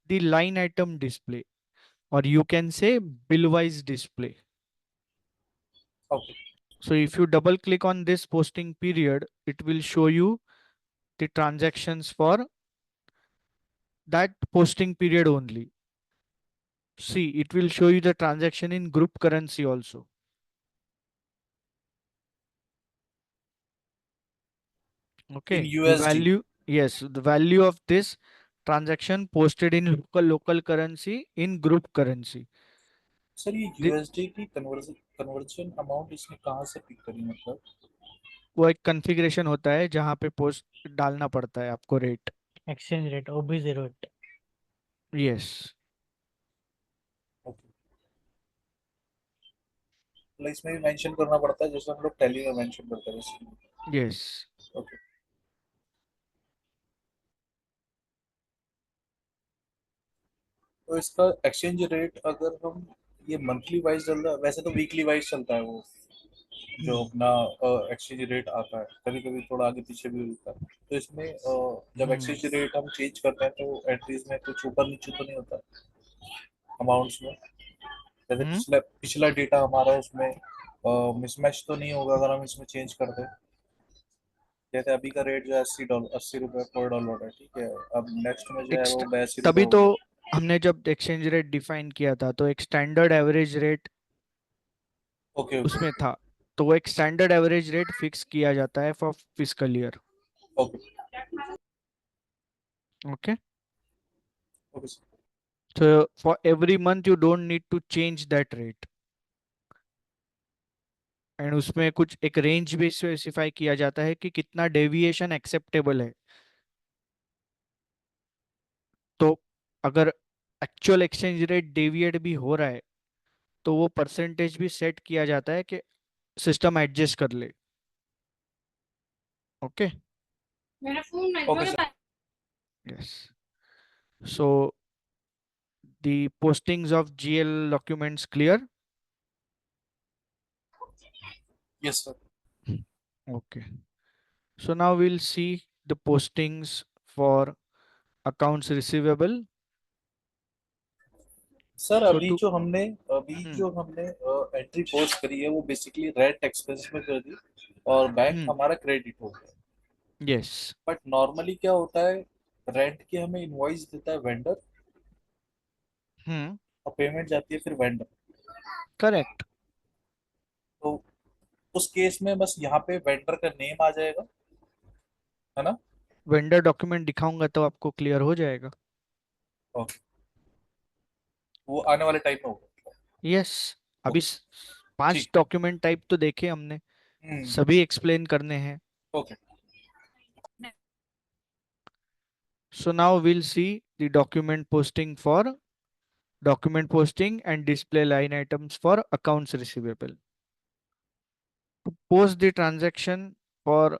S1: the line item display, or you can say bill wise display.
S2: Okay.
S1: So if you double click on this posting period, it will show you the transactions for that posting period only. See, it will show you the transaction in group currency also.
S2: In
S1: Okay, the
S2: USD.
S1: value, yes, the value of this transaction posted in local currency in group currency.
S2: Sir ये
S1: The,
S2: USD की conversion amount इसने कहाँ से pick करी मतलब?
S1: वो एक configuration होता है जहाँ पे पोस्ट डालना पड़ता है आपको rate.
S4: exchange rate OB08.
S1: Yes.
S2: Okay, मतलब इसमें भी मेंशन करना पड़ता है जैसे हम लोग टैली में मेंशन करते हैं वैसे?
S1: यस.
S2: ओके, तो इसका एक्सचेंज रेट अगर हम ये मंथली वाइज चल रहा है, वैसे तो वीकली वाइज चलता है वो जो
S1: हम्म.
S2: अपना एक्सचेंज रेट आता है, कभी कभी थोड़ा आगे पीछे भी होता है, तो इसमें जब
S1: हम्म.
S2: एक्सचेंज रेट हम चेंज करते हैं तो एंट्रीज में कुछ ऊपर नीचे तो नहीं होता अमाउंट्स में? जैसे
S1: हम्म.
S2: पिछला डेटा हमारा उसमें मिसमैच तो नहीं होगा अगर हम इसमें चेंज कर दें? जैसे अभी का रेट जो है $80, $80 पर डॉलर है, ठीक है, अब नेक्स्ट में जो है वो ₹82
S1: तभी तो
S2: होगा।
S1: हमने जब एक्सचेंज रेट डिफाइन किया था तो एक standard average rate
S2: okay okay
S1: उसमें था. तो वो एक स्टैंडर्ड एवरेज रेट फिक्स किया जाता है for physical year.
S2: Okay
S1: okay.
S2: Okay
S1: So for every month you don't need to change that rate. And उसमें कुछ एक रेंज भी स्पेसिफाई किया जाता है कि कितना डेविएशन एक्सेप्टेबल है. तो अगर एक्चुअल एक्सचेंज रेट डेविएट भी हो रहा है तो वो परसेंटेज भी सेट किया जाता है कि सिस्टम एडजस्ट कर ले. Okay.
S2: Okay sir.
S1: Yes. So the postings of GL documents clear.
S2: Yes sir.
S1: Okay. So now we'll see the postings for accounts receivable.
S2: Sir
S1: So
S2: अभी
S1: to
S2: जो हमने अभी
S1: hmm,
S2: जो हमने एंट्री पोस्ट करी है वो बेसिकली रेंट एक्सपेंस में कर दी और बैंक
S1: hmm,
S2: हमारा क्रेडिट हो गया।
S1: yes.
S2: बट नॉर्मली क्या होता है, रेंट की हमें इनवॉइस देता है वेंडर
S1: Hmm,
S2: और पेमेंट जाती है फिर वेंडर।
S1: correct.
S2: तो उस केस में बस यहाँ पे वेंडर का नेम आ जाएगा, है ना?
S1: वेंडर डॉक्यूमेंट दिखाऊंगा तो आपको क्लियर हो जाएगा.
S2: ओके, वो आने वाले टाइम में होगा।
S1: यस. अभी
S2: ओके,
S1: 5
S2: ठीक।
S1: डॉक्यूमेंट टाइप तो देखे हमने,
S2: हम्म।
S1: सभी एक्सप्लेन करने हैं.
S2: Okay.
S1: So now we'll see the document posting and display line items for accounts receivable. To post the transaction for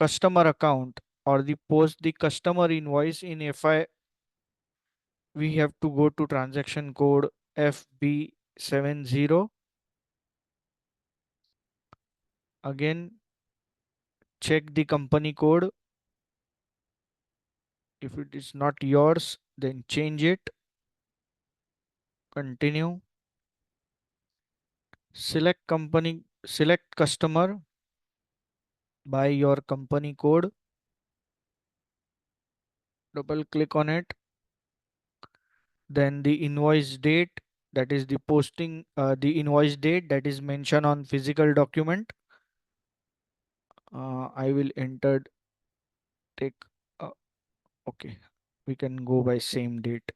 S1: customer account or the post the customer invoice in FI, we have to go to transaction code FB70. Again, check the company code. If it is not yours, then change it. Continue. Select customer by your company code. Double click on it. Then the invoice date, that is the invoice date that is mentioned on physical document. I will enter, take, uh, okay, we can go by same date.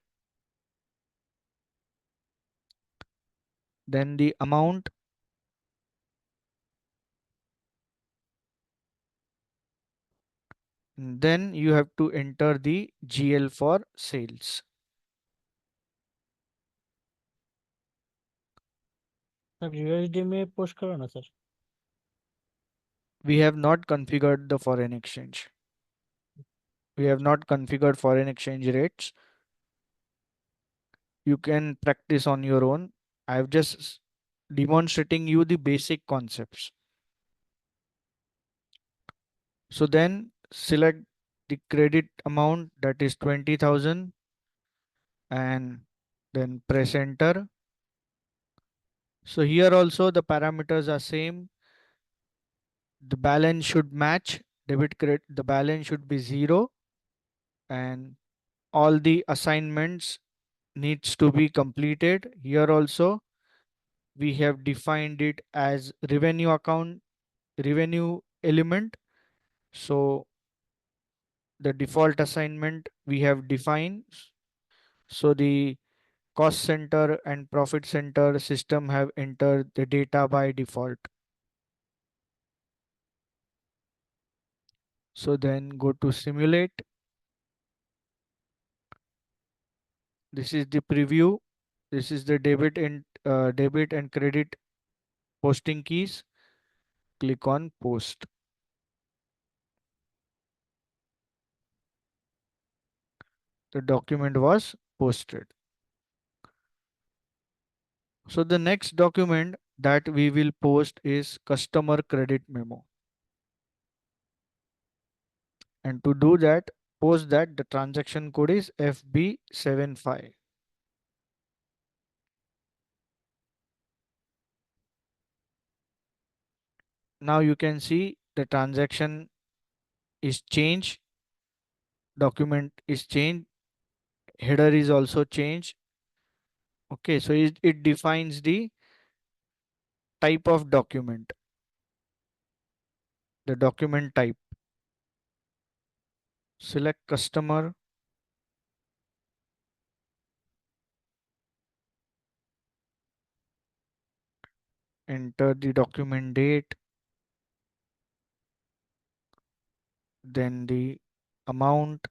S1: Then the amount Then you have to enter the GL for sales.
S4: Sir USD में post करो ना sir.
S1: We have not configured the foreign exchange. We have not configured foreign exchange rates. You can practice on your own. I've just demonstrating you the basic concepts. So then select the credit amount, that is 20,000, and then press enter. So here also the parameters are same. The balance should match. Debit credit, the balance should be 0, and all the assignments needs to be completed. Here also we have defined it as revenue account, revenue element. So the default assignment we have defined. So the cost center and profit center system have entered the data by default. So then go to simulate. This is the preview. This is the debit and credit posting keys. Click on post. The document was posted. So the next document that we will post is customer credit memo. And to do that, post that the transaction code is FB75. Now you can see the transaction is changed, document is changed, header is also changed. Okay, so it defines the type of document, the document type. Select customer, enter the document date, then the amount,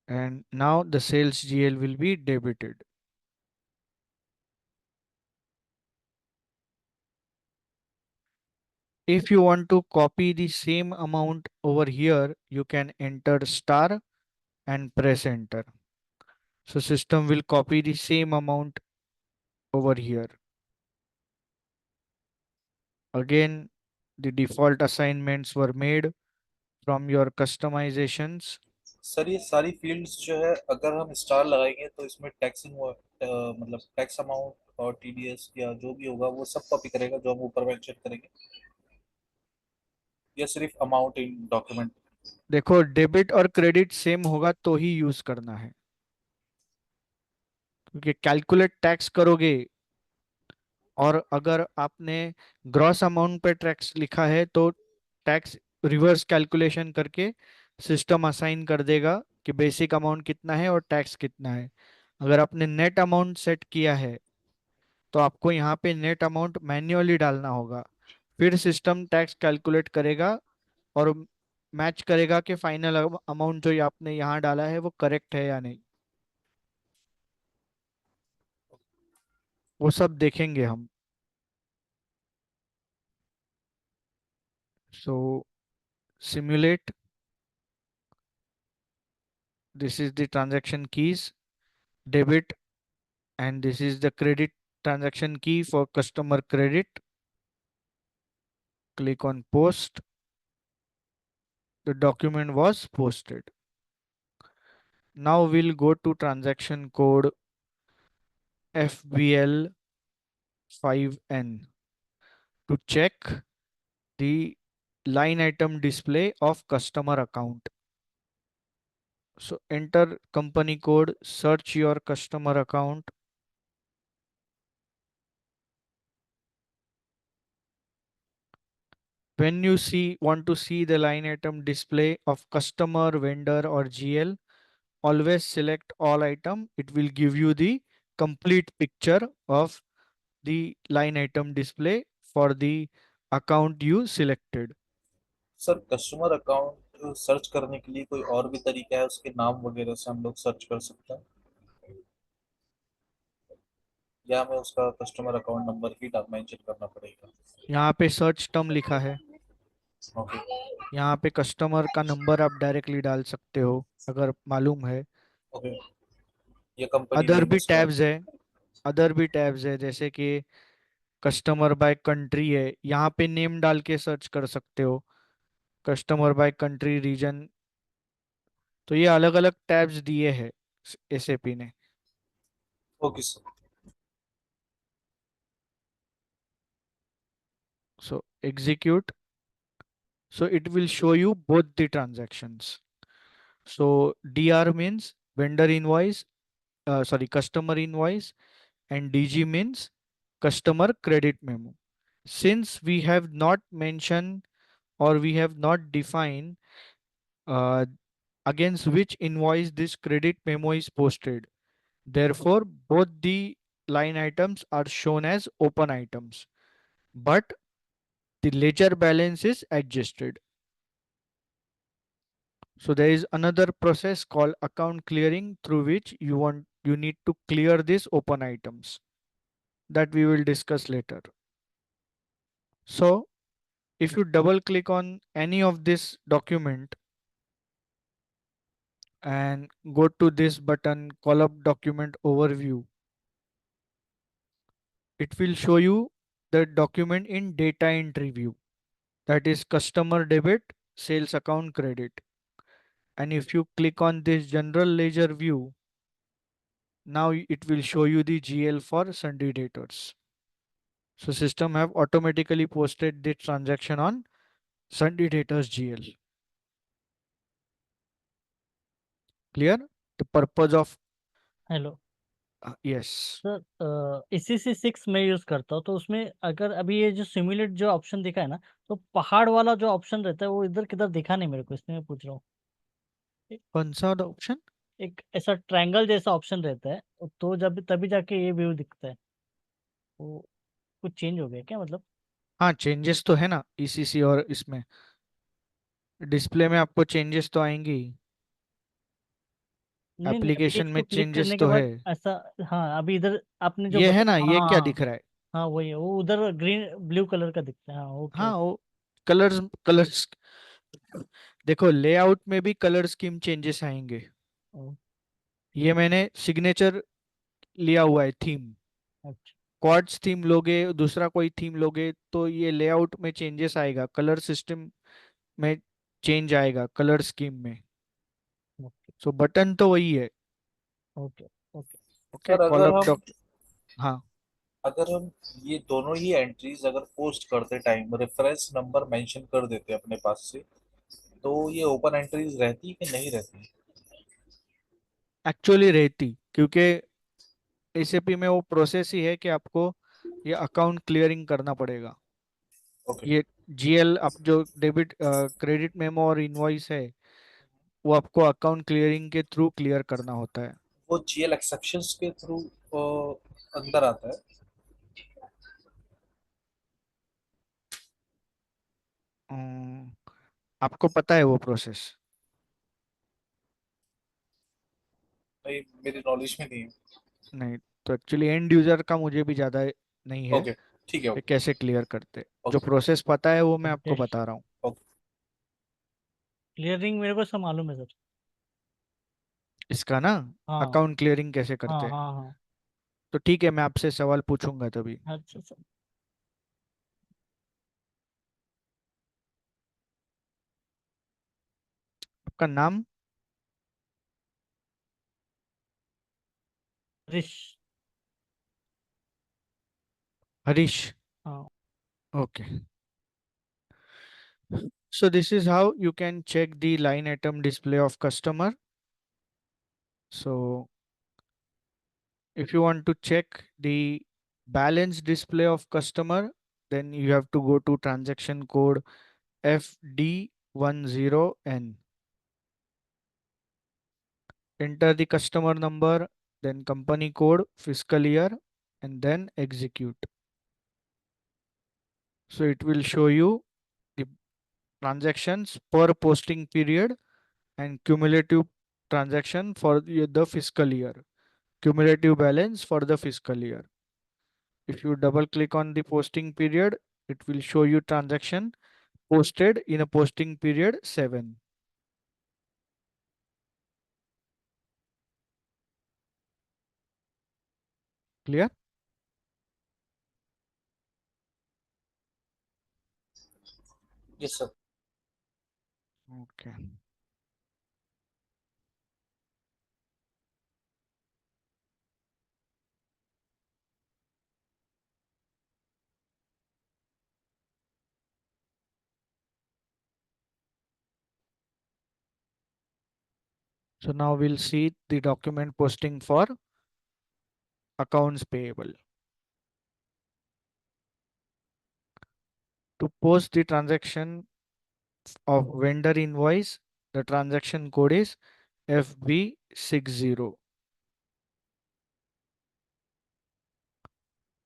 S1: and now the sales GL will be debited. If you want to copy the same amount over here, you can enter star and press enter. So system will copy the same amount over here. Again, the default assignments were made from your customizations.
S2: Sir ये सारी fields जो है अगर हम star लगाएंगे तो इसमें taxing मतलब टैक्स अमाउंट और टीडीएस या जो भी होगा वो सब कॉपी करेगा जो हम ऊपर मेंशन करेंगे, या सिर्फ अमाउंट इन डॉक्यूमेंट?
S1: देखो डेबिट और क्रेडिट सेम होगा तो ही यूज करना है, क्योंकि कैलकुलेट टैक्स करोगे और अगर आपने ग्रॉस अमाउंट पे टैक्स लिखा है तो टैक्स रिवर्स कैलकुलेशन करके सिस्टम असाइन कर देगा कि बेसिक अमाउंट कितना है और टैक्स कितना है। अगर आपने नेट अमाउंट सेट किया है तो आपको यहाँ पे नेट अमाउंट मैन्युअली डालना होगा, फिर सिस्टम टैक्स कैलकुलेट करेगा और मैच करेगा कि फाइनल अमाउंट जो आपने यहाँ डाला है वो करेक्ट है या नहीं। वो सब देखेंगे हम। सो simulate, this is the transaction keys, debit, and this is the credit transaction key for customer credit. Click on post. The document was posted. Now we'll go to transaction code FBL5N to check the line item display of customer account. So enter company code, search your customer account. When you want to see the line item display of customer, vendor or GL, always select all item. It will give you the complete picture of the line item display for the account you selected.
S2: Sir customer account search करने के लिए कोई और भी तरीका है, उसके नाम वगैरह से हम लोग सर्च कर सकते हैं, या हमें उसका कस्टमर अकाउंट नंबर ही मेंशन करना पड़ेगा?
S1: यहाँ पे सर्च टर्म लिखा है,
S2: ओके।
S1: यहाँ पे कस्टमर का नंबर आप डायरेक्टली डाल सकते हो अगर मालूम है।
S2: ओके, ये कंपनी
S1: अदर
S2: नेम
S1: भी
S2: उसका।
S1: टैब्स है, अदर भी टैब्स है, जैसे कि कस्टमर बाय कंट्री है, यहाँ पे नेम डाल के सर्च कर सकते हो, कस्टमर बाय कंट्री रीजन। तो ये अलग अलग टैब्स दिए हैं एसएपी ने।
S2: Okay sir.
S1: So execute, so it will show you both the transactions. So DR means vendor invoice, sorry, customer invoice, and DG means customer credit memo. Since we have not mentioned or we have not defined uh, against which invoice this credit memo is posted, therefore both the line items are shown as open items, but the ledger balance is adjusted. So there is another process called account clearing through which you need to clear these open items that we will discuss later. So if you double click on any of this document and go to this button call up document overview, it will show you the document in data entry view, that is customer debit, sales account credit. And if you click on this general ledger view, now it will show you the GL for sundry debtors. So system have automatically posted the transaction on sundry debtors GL. Clear? The purpose of
S4: hello
S1: yes.
S4: Sir, इसी से 6 मैं use करता हूँ, तो उसमें अगर अभी ये जो सिमुलेट जो ऑप्शन दिखा है ना, तो पहाड़ वाला जो ऑप्शन रहता है वो इधर किधर दिखा नहीं मेरे को, इसलिए मैं पूछ रहा हूँ।
S1: कौन सा ऑप्शन?
S4: एक ऐसा ट्रायंगल जैसा ऑप्शन रहता है, तो जब तभी जाके ये व्यू दिखता है, वो कुछ चेंज हो गया क्या मतलब?
S1: हाँ, चेंजेस तो है ना ईसीसी और इसमें डिस्प्ले में आपको चेंजेस तो आएंगे ही।
S4: नहीं नहीं, अभी
S1: एप्लीकेशन में
S4: इसको क्लिक
S1: चेंजेस
S4: करने के
S1: तो है।
S4: बाद ऐसा, हाँ अभी इधर आपने जो
S1: ये है
S4: बता,
S1: ना,
S4: हाँ
S1: ये क्या
S4: हाँ
S1: दिख रहा है?
S4: हाँ वही है, वो उधर ग्रीन ब्लू कलर का दिखता है, हाँ ओके
S1: हाँ,
S4: ओके।
S1: वो कलर्स कलर्स देखो लेआउट में भी कलर स्कीम चेंजेस आएंगे।
S4: ओ,
S1: ये मैंने सिग्नेचर लिया हुआ है थीम।
S4: अच्छा
S1: क्वार्ट्स थीम लोगे, दूसरा कोई थीम लोगे तो ये लेआउट में चेंजेस आएगा, कलर सिस्टम में चेंज आएगा, कलर स्कीम में।
S4: ओके
S1: सो बटन तो वही है।
S4: Okay okay.
S1: Okay,
S2: sir
S1: call up doc. हाँ।
S2: अगर हम ये दोनों ही एंट्रीज अगर पोस्ट करते टाइम रेफरेंस नंबर मेंशन कर देते अपने पास से, तो ये ओपन एंट्रीज रहती कि नहीं रहती?
S1: एक्चुअली रहती, क्योंकि एसएपी में वो प्रोसेस ही है कि आपको ये अकाउंट क्लियरिंग करना पड़ेगा।
S2: ओके।
S1: ये जीएल आप जो डेबिट क्रेडिट मेमो और इनवॉइस है, वो आपको अकाउंट क्लियरिंग के थ्रू क्लियर करना होता है।
S2: वो जीएल एक्सेप्शंस के थ्रू अंदर आता है?
S1: अम्म, आपको पता है वो प्रोसेस?
S2: नहीं, मेरी नॉलेज में नहीं है।
S1: नहीं, तो एक्चुअली एंड यूजर का मुझे भी ज़्यादा नहीं है
S2: ओके, ठीक है।
S1: कि
S2: ओके
S1: कैसे क्लियर करते। जो
S2: ओके
S1: प्रोसेस पता है वो मैं आपको
S4: टेस्ट
S1: बता रहा हूँ।
S2: ओके।
S4: क्लियरिंग मेरे को सब मालूम है सर।
S1: इसका ना,
S4: हाँ
S1: अकाउंट क्लियरिंग कैसे
S4: हाँ
S1: करते हैं।
S4: हाँ हाँ।
S1: तो ठीक है, मैं आपसे सवाल पूछूंगा तभी।
S4: अच्छा सर।
S1: आपका नाम?
S4: रिश।
S1: हरीश।
S4: हाँ।
S1: Okay, so this is how you can check the line item display of customer. So if you want to check the balance display of customer, then you have to go to transaction code FD10N. Enter the customer number, then company code, fiscal year, and then execute. So it will show you the transactions per posting period and cumulative transaction for the fiscal year, cumulative balance for the fiscal year. If you double click on the posting period, it will show you transaction posted in a posting period 7. Clear?
S2: Yes, sir.
S1: Okay. So now we'll see the document posting for accounts payable. To post the transaction of vendor invoice, the transaction code is FB60.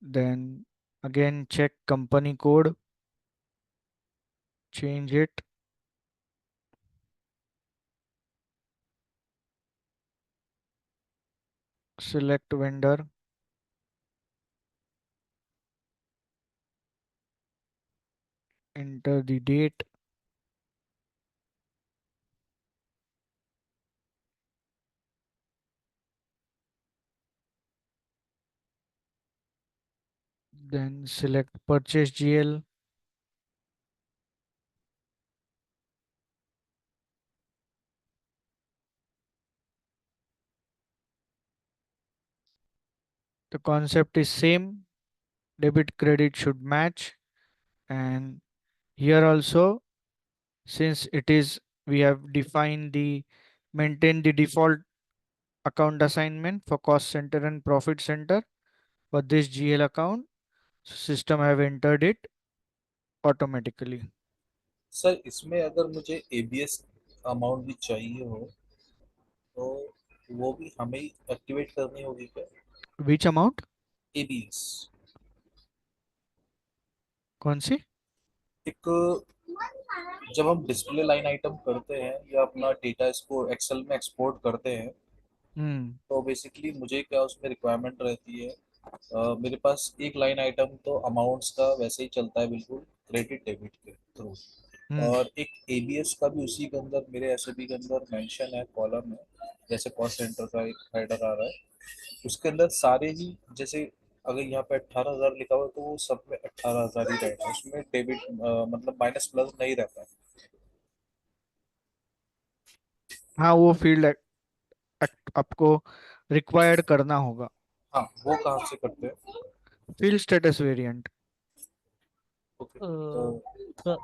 S1: Then again check company code, change it, select vendor, enter the date, then select purchase GL, the concept is same, debit credit should match, and here also, since it is, we have defined the maintain the default account assignment for cost center and profit center for this GL account, system have entered it automatically.
S2: Sir इसमें अगर मुझे ABS amount भी चाहिए हो तो वो भी हमें ही एक्टिवेट करनी होगी क्या?
S1: Which amount?
S2: एबीएस
S1: कौन सी?
S2: एक, जब हम डिस्प्ले लाइन आइटम करते हैं या अपना डेटा इसको एक्सेल में एक्सपोर्ट करते हैं
S1: हम्म
S2: तो बेसिकली मुझे क्या उसमें रिक्वायरमेंट रहती है, मेरे पास एक लाइन आइटम तो अमाउंट्स का वैसे ही चलता है बिल्कुल क्रेडिट डेबिट के थ्रू,
S1: हम्म
S2: और एक एबीएस का भी उसी के अंदर मेरे एसएबी के अंदर मेंशन है कॉलम में, जैसे कॉस्ट सेंटर का एक हेडर आ रहा है उसके अंदर सारे ही, जैसे अगर यहाँ पे 18,000 लिखा हुआ है तो वो सब में 18,000 ही रहेगा, उसमें डेबिट मतलब माइनस प्लस नहीं रहता है।
S1: हाँ, वो फील्ड आपको रिक्वायर्ड करना होगा।
S2: हाँ वो कहाँ से करते हैं?
S1: Field status variant.
S2: ओके
S4: अ,
S2: तो
S4: सर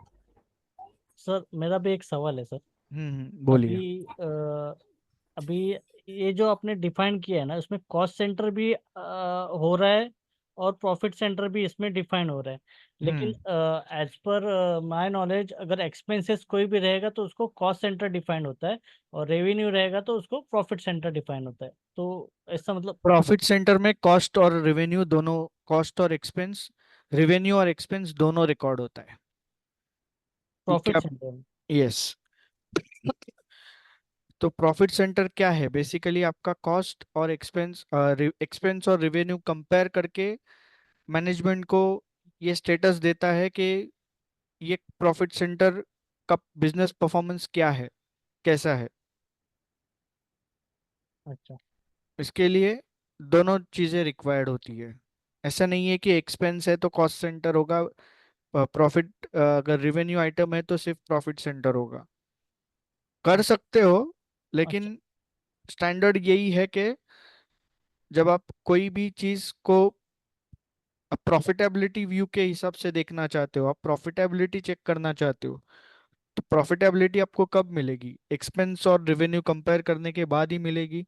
S4: सर मेरा भी एक सवाल है सर।
S1: बोलिए।
S4: अभी अभी ये जो आपने डिफाइन किया है ना, इसमें कॉस्ट सेंटर भी हो रहा है और प्रॉफिट सेंटर भी इसमें डिफाइन हो रहा है, लेकिन
S1: हम्म
S4: एज पर माय नॉलेज अगर एक्सपेंसेस कोई भी रहेगा तो उसको कॉस्ट सेंटर डिफाइन होता है, और रेवेन्यू रहेगा तो उसको प्रॉफिट सेंटर डिफाइन होता है। तो ऐसा मतलब
S1: प्रॉफिट सेंटर में कॉस्ट और रेवेन्यू दोनों, कॉस्ट और एक्सपेंस, रेवेन्यू और एक्सपेंस दोनों रिकॉर्ड होता है कि
S4: प्रॉफिट
S1: क्या।
S4: सेंटर में।
S1: यस। तो प्रॉफिट सेंटर क्या है? बेसिकली आपका कॉस्ट और एक्सपेंस, एक्सपेंस और रेवेन्यू कंपेयर करके मैनेजमेंट को ये स्टेटस देता है कि ये प्रॉफिट सेंटर का बिजनेस परफॉर्मेंस क्या है, कैसा है।
S4: अच्छा।
S1: इसके लिए दोनों चीजें रिक्वायर्ड होती है। ऐसा नहीं है कि एक्सपेंस है तो कॉस्ट सेंटर होगा, प्रॉफिट अगर रेवेन्यू आइटम है तो सिर्फ प्रॉफिट सेंटर होगा। कर सकते हो,
S4: अच्छा।
S1: लेकिन स्टैंडर्ड यही है कि जब आप कोई भी चीज को प्रॉफिटेबिलिटी व्यू के हिसाब से देखना चाहते हो, आप प्रॉफिटेबिलिटी चेक करना चाहते हो, तो प्रॉफिटेबिलिटी आपको कब मिलेगी? एक्सपेंस और रेवेन्यू कंपेयर करने के बाद ही मिलेगी।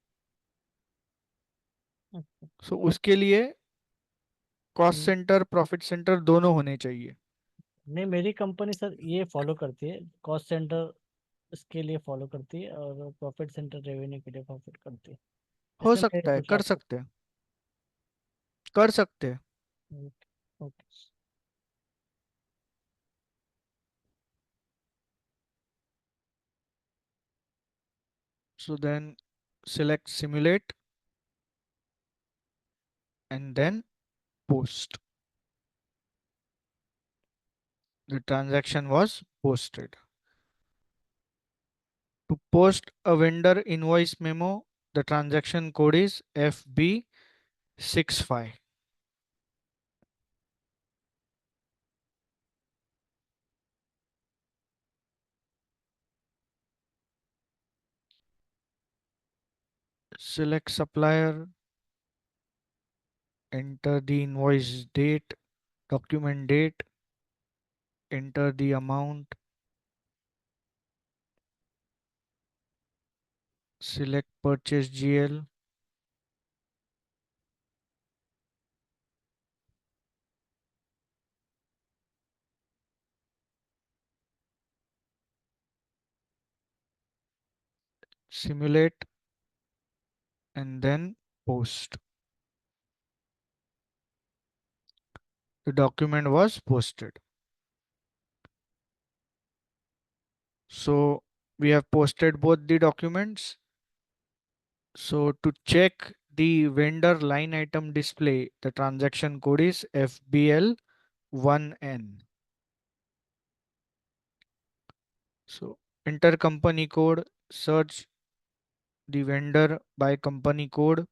S4: अच्छा।
S1: सो उसके लिए कॉस्ट
S4: हम्म,
S1: सेंटर प्रॉफिट सेंटर दोनों होने चाहिए।
S4: नहीं, मेरी कंपनी सर ये फॉलो करती है, कॉस्ट सेंटर इसके लिए फॉलो करती है और प्रॉफिट सेंटर रेवेन्यू के लिए प्रॉफिट करती है।
S1: हो
S4: इसमें मेरे
S1: सकता है,
S4: कुछ
S1: कर
S4: आपको।
S1: सकते हैं, कर सकते हैं।
S4: Okay. Okay.
S1: So then select simulate and then post. The transaction was posted. To post a vendor invoice memo, the transaction code is FB65. Select supplier, enter the invoice date, document date, enter the amount, select purchase GL, simulate, and then post. The document was posted. So we have posted both the documents. So to check the vendor line item display, the transaction code is FBL1N. So enter company code, search the vendor by company code,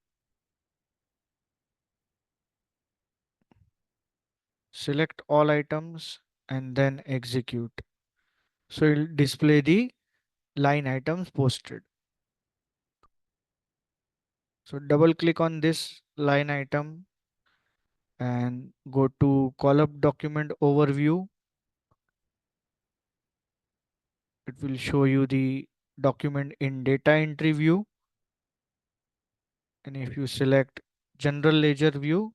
S1: select all items and then execute. So it will display the line items posted. So double click on this line item and go to column document overview. It will show you the document in data entry view. And if you select general ledger view,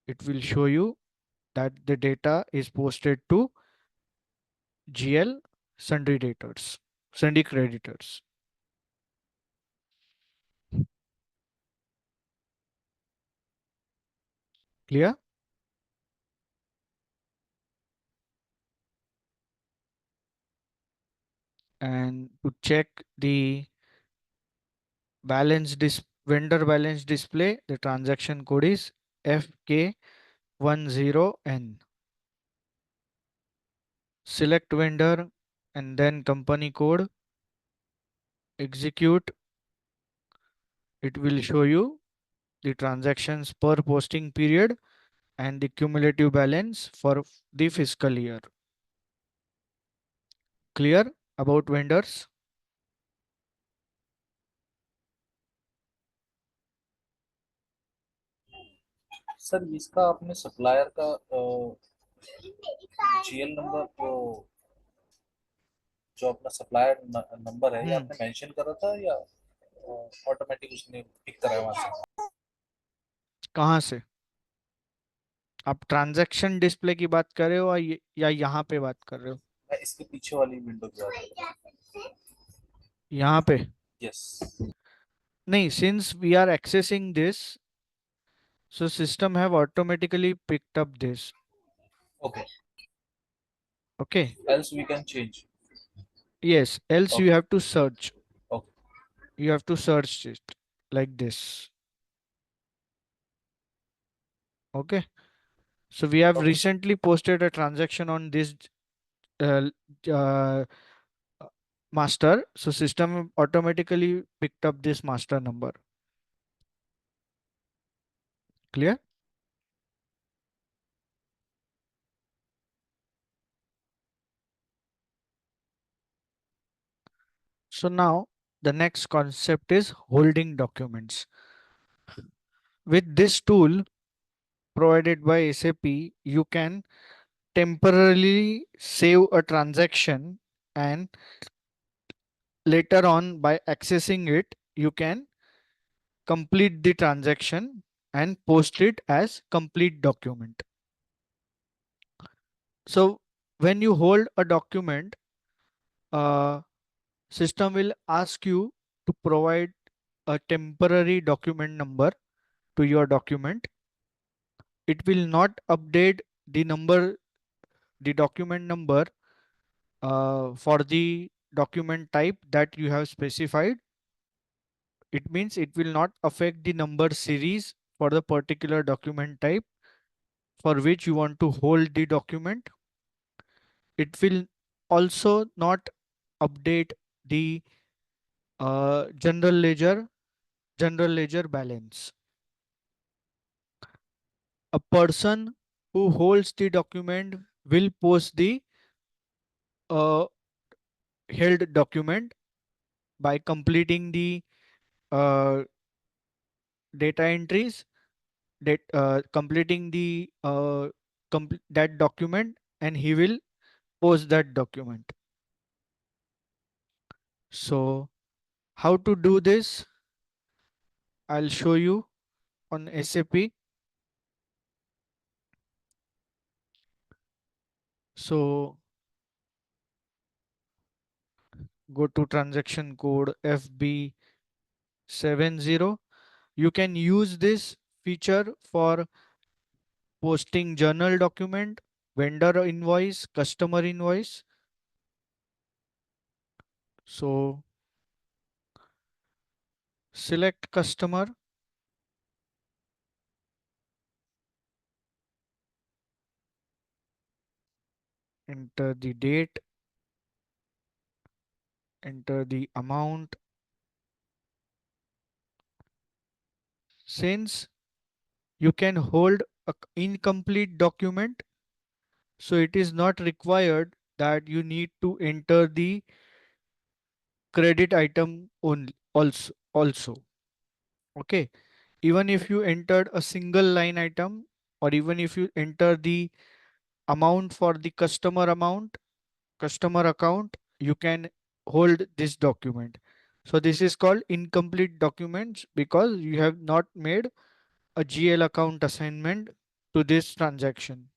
S1: it will show you that the data is posted to GL sundry debtors, sundry creditors. Clear? And to check the vendor balance display, the transaction code is FK10N. Select vendor and then company code, execute. It will show you the transactions per posting period and the cumulative balance for the fiscal year. Clear about vendors?
S2: Sir इसका आपने supplier का GL number जो अपना supplier number है ये
S1: हम्म,
S2: आपने mention करा था या ऑटोमेटिक उसने पिक कराया वहां से?
S1: कहाँ से? आप ट्रांजैक्शन डिस्प्ले की बात कर रहे हो या यहाँ पे बात कर रहे हो?
S2: मैं इसके पीछे वाली विंडो की बात कर रहा
S1: यहाँ पे
S2: हूँ। यस।
S1: नहीं, since we are accessing this, so system have automatically picked up this.
S2: Okay,
S1: Okay.
S2: Else we can change.
S1: Yes, else you
S2: okay
S1: have to search.
S2: Okay
S1: You have to search it like this. Okay. So we have
S2: okay sir.
S1: recently posted a transaction on this uh, uh, master. So system automatically picked up this master number. Clear? So now the next concept is holding documents. With this tool provided by SAP, you can temporarily save a transaction and later on by accessing it, you can complete the transaction and post it as complete document. So when you hold a document, system will ask you to provide a temporary document number to your document. It will not update the number, the document number for the document type that you have specified. It means it will not affect the number series for the particular document type for which you want to hold the document. It will also not update the general ledger balance. A person who holds the document will post the uh, held document by completing the uh, data entries, completing the that document, and he will post that document. So how to do this? I'll show you on SAP. So go to transaction code FB70. You can use this feature for posting journal document, vendor invoice, customer invoice. So select customer, enter the date, enter the amount. Since you can hold a incomplete document, so it is not required that you need to enter the credit item only also. Okay, even if you entered a single line item, or even if you enter the amount for the customer account, you can hold this document. So this is called incomplete documents because you have not made a GL account assignment to this transaction.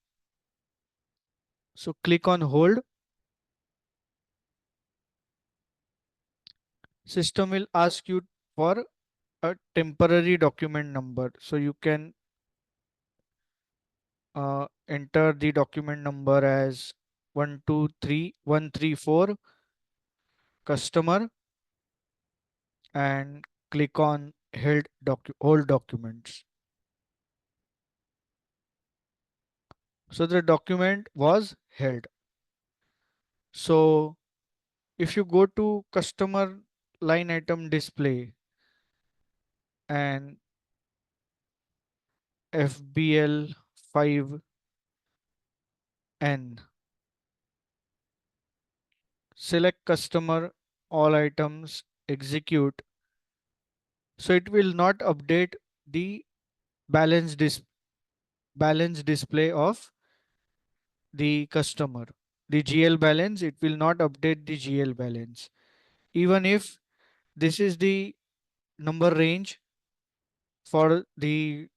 S1: So click on hold. System will ask you for a temporary document number. So you can enter the document number as 123134 customer, and click on hold documents. So the document was held. So if you go to customer line item display and FBL5N, select customer, all items, execute. So it will not update the balance dis balance display of the customer. The GL balance, it will not update the GL balance. Even if this is the number range for the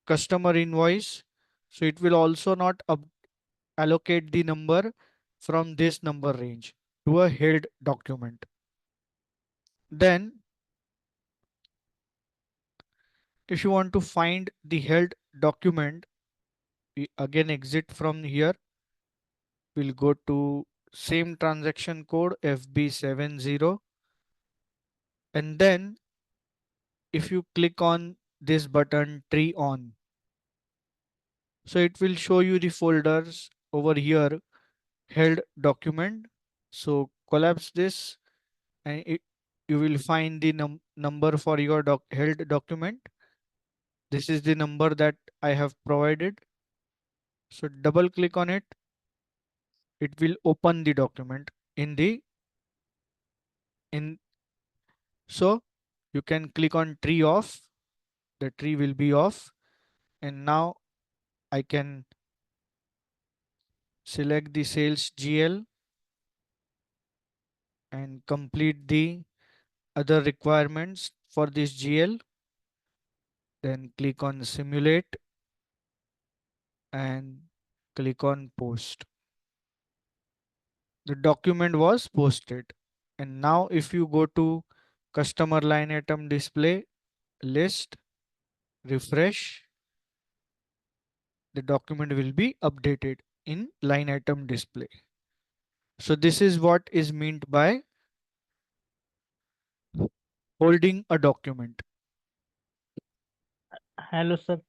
S1: customer invoice, so it will also not allocate the number from this number range to a held document. Then if you want to find the held document, we again exit from here. We'll go to same transaction code FB70, and then if you click on this button tree on, so it will show you the folders over here held document. So collapse this, and you will find the number for your held document. This is the number that I have provided. So double click on it. It will open the document in the in so you can click on tree off. The tree will be off, and now I can select the sales GL and complete the other requirements for this GL. Then click on simulate and click on post. The document was posted. And now if you go to customer line item display list, refresh, the document will be updated in line item display. So this is what is meant by holding a document.
S4: Hello, sir.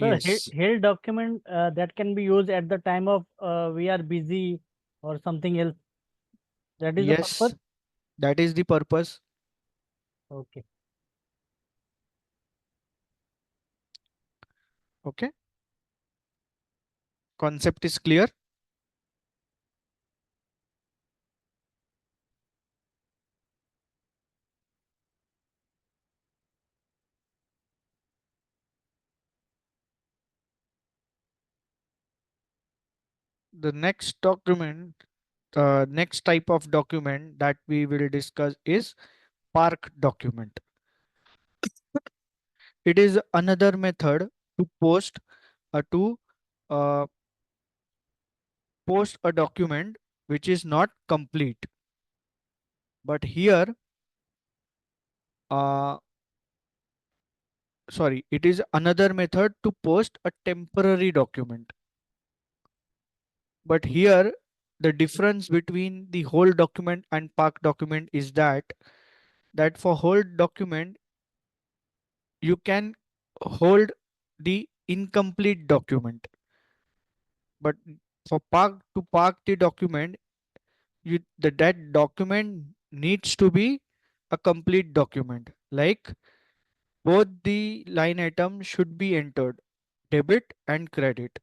S4: Sir,
S1: Yes,
S4: held document that can be used at the time of we are busy or something else. That is the
S1: yes,
S4: purpose.
S1: that is the purpose.
S4: Okay.
S1: Okay, concept is clear. The next type of document that we will discuss is park document. It is another method to to uh, post a document which is not complete. But here, uh, sorry, it is another method to post a temporary document. But here, the difference between the whole document and park document is that for whole document you can hold the incomplete document, but for park the document, that document needs to be a complete document. Like both the line items should be entered, debit and credit.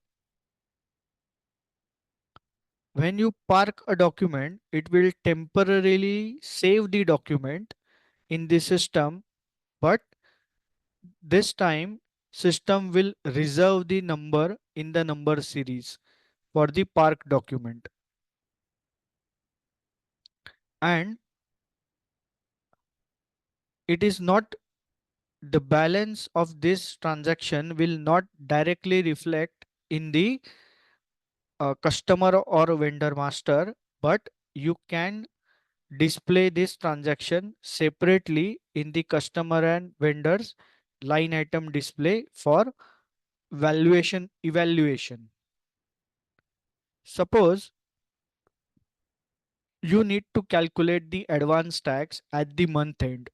S1: When you park a document, it will temporarily save the document in the system, but this time system will reserve the number in the number series for the park document. And it is not the balance of this transaction will not directly reflect in the customer or vendor master, but you can display this transaction separately in the customer and vendors line item display for valuation evaluation. Suppose you need to calculate the advance tax at the month end,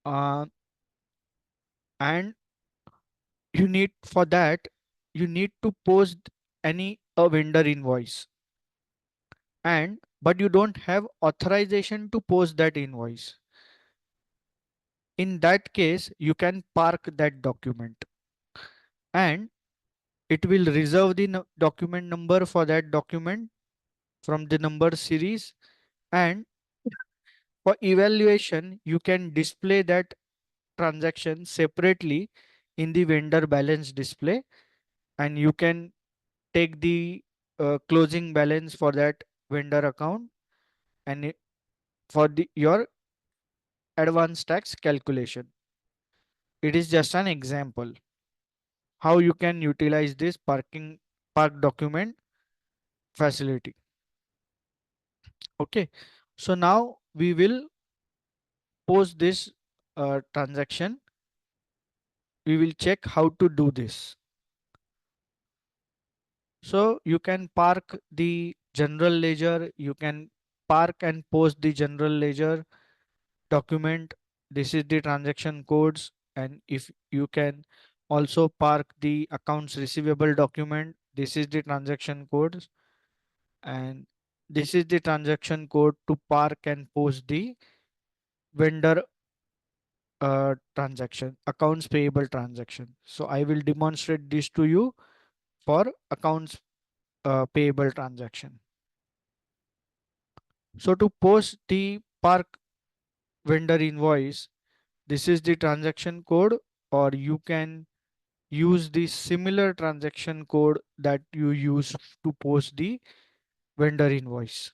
S1: uh, and you need for that you need to post any a vendor invoice, and but you don't have authorization to post that invoice. In that case you can park that document, and it will reserve the document number for that document from the number series. And for evaluation you can display that transaction separately in the vendor balance display, and you can take the closing balance for that vendor account and for your advance tax calculation. It is just an example how you can utilize this park document facility. Okay, so now we will post this transaction. We will check how to do this. So you can park the general ledger, you can park and post the general ledger document. This is the transaction codes, and if you can also park the accounts receivable document, this is the transaction codes, and this is the transaction code to park and post the vendor transaction, accounts payable transaction. So I will demonstrate this to you for accounts payable transaction. So to post the park vendor invoice, this is the transaction code, or you can use the similar transaction code that you use to post the vendor invoice.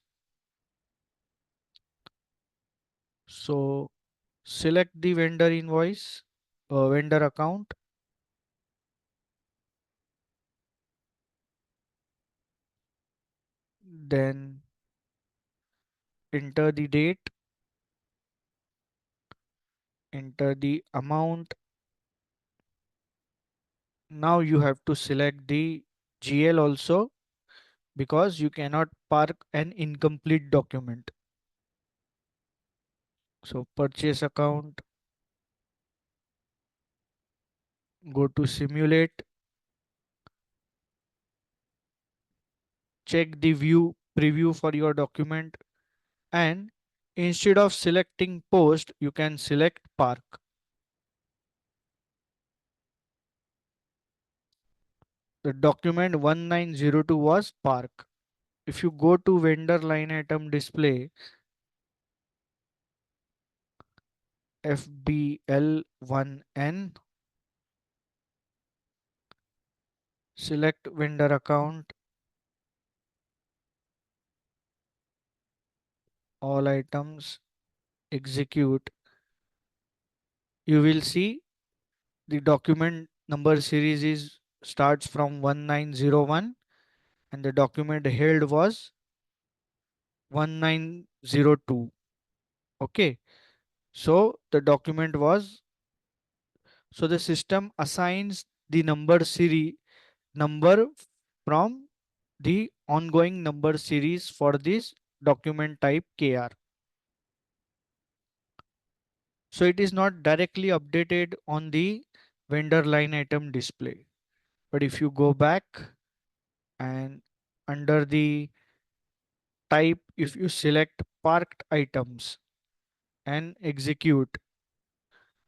S1: So select the vendor invoice, vendor account, then enter the date, enter the amount. Now you have to select the GL also, because you cannot park an incomplete document. So purchase account, go to simulate, check the view preview for your document, and instead of selecting post, you can select park. The document 1902 was park. If you go to vendor line item display, FBL1N, select vendor account, all items, execute, you will see the document number series is starts from 1901 and the document held was 1902. Okay, so the document was, so the system assigns the number series number from the ongoing number series for this document type KR. So it is not directly updated on the vendor line item display. But if you go back and under the type, if you select parked items and execute,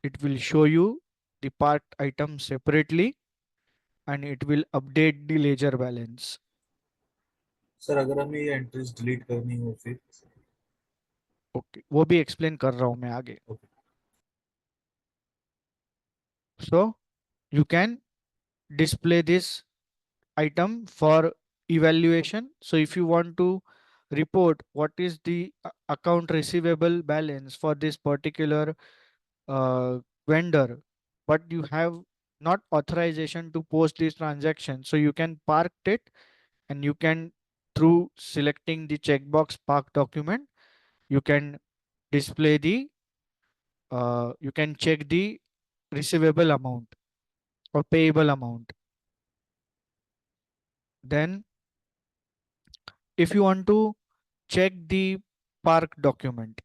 S1: it will show you the parked item separately and it will update the ledger balance.
S2: Sir अगर हमें ये entries delete करनी हो फिर?
S1: Okay, वो भी explain कर रहा हूं मैं आगे.
S2: Okay.
S1: So you can display this item for evaluation. So if you want to report what is the account receivable balance for this particular vendor, but you have not authorization to post this transaction, so you can park it and you can, through selecting the checkbox park document, you can display the you can check the receivable amount or payable amount. Then if you want to check the park document,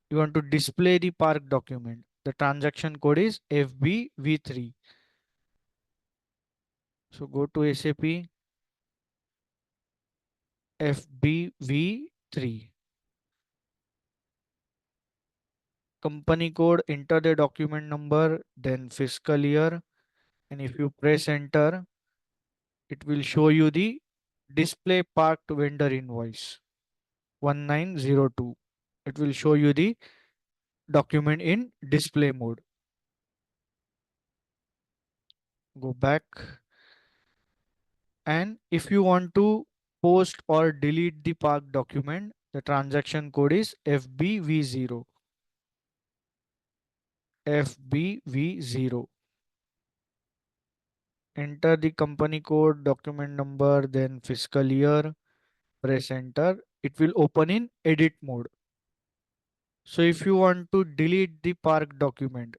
S1: you want to display the park document, the transaction code is FBV3. So go to SAP FBV3. Company code, enter the document number, then fiscal year, and if you press enter, it will show you the display parked vendor invoice 1902. It will show you the document in display mode. Go back, and if you want to post or delete the parked document, the transaction code is FBV0. FBV0. Enter the company code, document number, then fiscal year, press enter. It will open in edit mode. So if you want to delete the park document,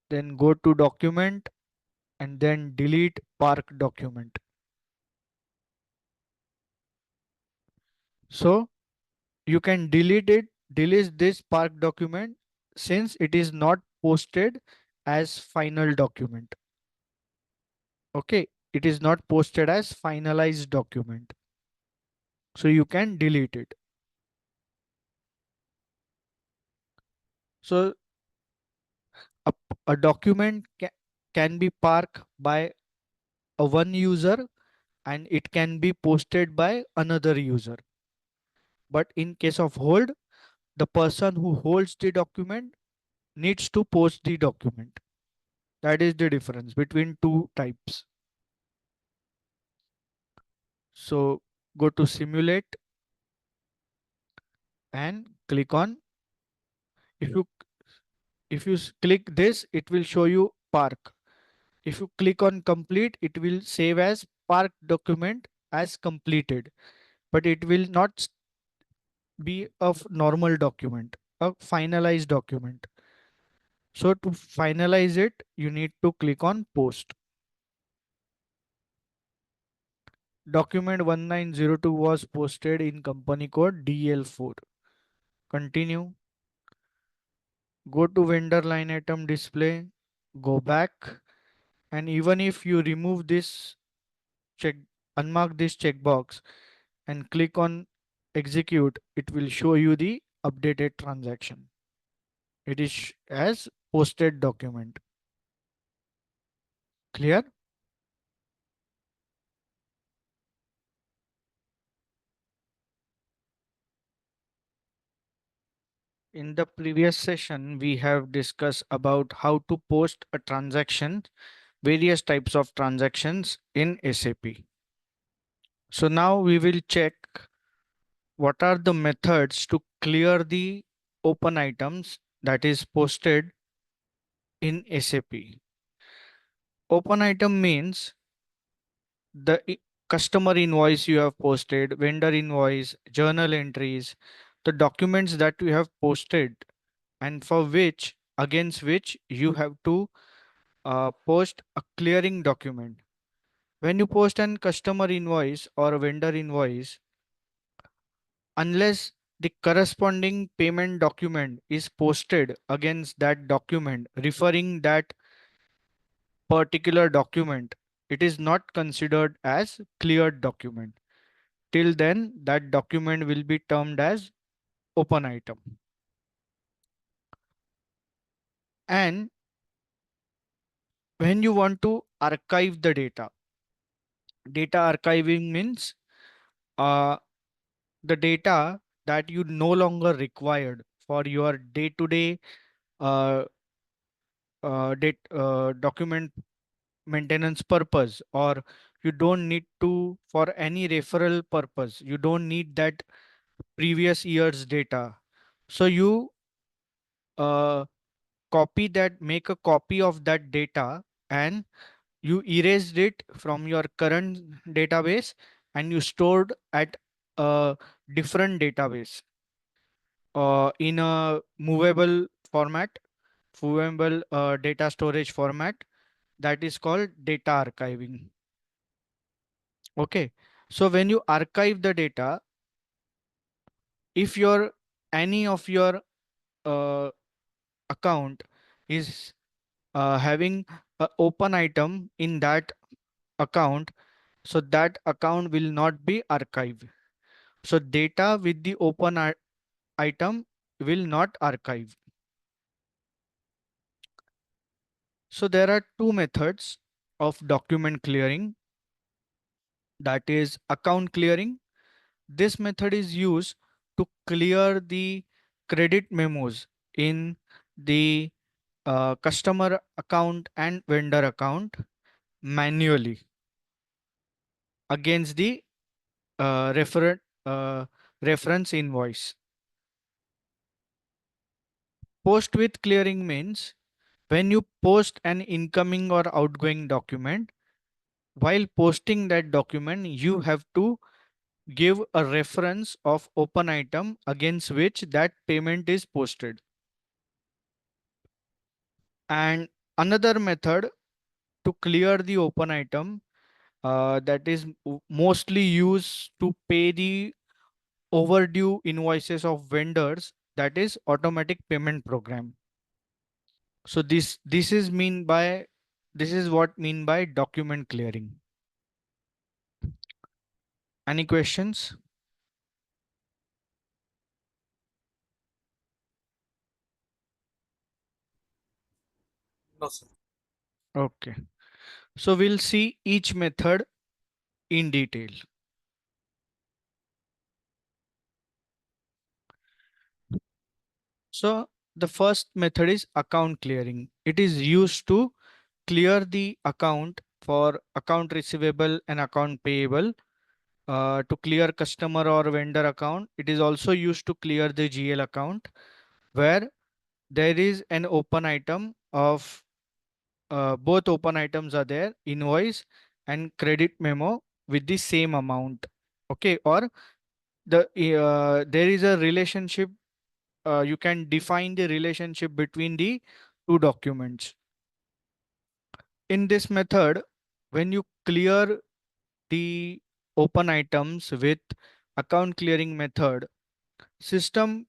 S1: then go to document and then delete park document. So you can delete this park document since it is not posted as final document. Okay, it is not posted as finalized document. So you can delete it. So a, a document can be parked by a one user and it can be posted by another user. But in case of hold, the person who holds the document needs to post the document. That is the difference between two types. So go to simulate and click on, if you click this, it will show you park. If you click on complete, it will save as park document as completed, but it will not be a normal document, a finalized document. So to finalize it, you need to click on post. Document 1902 was posted in company code DL4. Continue. go to vendor line item display, go back, and even if you remove this check, unmark this checkbox and click on execute, it will show you the updated transaction. It is as posted document. Clear? In the previous session, we have discussed about how to post a transaction, various types of transactions in SAP. So now we will check what are the methods to clear the open items that is posted in SAP. Open item means the customer invoice you have posted, vendor invoice, journal entries, the documents that you have posted and for which, against which you have to post a clearing document. When you post an customer invoice or a vendor invoice, unless the corresponding payment document is posted against that document, referring that particular document, it is not considered as cleared document. Till then, that document will be termed as open item. And when you want to archive the data archiving means uh, the data that you no longer required for your day-to-day uh, document maintenance purpose, or you don't need to for any referral purpose, you don't need that previous year's data. So you uh, make a copy of that data, and you erased it from your current database and you stored at a different database in a movable data storage format, that is called data archiving. Okay, so when you archive the data, if your any of your uh, account is having an open item in that account, so that account will not be archived. So data with the item will not archive. So there are two methods of document clearing, that is account clearing. This method is used to clear the credit memos in the customer account and vendor account manually against the uh, refer reference invoice. Post with clearing means when you post an incoming or outgoing document, while posting that document, you have to give a reference of open item against which that payment is posted. And another method to clear the open item that is mostly used to pay the overdue invoices of vendors, that is automatic payment program. So this is what mean by document clearing. Any questions?
S2: No, sir.
S1: Okay, so we'll see each method in detail. So the first method is account clearing. It is used to clear the account for account receivable and account payable, to clear customer or vendor account. It is also used to clear the GL account where there is an open item of both open items are there, invoice and credit memo with the same amount. Okay, or there is a relationship, you can define the relationship between the two documents. In this method, when you clear the open items with account clearing method, system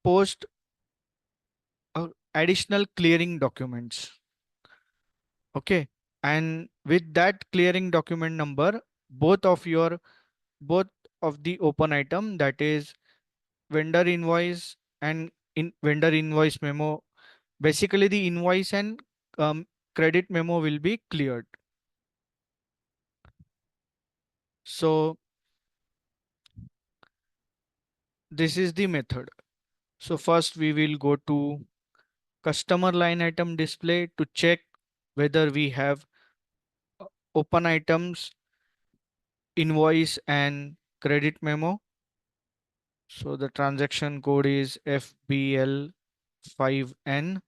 S1: post additional clearing documents. Okay. And with that clearing document number, both of your both of the open item, that is vendor invoice and in vendor invoice memo, basically the invoice and um, credit memo will be cleared. So this is the method. So first we will go to customer line item display to check whether we have open items, invoice and credit memo. So the transaction code is FBL5N.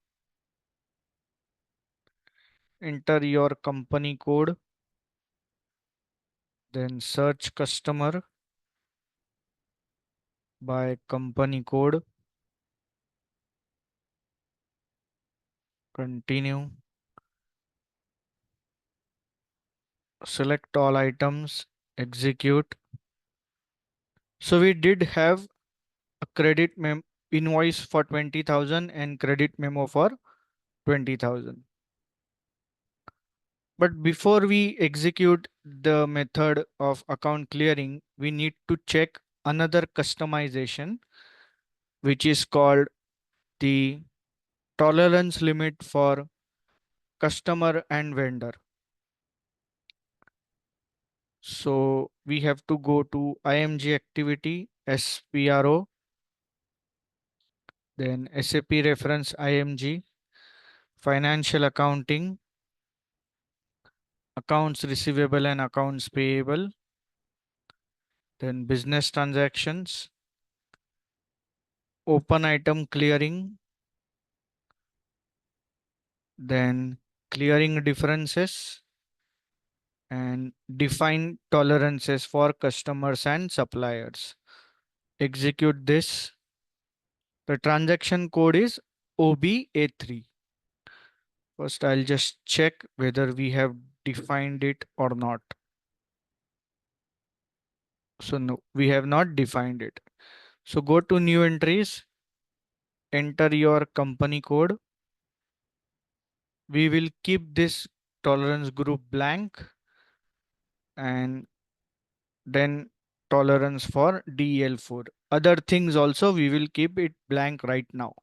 S1: Enter your company code, then search customer by company code. Continue. Select all items, execute. So we did have a invoice for 20,000 and credit memo for 20,000. But before we execute the method of account clearing, we need to check another customization, which is called the tolerance limit for customer and vendor. So we have to go to IMG activity, SPRO, then SAP reference IMG, financial accounting, accounts receivable and accounts payable, then business transactions, open item clearing, then clearing differences, and define tolerances for customers and suppliers. Execute this. The transaction code is OBA3. First, I'll just check whether we have defined it or not. So no, we have not defined it. So go to new entries, enter your company code. We will keep this tolerance group blank and then tolerance for DL4. Other things also we will keep it blank right now.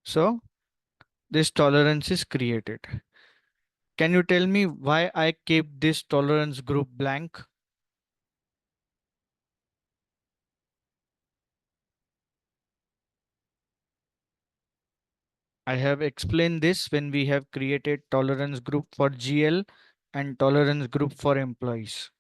S1: So this tolerance is created. Can you tell me why I kept this tolerance group blank? I have explained this when we have created tolerance group for GL and tolerance group for employees.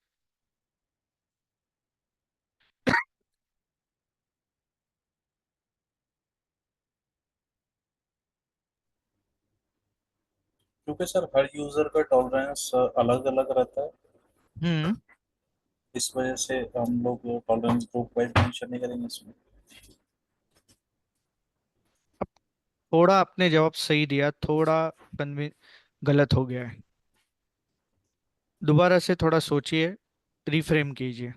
S2: क्योंकि sir हर user का tolerance अलग अलग रहता है,
S1: हम्म
S2: इस वजह से हम लोग टॉलरेंस ग्रुप वाइज मेंशन नहीं करेंगे इसमें।
S1: अब थोड़ा आपने जवाब सही दिया, थोड़ा कन्वी गलत हो गया है। दोबारा से थोड़ा सोचिए, रिफ्रेम कीजिए।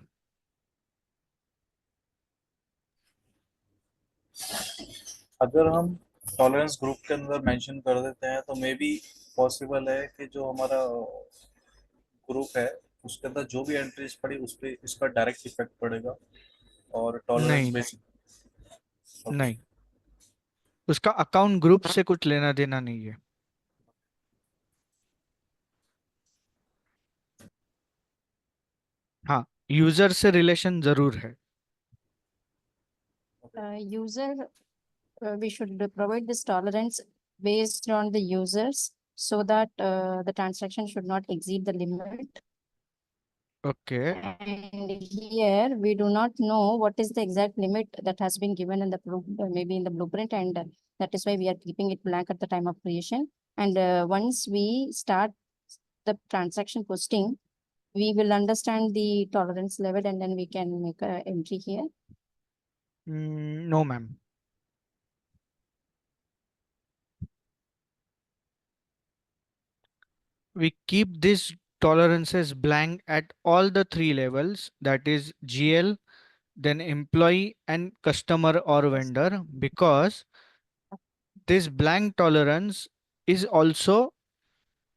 S2: अगर हम टॉलरेंस ग्रुप के अंदर मेंशन कर देते हैं तो मे बी पॉसिबल है कि जो हमारा ग्रुप है उसके अंदर जो भी एंट्रीज पड़ी उस पर इसका डायरेक्ट इफेक्ट पड़ेगा और टॉलरेंस
S1: नहीं नहीं
S2: बेसिक।
S1: नहीं, उसका अकाउंट ग्रुप से कुछ लेना देना नहीं है। हाँ, यूजर से रिलेशन जरूर है।
S5: User, we should provide this tolerance based on the users so that the transaction should not exceed the limit.
S1: Okay,
S5: And here we do not know what is the exact limit that has been given in the maybe in the blueprint, and that is why we are keeping it blank at the time of creation. And once we start the transaction posting, we will understand the tolerance level and then we can make a entry here.
S1: No ma'am. We keep this tolerances blank at all the three levels, that is GL, then employee and customer or vendor, because this blank tolerance is also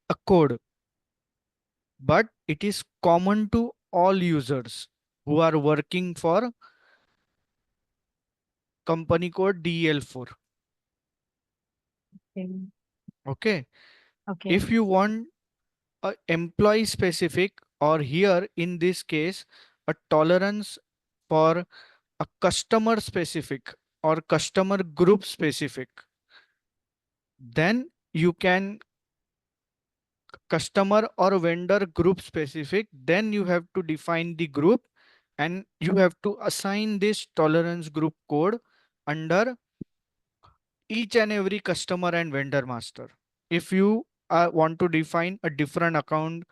S1: a code, but it is common to all users who are working for company code DEL4.
S5: Okay.
S1: Okay.
S5: Okay.
S1: If you want a employee specific, or here in this case, a tolerance for a customer specific or customer group specific, then you can customer or vendor group specific, then you have to define the group and you have to assign this tolerance group code under each and every customer and vendor master. If you want to define a different account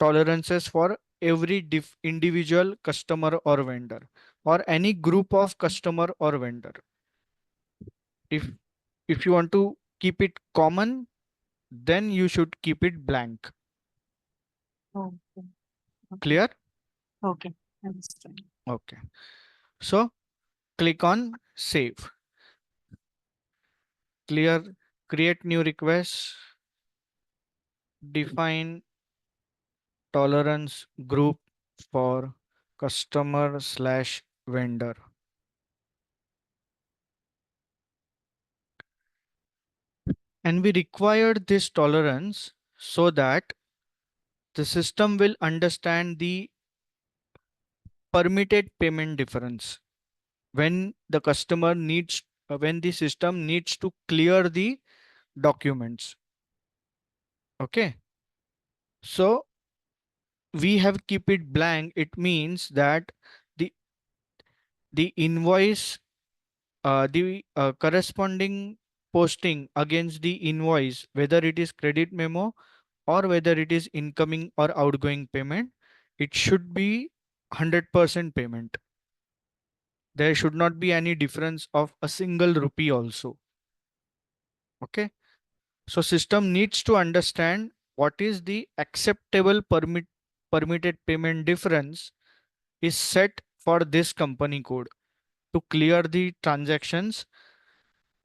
S1: tolerances for every individual customer or vendor, or any group of customer or vendor, if if you want to keep it common, then you should keep it blank.
S5: Okay. Okay.
S1: Clear?
S5: Okay. Understand.
S1: Okay. So click on save. Clear. Create new request. Define tolerance group for customer slash vendor. And we required this tolerance so that the system will understand the permitted payment difference when the customer needs, when the system needs to clear the documents. Okay. So we have keep it blank. It means that the the invoice, the corresponding posting against the invoice, whether it is credit memo or whether it is incoming or outgoing payment, it should be 100% payment. There should not be any difference of a single rupee also. Okay. So system needs to understand what is the acceptable permitted payment difference is set for this company code to clear the transactions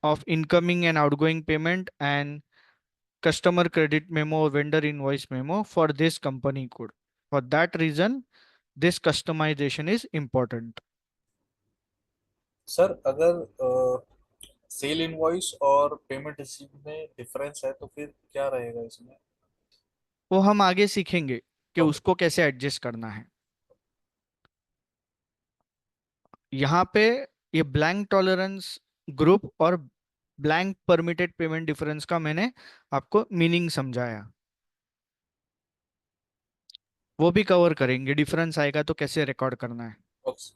S1: of incoming and outgoing payment and customer credit memo or vendor invoice memo for this company code. For that reason, this customization is important.
S2: Sir अगर cell invoice और payment receive में difference है तो फिर क्या रहेगा इसमें?
S1: वो हम आगे सीखेंगे कि
S2: ओके
S1: उसको कैसे एडजस्ट करना है. यहाँ पे ये ब्लैंक टॉलरेंस ग्रुप और ब्लैंक परमिटेड पेमेंट डिफरेंस का मैंने आपको मीनिंग समझाया. वो भी कवर करेंगे, डिफरेंस आएगा तो कैसे रिकॉर्ड करना है.
S2: Okay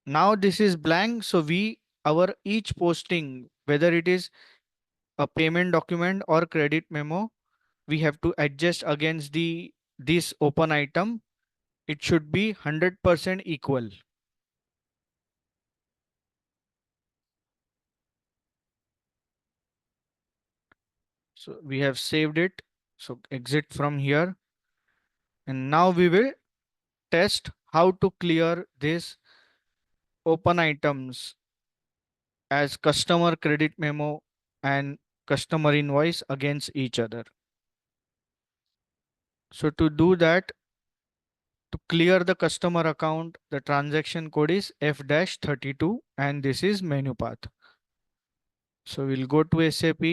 S1: Now this is blank, so we our each posting, whether it is a payment document or credit memo, we have to adjust against the this open item. It should be 100% equal. So we have saved it. So exit from here. And now we will test how to clear these open items as customer credit memo and customer invoice against each other. So to do that, to clear the customer account, the transaction code is F-32 and this is menu path. So we'll go to SAP,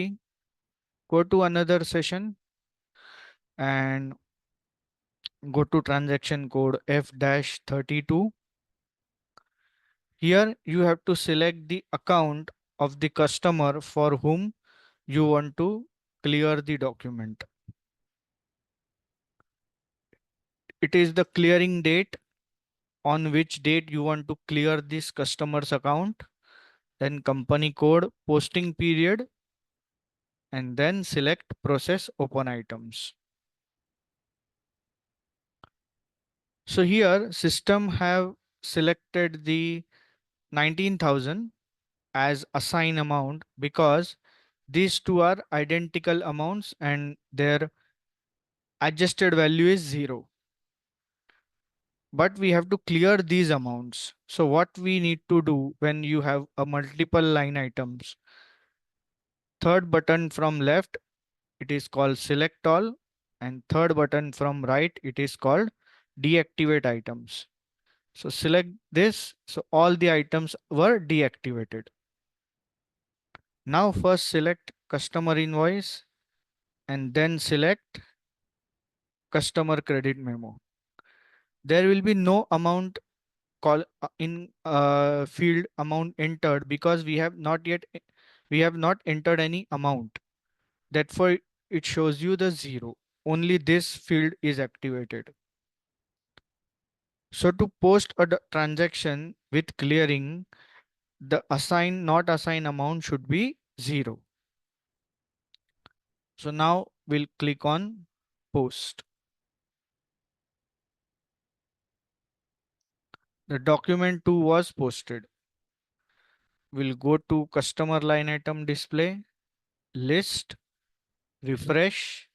S1: go to another session and go to transaction code F-32. Here you have to select the account of the customer for whom you want to clear the document. It is the clearing date, on which date you want to clear this customer's account, then company code, posting period, and then select process open items. So here system have selected the 19,000 as assign amount because these two are identical amounts and their adjusted value is 0. but we have to clear these amounts. So what we need to do when you have a multiple line items, third button from left, it is called select all, and third button from right, it is called deactivate items. So select this. So all the items were deactivated. Now first select customer invoice and then select customer credit memo. There will be no amount call in field amount entered because we have not entered any amount. Therefore, it shows you the zero. Only this field is activated. So to post a transaction with clearing, the assign not assign amount should be zero. So now we'll click on post. The document 2 was posted. We'll go to customer line item display, list, refresh.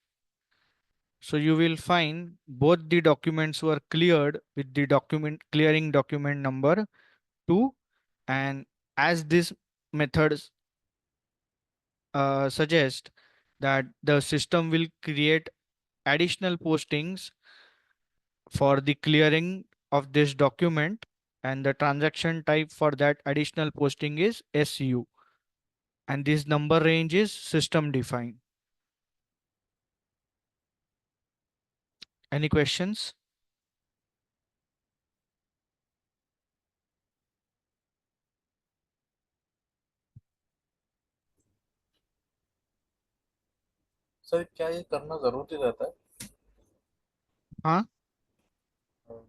S1: So you will find both the documents were cleared with the document clearing document number 2, and as this method suggest that the system will create additional postings for the clearing of this document, and the transaction type for that additional posting is SU, and this number range is system defined. Any questions?
S2: Sir क्या ये करना जरूरी रहता
S1: हाँ,
S2: है?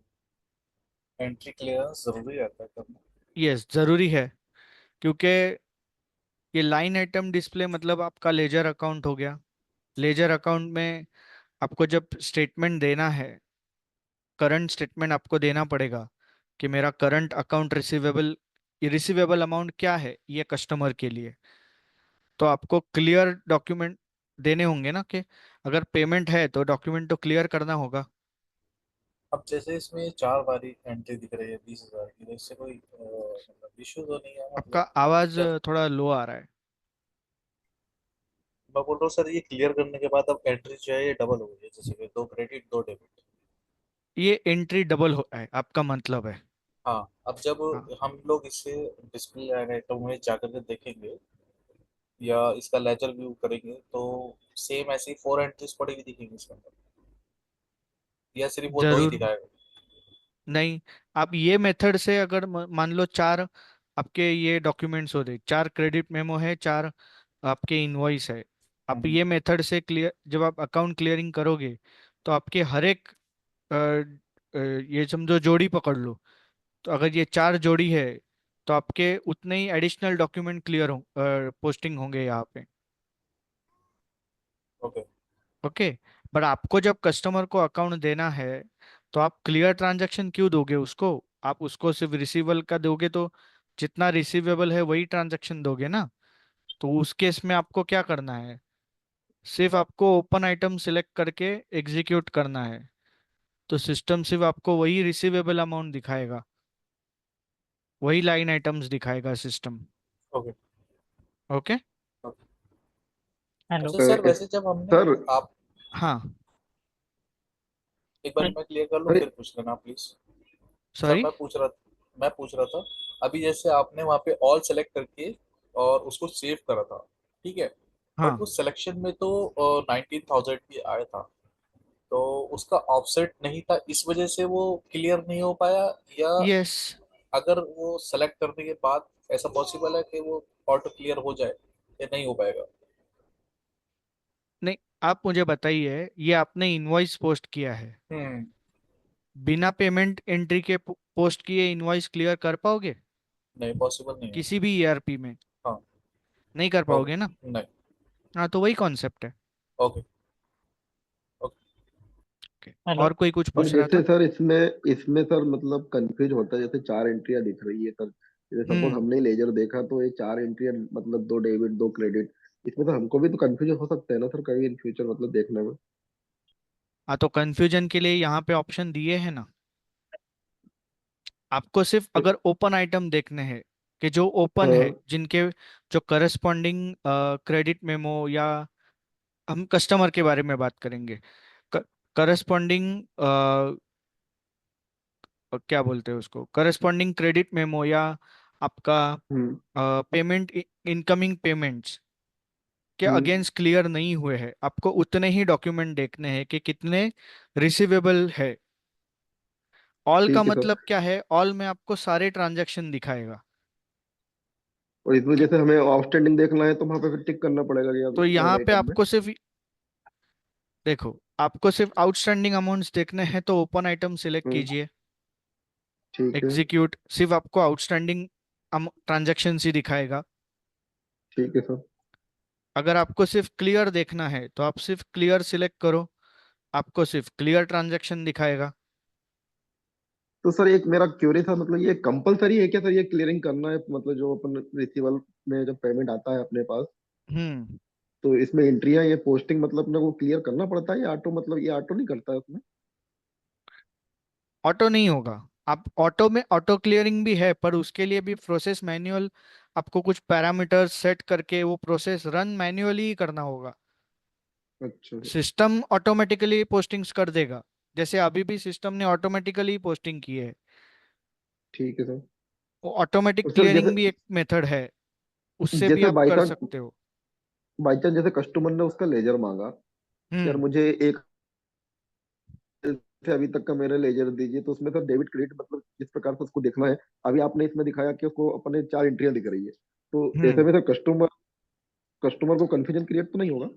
S2: Entry clearance जरूरी रहता है करना?
S1: यस जरूरी है, क्योंकि ये लाइन आइटम डिस्प्ले मतलब आपका लेजर अकाउंट हो गया। लेजर अकाउंट में आपको जब स्टेटमेंट देना है, करंट स्टेटमेंट आपको देना पड़ेगा कि मेरा करंट अकाउंट रिसीवेबल अमाउंट क्या है ये कस्टमर के लिए, तो आपको क्लियर डॉक्यूमेंट देने होंगे ना, कि अगर पेमेंट है तो डॉक्यूमेंट तो क्लियर करना होगा।
S2: अब जैसे इसमें 4 बारी एंट्री दिख रही है 20,000 की, तो इससे कोई मतलब इश्यू तो नहीं है
S1: आपका
S2: मतलब?
S1: आवाज
S2: जब
S1: थोड़ा लो आ रहा है।
S2: मैं बोल रहा हूँ सर, ये क्लियर करने के बाद अब एंट्री जो है ये डबल हो गई है, जैसे कि 2 क्रेडिट 2 डेबिट।
S1: ये एंट्री डबल हो है आपका मतलब है?
S2: हाँ, अब जब
S1: हाँ,
S2: हम लोग इसे डिस्प्ले आइटम में जाकर के देखेंगे या इसका लेजर व्यू करेंगे तो सेम ऐसी 4 एंट्रीज पड़ेगी दिखेंगी इसके अंदर, या सिर्फ वो 2 ही
S1: जरूर
S2: दिखाएगा?
S1: नहीं। आप ये मेथड से अगर मान लो चार आपके ये डॉक्यूमेंट्स हो रहे, चार क्रेडिट मेमो है, चार आपके इनवॉइस है, आप
S2: हम्म,
S1: ये मेथड से क्लियर जब आप अकाउंट क्लियरिंग करोगे तो आपके हर एक ये समझो जोड़ी पकड़ लो, तो अगर ये चार जोड़ी है तो आपके उतने ही एडिशनल डॉक्यूमेंट क्लियर हो पोस्टिंग होंगे यहाँ पे।
S2: ओके।
S1: ओके, पर आपको जब कस्टमर को अकाउंट देना है तो आप क्लियर ट्रांजैक्शन क्यों दोगे उसको? आप उसको सिर्फ रिसीवेबल का दोगे तो जितना रिसीवेबल है वही ट्रांजैक्शन दोगे ना। तो उस केस में आपको क्या करना है, सिर्फ आपको ओपन आइटम सिलेक्ट करके एग्जीक्यूट करना है, तो सिस्टम सिर्फ आपको वही रिसीवेबल अमाउंट दिखाएगा, वही लाइन आइटम्स दिखाएगा system.
S2: Okay.
S1: Okay.
S2: Okay.
S4: Hello.
S2: अच्छा सर, वैसे जब हमने
S6: सर
S2: आप
S1: हाँ,
S2: एक बार मैं क्लियर कर लूँ
S6: सर
S2: फिर पूछ लेना प्लीज। Sir
S1: sorry.
S2: मैं पूछ रहा था अभी जैसे आपने वहाँ पे ऑल सेलेक्ट करके और उसको सेव करा था, ठीक है, बट
S1: हाँ,
S2: उस सिलेक्शन में तो 19,000 भी आया था, तो उसका ऑफसेट नहीं था, इस वजह से वो क्लियर नहीं हो पाया, या
S1: यस।
S2: अगर वो सेलेक्ट करने के बाद ऐसा पॉसिबल है कि वो ऑटो क्लियर हो जाए या नहीं हो पाएगा?
S1: नहीं, आप मुझे बताइए, ये आपने इनवॉइस पोस्ट किया है,
S2: हम्म।
S1: बिना पेमेंट एंट्री के पोस्ट किए इनवॉइस क्लियर कर पाओगे
S2: नहीं, पॉसिबल नहीं है।
S1: किसी भी ईआरपी में?
S2: हाँ।
S1: नहीं कर पाओगे ना।
S2: ओके। नहीं।
S1: हाँ, तो वही कॉन्सेप्ट है।
S2: ओके। ओके।
S1: Okay.
S4: हेलो।
S1: और कोई कुछ
S6: और
S1: पूछ रहा
S6: जैसे
S1: था?
S6: सर इसमें इसमें सर मतलब कंफ्यूज होता है, जैसे चार एंट्रियां दिख रही है सर, जैसे सपोज
S1: हम्म।
S6: हमने लेजर देखा तो ये चार एंट्रियां मतलब दो डेबिट दो क्रेडिट, इसमें तो हमको भी तो कंफ्यूज हो सकता है ना सर कभी इन फ्यूचर मतलब देखने में।
S1: हाँ, तो कंफ्यूजन के लिए यहाँ पे ऑप्शन दिए हैं ना। आपको सिर्फ अगर ओपन आइटम देखने हैं कि जो ओपन है,
S6: हाँ।
S1: जिनके जो करस्पॉन्डिंग क्रेडिट मेमो, या हम कस्टमर के बारे में बात करेंगे, करस्पॉन्डिंग क्या बोलते हैं उसको, करस्पॉन्डिंग क्रेडिट मेमो, या आपका
S6: हम्म।
S1: पेमेंट, इनकमिंग पेमेंट्स के
S6: हम्म।
S1: अगेंस्ट क्लियर नहीं हुए हैं, आपको उतने ही डॉक्यूमेंट देखने हैं कि कितने रिसीवेबल है। ऑल का
S6: ठीक है सर।
S1: मतलब क्या है, ऑल में आपको सारे ट्रांजैक्शन दिखाएगा।
S6: और इसमें
S1: कि
S6: जैसे हमें आउटस्टैंडिंग देखना है तो वहां पे फिर टिक करना पड़ेगा कि
S1: तो
S6: वन
S1: यहाँ पे
S6: आइटम में।
S1: आपको सिर्फ, देखो, आपको सिर्फ आउटस्टैंडिंग अमाउंट्स देखने हैं तो ओपन आइटम सिलेक्ट
S6: हम्म।
S1: कीजिए,
S6: ठीक है।
S1: एग्जीक्यूट, सिर्फ आपको आउटस्टैंडिंग ट्रांजैक्शन ही दिखाएगा।
S6: ठीक है सर।
S1: अगर आपको सिर्फ क्लियर देखना है तो आप सिर्फ क्लियर सिलेक्ट करो, आपको सिर्फ क्लियर ट्रांजैक्शन दिखाएगा।
S6: तो सर एक मेरा क्यूरी था, मतलब ये कंपलसरी है क्या सर, ये क्लियरिंग करना है, मतलब जो अपन रिसीवल में जब पेमेंट आता है अपने पास,
S1: हम्म।
S6: तो इसमें एंट्रियां ये पोस्टिंग मतलब अपने को क्लियर करना पड़ता है, या ऑटो, मतलब ये ऑटो नहीं करता है उसमें?
S1: ऑटो नहीं होगा। आप ऑटो में ऑटो क्लियरिंग भी है, पर उसके लिए भी प्रोसेस मैन्युअल, आपको कुछ पैरामीटर्स सेट करके वो प्रोसेस रन मैन्युअली ही करना होगा।
S6: अच्छा सर।
S1: सिस्टम ऑटोमेटिकली पोस्टिंग्स कर देगा, जैसे अभी भी सिस्टम ने ऑटोमेटिकली पोस्टिंग की है।
S6: ठीक है सर।
S1: वो ऑटोमेटिक
S6: और सर
S1: क्लियरिंग
S6: जैसे
S1: भी एक मेथड है, उससे भी
S6: जैसे
S1: आप कर सकते हो।
S6: बाई चांस जैसे कस्टमर ने उसका लेजर मांगा कि यार
S1: हम्म।
S6: मुझे एक से अभी तक का मेरा लेजर दीजिए, तो उसमें सर डेबिट क्रेडिट मतलब जिस प्रकार से उसको देखना है, अभी आपने इसमें दिखाया कि उसको अपने 4 एंट्रियां दिख रही है, तो ऐसे
S1: हम्म।
S6: में सर कस्टमर कस्टमर को कंफ्यूजन क्रिएट तो नहीं होगा?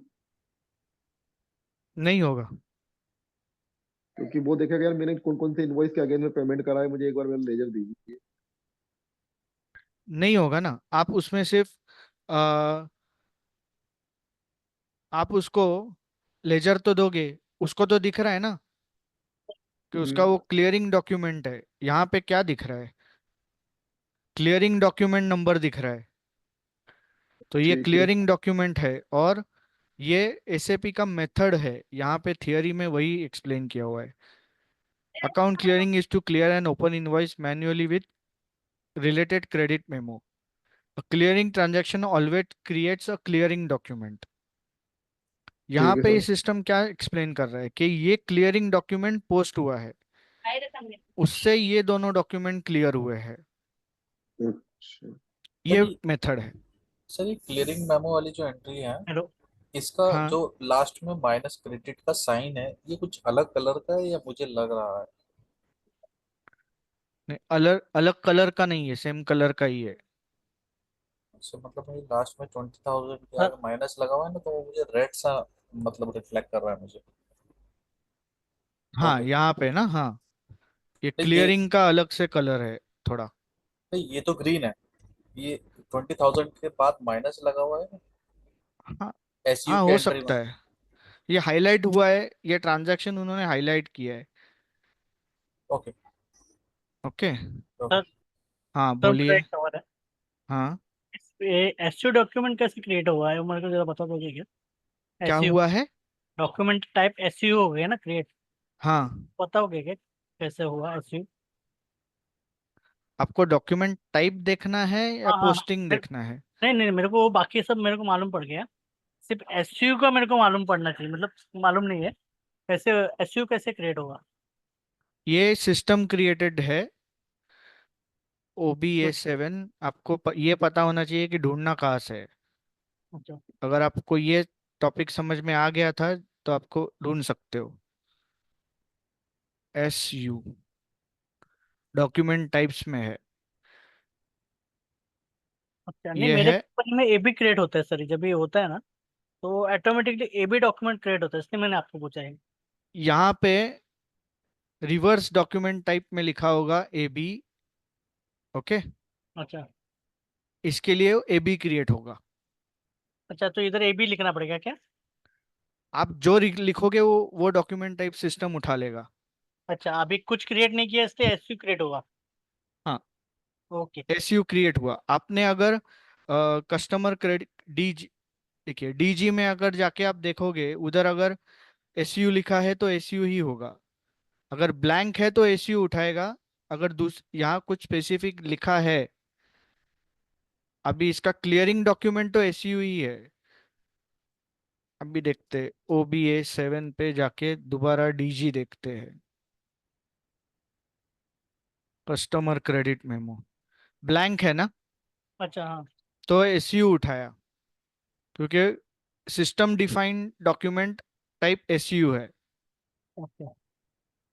S1: नहीं होगा।
S6: क्योंकि वो देखेगा यार मैंने कौन कौन से इनवॉइस के अगेंस्ट में पेमेंट करा है, मुझे एक बार मेरा लेजर दीजिए।
S1: नहीं होगा ना, आप उसमें सिर्फ आ, आप उसको लेजर तो दोगे, उसको तो दिख रहा है ना कि उसका
S6: हम्म।
S1: वो क्लियरिंग डॉक्यूमेंट है। यहाँ पे क्या दिख रहा है, क्लियरिंग डॉक्यूमेंट नंबर दिख रहा है। तो ये
S6: ठीक है।
S1: क्लियरिंग डॉक्यूमेंट है, और ये एसएपी का मेथड है, यहाँ पे थियरी में वही एक्सप्लेन किया हुआ है। Account clearing is to clear an open invoice manually with related credit memo. A clearing transaction always creates a clearing document. यहाँ
S6: ठीक है
S1: पे ये
S6: सर।
S1: सिस्टम क्या एक्सप्लेन कर रहा है कि ये क्लियरिंग डॉक्यूमेंट पोस्ट हुआ है, उससे ये दोनों डॉक्यूमेंट क्लियर हुए हैं।
S6: अच्छा।
S2: सर
S1: ये
S2: ये
S1: मेथड है।
S2: सर ये क्लियरिंग मेमो वाली जो एंट्री है,
S4: हेलो।
S2: इसका
S1: हाँ।
S2: जो लास्ट में माइनस क्रेडिट का साइन है, ये कुछ अलग कलर का है या मुझे लग रहा है?
S1: नहीं, अलग अलग कलर का नहीं है, सेम कलर का ही है।
S2: अच्छा, मतलब ये लास्ट में 20,000 के
S4: सर
S2: आगे माइनस लगा हुआ है ना, तो वो मुझे रेड सा मतलब रिफ्लेक्ट कर रहा है मुझे।
S1: हाँ,
S2: ओके।
S1: यहाँ पे ना, हाँ, ये
S2: नहीं ये
S1: क्लियरिंग का अलग से कलर है थोड़ा।
S2: नहीं, ये तो ग्रीन है। ये 20,000 के बाद माइनस लगा हुआ है
S1: हाँ।
S2: एसयू
S1: हाँ,
S2: के
S1: हो
S2: एंट्री में।
S1: सकता है, ये हाईलाइट हुआ है, ये ट्रांजैक्शन उन्होंने हाईलाइट किया है।
S2: ओके।
S1: ओके।
S2: ओके।
S4: सर
S1: हाँ,
S4: सर मेरा
S1: बोलिए।
S4: एक सवाल है।
S1: हाँ।
S4: एसयू डॉक्यूमेंट कैसे क्रिएट हुआ है वो मेरे को जरा बता दोगे क्या?
S1: क्या
S4: एसयू
S1: हुआ है?
S4: डॉक्यूमेंट टाइप एसयू हो गया ना क्रिएट,
S1: हाँ,
S4: बताओगे क्या कैसे हुआ एसयू?
S1: आपको डॉक्यूमेंट टाइप देखना है या
S4: हाँ हाँ हाँ।
S1: पोस्टिंग
S4: मेरे-
S1: देखना है?
S4: नहीं नहीं, मेरे को वो बाकी सब मेरे को मालूम पड़ गया। सिर्फ एसयू का मेरे को मालूम पड़ना चाहिए, मतलब मालूम नहीं है कैसे एसयू कैसे क्रिएट होगा।
S1: ये सिस्टम क्रिएटेड है,
S4: तो
S1: OBA7। आपको ये पता होना चाहिए कि ढूंढना कहाँ से है।
S4: अच्छा।
S1: अगर आपको ये टॉपिक समझ में आ गया था तो आपको ढूंढ सकते हो। SU डॉक्यूमेंट टाइप्स में है।
S4: अच्छा नहीं,
S1: ये
S4: मेरे
S1: है,
S4: कंपनी में ए बी क्रिएट होता है सर, जब ये होता है ना तो automatically A B document create होता है, इसलिए मैंने आपको पूछा है।
S1: यहाँ पे रिवर्स डॉक्यूमेंट टाइप में लिखा होगा AB। ओके।
S4: अच्छा।
S1: इसके लिए AB क्रिएट होगा।
S4: अच्छा तो इधर ए बी लिखना पड़ेगा क्या?
S1: आप जो लिखोगे वो डॉक्यूमेंट टाइप सिस्टम उठा लेगा।
S4: अच्छा अभी कुछ क्रिएट नहीं किया इसलिए एस यू क्रिएट होगा।
S1: हाँ,
S4: ओके।
S1: SU क्रिएट हुआ। आपने अगर कस्टमर क्रेडिट DG, देखिए DG में अगर जाके आप देखोगे उधर, अगर SU लिखा है तो SU ही होगा, अगर ब्लैंक है तो SU उठाएगा, अगर यहाँ कुछ स्पेसिफिक लिखा है, अभी इसका क्लियरिंग डॉक्यूमेंट तो एसयू ही है। अभी देखते OBA 7 पे जाके दोबारा डीजी देखते हैं, कस्टमर क्रेडिट मेमो ब्लैंक है ना,
S4: अच्छा हाँ।
S1: तो एसयू उठाया, क्योंकि system defined document type SU है,
S4: ओके।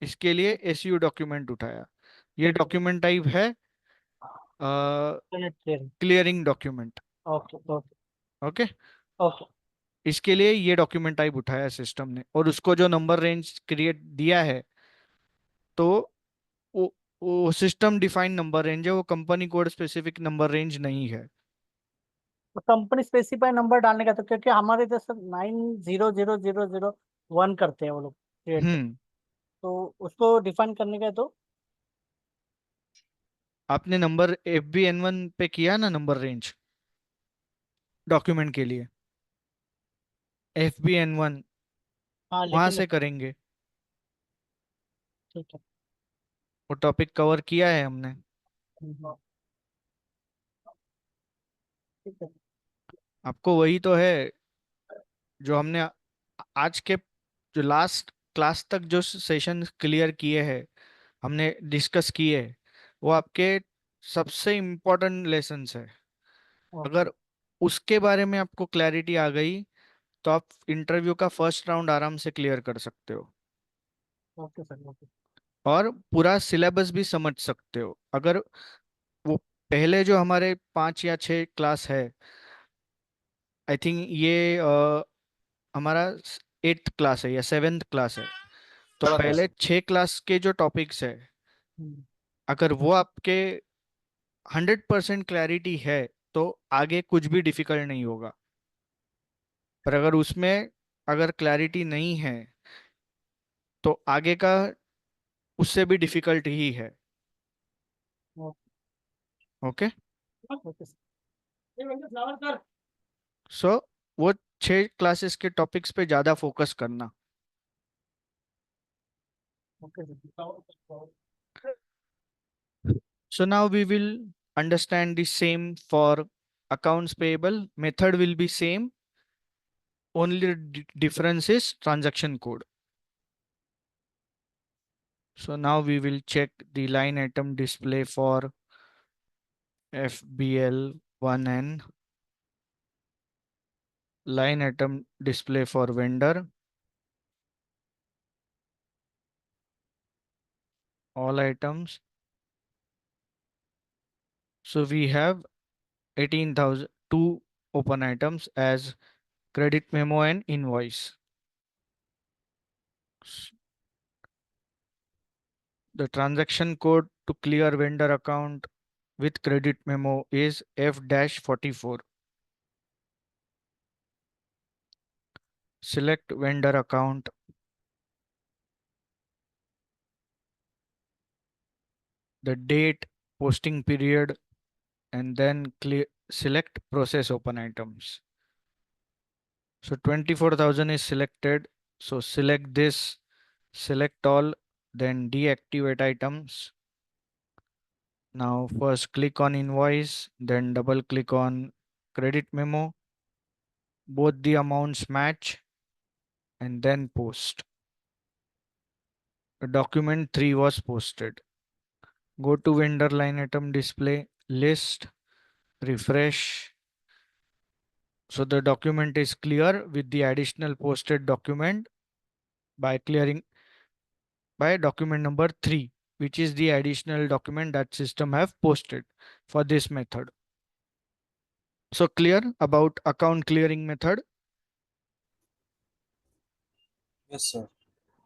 S1: इसके लिए एसयू डॉक्यूमेंट उठाया। ये
S4: ठीक है।
S1: डॉक्यूमेंट टाइप है
S4: clear.
S1: Clearing document.
S4: Okay okay
S1: okay,
S4: okay.
S1: इसके लिए ये डॉक्यूमेंट टाइप उठाया सिस्टम ने, और उसको जो नंबर रेंज क्रिएट दिया है, तो वो वो सिस्टम डिफाइंड नंबर रेंज है, वो company code specific number range नहीं है।
S4: तो कंपनी स्पेसिफाई नंबर डालने का, तो क्योंकि हमारे इधर सर 900001 करते हैं वो लोग क्रिएट,
S1: हम्म
S4: तो उसको डिफाइन करने का है तो।
S1: आपने नंबर FBN1 पे किया ना नंबर रेंज डॉक्यूमेंट के लिए, FBN1
S4: हाँ
S1: वहां
S4: लेकिन
S1: से करेंगे।
S4: ठीक है।
S1: वो टॉपिक कवर किया है हमने।
S4: हाँ, ठीक है।
S1: आपको वही तो है जो हमने आज के जो लास्ट क्लास तक जो सेशन क्लियर किए हैं, हमने डिस्कस किए, वो आपके सबसे इम्पोर्टेंट लेसन्स है।
S4: ओके
S1: अगर उसके बारे में आपको क्लैरिटी आ गई, तो आप इंटरव्यू का फर्स्ट राउंड आराम से क्लियर कर सकते हो,
S4: ओके सर ओके।
S1: और पूरा सिलेबस भी समझ सकते हो। अगर वो पहले जो हमारे 5 या 6 क्लास है, आई थिंक ये हमारा 8th क्लास है या 7th क्लास है, तो
S2: थर्ड
S1: पहले
S2: क्लास।
S1: 6 क्लास के जो टॉपिक्स है,
S4: हम्म,
S1: अगर वो आपके 100% क्लैरिटी है, तो आगे कुछ भी डिफिकल्ट नहीं होगा। पर अगर उसमें अगर क्लैरिटी नहीं है, तो आगे का उससे भी डिफिकल्ट ही है।
S4: Okay
S1: okay,
S4: okay sir. ये बंदे फ्लावर कर।
S1: सो वो 6 क्लासेस के टॉपिक्स पे ज़्यादा फोकस करना।
S4: Okay sir.
S1: So now we will understand the same for accounts payable. Method will be same, only the difference is transaction code. So now we will check the line item display for FBL1N, line item display for vendor, all items. So we have 18,000 two open items as credit memo and invoice. The transaction code to clear vendor account with credit memo is F-44. Select vendor account. The date, posting period, and then select process open items. So 24,000 is selected. So select this, select all, then deactivate items. Now first click on invoice, then double click on credit memo. Both the amounts match, and then post. Document 3 was posted. Go to vendor line item display, list, refresh. So the document is clear with the additional posted document by clearing by document number 3, which is the additional document that system have posted for this method. So clear about account clearing method?
S2: Yes sir.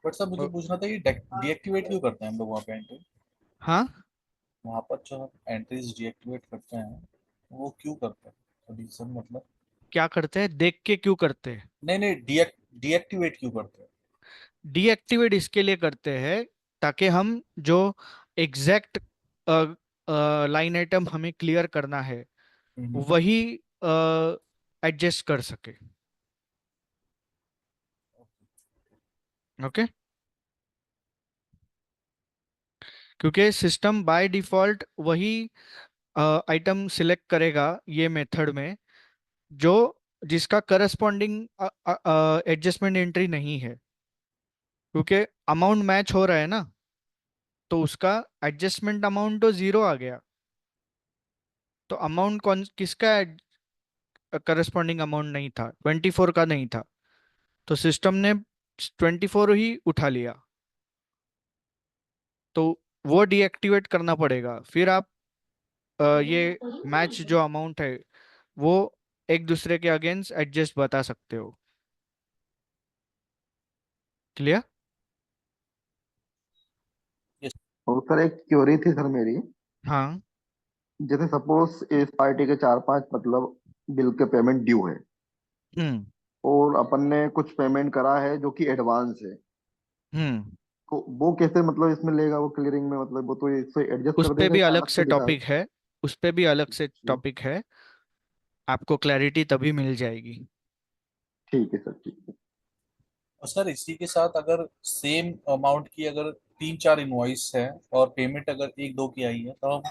S2: But sir मुझे
S1: Uh,
S2: पूछना था, ये deactivate क्यों करते हैं हम लोग वहाँ पे एंट्री?
S1: हाँ,
S2: वहाँ पर जो हम एंट्रीज डीएक्टिवेट करते हैं, वो क्यों करते हैं? रीजन मतलब?
S1: क्या करते हैं, देख के क्यों करते हैं?
S2: नहीं नहीं, डीएक्टिवेट क्यों करते हैं?
S1: डीएक्टिवेट इसके लिए करते हैं ताकि हम जो एग्जैक्ट लाइन आइटम हमें क्लियर करना है,
S2: हम्म,
S1: वही एडजस्ट कर सके। ओके, क्योंकि सिस्टम बाय डिफॉल्ट वही आइटम सिलेक्ट करेगा ये मेथड में जो जिसका करस्पॉन्डिंग एडजस्टमेंट एंट्री नहीं है, क्योंकि अमाउंट मैच हो रहा है ना, तो उसका एडजस्टमेंट अमाउंट तो जीरो आ गया। तो अमाउंट कौन किसका करस्पॉन्डिंग अमाउंट नहीं था, 24 का नहीं था, तो सिस्टम ने 24 ही उठा लिया। तो वो डीएक्टिवेट करना पड़ेगा, फिर आप ये मैच जो अमाउंट है वो एक दूसरे के अगेंस्ट एडजस्ट बता सकते हो। क्लियर?
S2: यस।
S6: और सर एक क्वेरी थी सर मेरी।
S1: हाँ।
S6: जैसे सपोज इस पार्टी के 4-5 मतलब बिल के पेमेंट ड्यू है,
S1: हम्म।
S6: और अपन ने कुछ पेमेंट करा है जो कि एडवांस है,
S1: हम्म।
S6: तो वो कैसे मतलब इसमें लेगा वो क्लियरिंग में, मतलब वो तो इससे एडजस्ट
S1: उस
S6: कर
S1: पे
S6: देगा
S1: भी
S6: या
S1: अलग
S6: अलग से
S1: से
S6: दिखाएगा?
S1: टॉपिक है, उस पे भी अलग से
S6: अच्छा,
S1: टॉपिक है, आपको क्लैरिटी तभी मिल जाएगी।
S6: ठीक है सर, ठीक है।
S2: और सर इसी के साथ अगर सेम अमाउंट की अगर 3-4 इनवॉइस है और पेमेंट अगर 1-2 की आई है, तो हम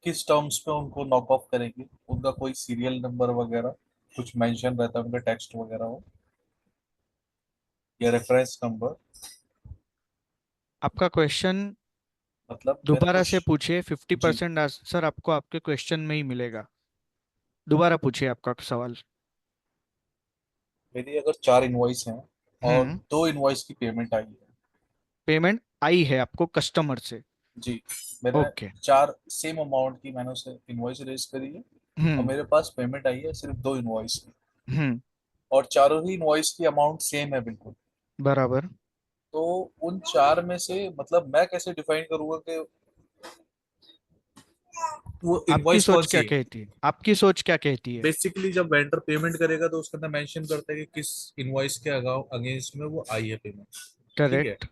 S2: किस टर्म्स पे उनको नॉक ऑफ करेंगे? उनका कोई सीरियल नंबर वगैरह कुछ मेंशन रहता है, उनका टेक्स्ट वगैरह हो या रेफरेंस नंबर?
S1: आपका क्वेश्चन
S2: मतलब मेरा
S1: दोबारा से
S2: क्वेश्चन।
S1: पूछिए, फिफ्टी
S2: जी,
S1: परसेंट आंसर आपको आपके क्वेश्चन में ही मिलेगा। दोबारा पूछिए आपका सवाल।
S2: मेरी अगर 4 इनवॉइस हैं और
S1: हम्म।
S2: 2 इनवॉइस की पेमेंट आई है।
S1: पेमेंट आई है आपको कस्टमर से?
S2: जी, मैंने
S1: ओके।
S2: 4 सेम अमाउंट की मैंने उसे इनवॉइस रेज करी है और
S1: हम्म।
S2: मेरे पास पेमेंट आई है सिर्फ 2 इनवॉइस की,
S1: हम्म।
S2: और चारों ही इनवॉइस की अमाउंट सेम है बिल्कुल।
S1: बराबर।
S2: तो उन 4 में से मतलब मैं कैसे डिफाइन करूंगा कि वो
S1: आपकी
S2: इनवॉइस
S1: सोच
S2: कौन
S1: क्या
S2: सी है?
S1: कहती है, आपकी सोच क्या कहती है?
S2: बेसिकली जब वेंडर पेमेंट करेगा तो उसके अंदर मेंशन करता है कि किस इनवॉइस के अगेंस्ट में वो आई है पेमेंट। ठीक है।
S1: करेक्ट।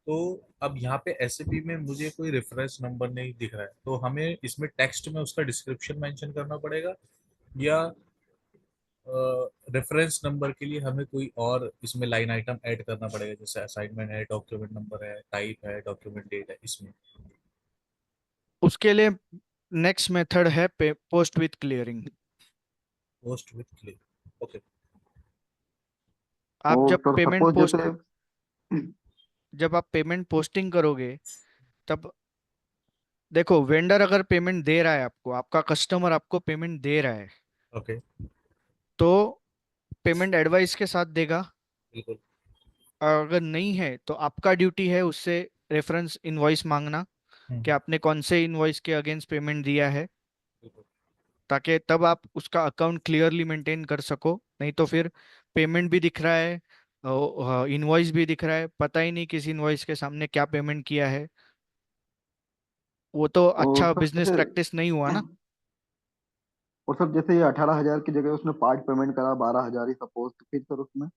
S2: तो अब यहाँ पे एसएपी में मुझे कोई रेफरेंस नंबर नहीं दिख रहा है, तो हमें इसमें टेक्स्ट में उसका डिस्क्रिप्शन मेंशन करना पड़ेगा, या रेफरेंस नंबर के लिए हमें कोई और इसमें लाइन आइटम ऐड करना पड़ेगा, जैसे असाइनमेंट है, डॉक्यूमेंट नंबर है, टाइप है, डॉक्यूमेंट डेट है इसमें?
S1: उसके लिए नेक्स्ट मेथड है post with clearing.
S2: Post with click. Okay.
S1: आप
S6: और
S1: जब
S6: सर
S1: पेमेंट
S6: सपोज
S1: पोस्ट
S6: जैसे
S1: जब आप पेमेंट पोस्टिंग करोगे, तब देखो, वेंडर अगर पेमेंट दे रहा है आपको, आपका कस्टमर आपको पेमेंट दे रहा है,
S2: ओके।
S1: तो पेमेंट एडवाइस के साथ देगा।
S2: बिल्कुल।
S1: अगर नहीं है तो आपका ड्यूटी है उससे रेफरेंस इनवॉइस मांगना, कि
S2: हम्म,
S1: आपने कौन से इनवॉइस के अगेंस्ट पेमेंट दिया है,
S2: बिल्कुल।
S1: ताकि तब आप उसका अकाउंट क्लियरली मेंटेन कर सको। नहीं तो फिर पेमेंट भी दिख रहा है, इनवॉइस भी दिख रहा है, पता ही नहीं किस इनवॉइस के सामने क्या पेमेंट किया है, वो तो
S6: और
S1: अच्छा
S6: सर
S1: बिजनेस
S6: जैसे
S1: प्रैक्टिस नहीं हुआ ना।
S6: और सर जैसे ये 18,000 की जगह उसने पार्ट पेमेंट करा 12,000 ही सपोज, तो फिर सर उसमें?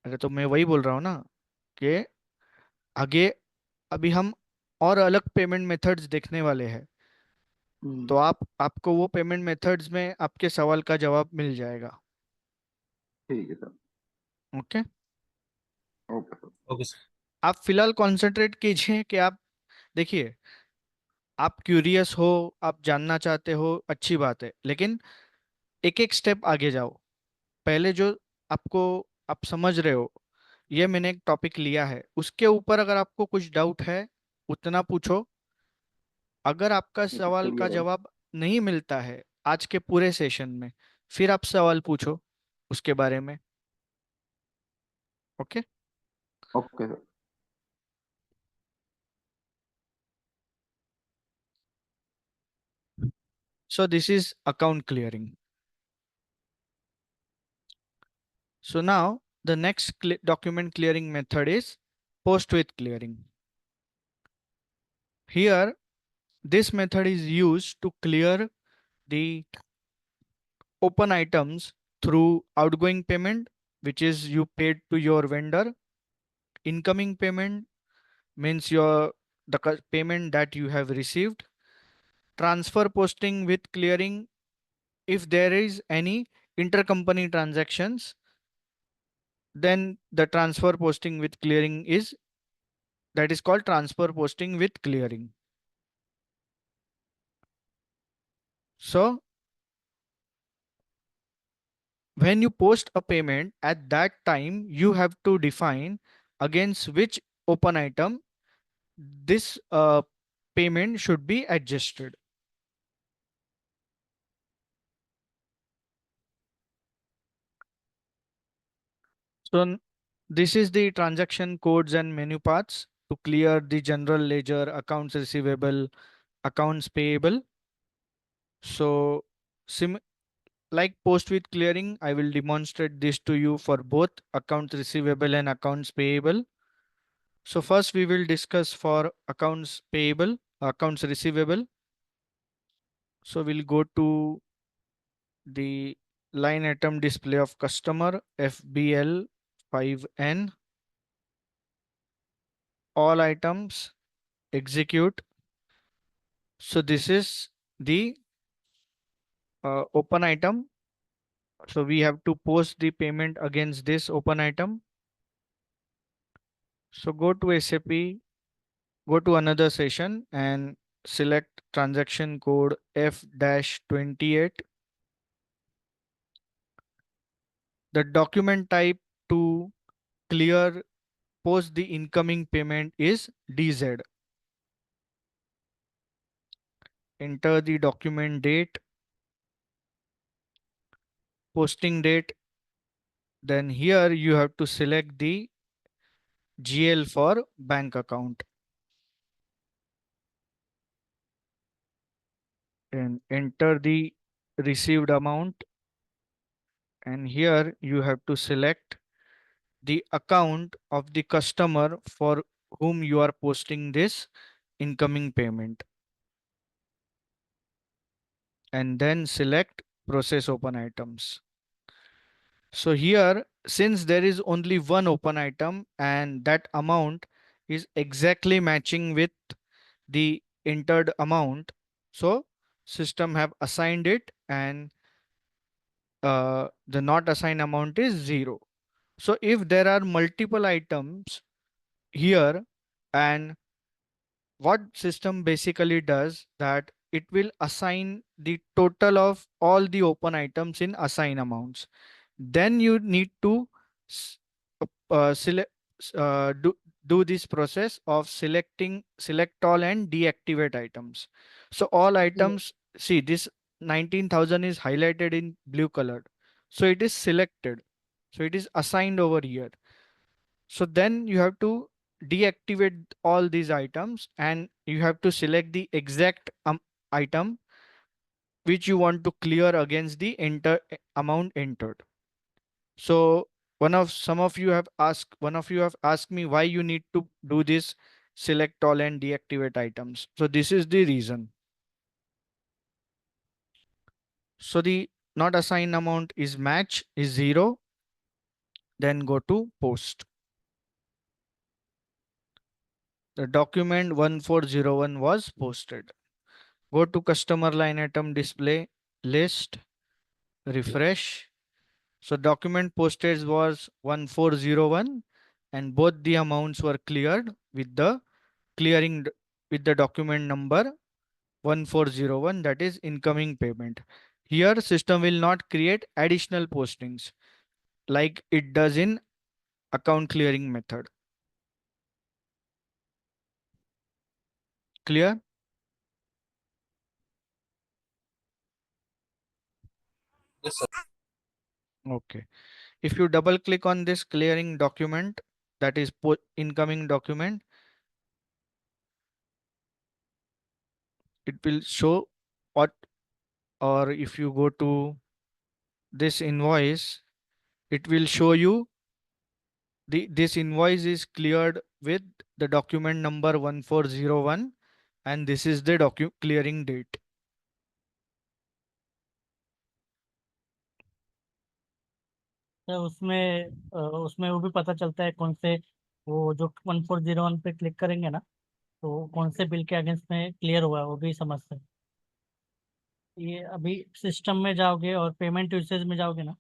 S1: अरे तो मैं वही बोल रहा हूँ ना कि आगे अभी हम और अलग पेमेंट मेथड्स देखने वाले हैं,
S6: हम्म,
S1: तो आपको वो पेमेंट मेथड्स में आपके सवाल का जवाब मिल जाएगा।
S6: ठीक है sir.
S1: Okay.
S6: Okay sir.
S2: Okay sir.
S1: आप फिलहाल कंसंट्रेट कीजिए कि आप देखिए, आप क्यूरियस हो, आप जानना चाहते हो, अच्छी बात है, लेकिन एक एक स्टेप आगे जाओ। पहले जो आपको आप समझ रहे हो, ये मैंने एक टॉपिक लिया है, उसके ऊपर अगर आपको कुछ डाउट है उतना पूछो। अगर आपका
S6: ठीक है,
S1: सवाल का
S6: क्लियर है।
S1: जवाब नहीं मिलता है आज के पूरे सेशन में, फिर आप सवाल पूछो उसके बारे में। Okay.
S6: Okay sir.
S1: So this is account clearing. So now the next document clearing method is post with clearing. Here, this method is used to clear the open items through outgoing payment, which is you paid to your vendor. Incoming payment means payment that you have received. Transfer posting with clearing, if there is any intercompany transactions, then the transfer posting with clearing is that is called transfer posting with clearing. So when you post a payment, at that time you have to define against which open item this payment should be adjusted. So this is the transaction codes and menu paths to clear the general ledger, accounts receivable, accounts payable. So sim like post with clearing, I will demonstrate this to you for both accounts receivable and accounts payable. So first we will discuss for accounts payable, accounts receivable. So we'll go to the line item display of customer FBL 5N, all items, execute. So this is the open item. So we have to post the payment against this open item. So go to SAP, go to another session and select transaction code F-28. The document type to clear post the incoming payment is DZ. Enter the document date, posting date. Then here you have to select the GL for bank account and enter the received amount. And here you have to select the account of the customer for whom you are posting this incoming payment, and then select process open items. So here, since there is only one open item and that amount is exactly matching with the entered amount, so system have assigned it, and the not assigned amount is 0. So if there are multiple items here, and what system basically does that it will assign the total of all the open items in assign amounts. Then you need to s- select do this process of select all and deactivate items. So all
S5: Yes.
S1: items, see this 19,000 is highlighted in blue colored, so it is selected, so it is assigned over here. So then you have to deactivate all these items and you have to select the exact item which you want to clear against the amount entered. So one of you have asked me why you need to do this select all and deactivate items. So this is the reason. So the not assigned amount is match is 0. Then go to post. The document 1401 was posted. Go to customer line item display list, refresh. So document postage was 1401 and both the amounts were cleared with the with the document number 1401, that is incoming payment. Here system will not create additional postings like it does in account clearing method. Clear?
S2: Yes, sir.
S1: Okay. If you double click on this clearing document, that is incoming document, it will show what, or if you go to this invoice, it will show you this invoice is cleared with the document number 1401 and this is the clearing date.
S4: तो उसमें वो भी पता चलता है कौन से, वो जो 1401 पे क्लिक करेंगे ना, तो कौन से बिल के अगेंस्ट में क्लियर हुआ है वो भी समझते हैं। ये अभी सिस्टम में जाओगे और पेमेंट यूसेज में जाओगे ना,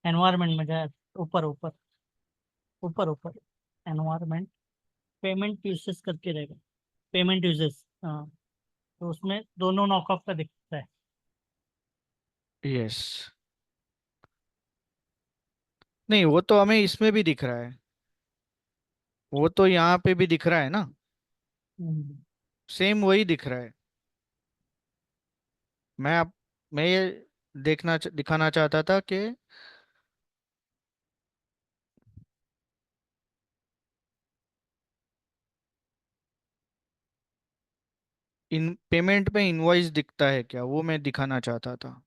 S4: एनवायरनमेंट में जाए, ऊपर ऊपर ऊपर ऊपर, एनवायरनमेंट, पेमेंट यूसेस करके रहेगा, पेमेंट यूसेस, हाँ, तो उसमें दोनों नॉक ऑफ का दिखता है।
S1: यस, नहीं वो तो हमें इसमें भी दिख रहा है, वो तो यहाँ पे भी दिख रहा है ना,
S4: हम्म,
S1: सेम वही दिख रहा है। मैं आप मैं ये दिखाना चाहता था कि इन पेमेंट में इनवॉइस दिखता है क्या, वो मैं दिखाना चाहता था।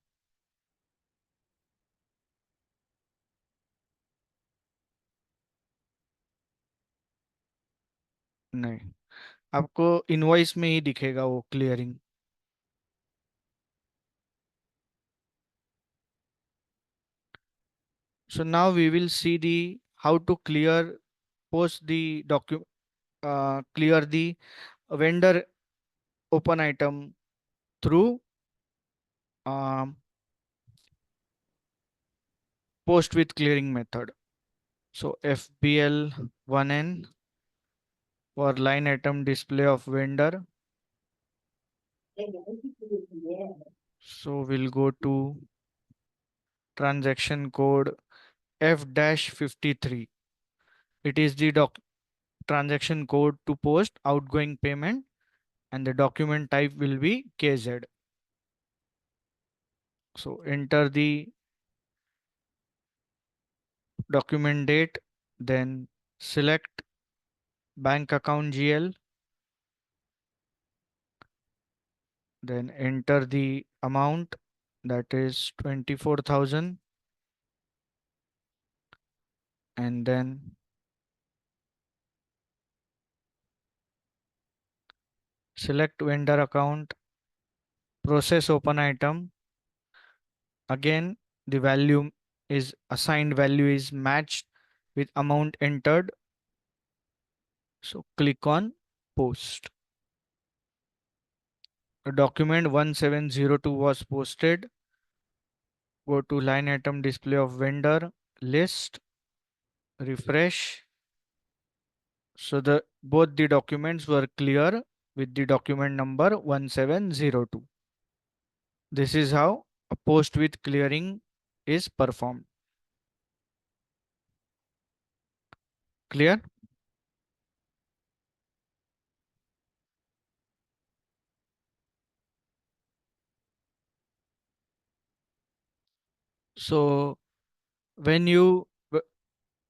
S1: नहीं, आपको इनवॉइस में ही दिखेगा वो clearing. So now we will see the how to post the document, clear the vendor open item through um, post with clearing method. So FBL 1N for line item display of vendor. So we'll go to transaction code F-53. It is the transaction code to post outgoing payment, and the document type will be KZ. So enter the document date, then select bank account GL, then enter the amount, that is 24,000, and then select vendor account, process open item. Again, the value is assigned value is matched with amount entered. So click on post. The document 1702 was posted. Go to line item display of vendor list, refresh. So the both the documents were clear with the document number 1702. This is how a post with clearing is performed. Clear? So when you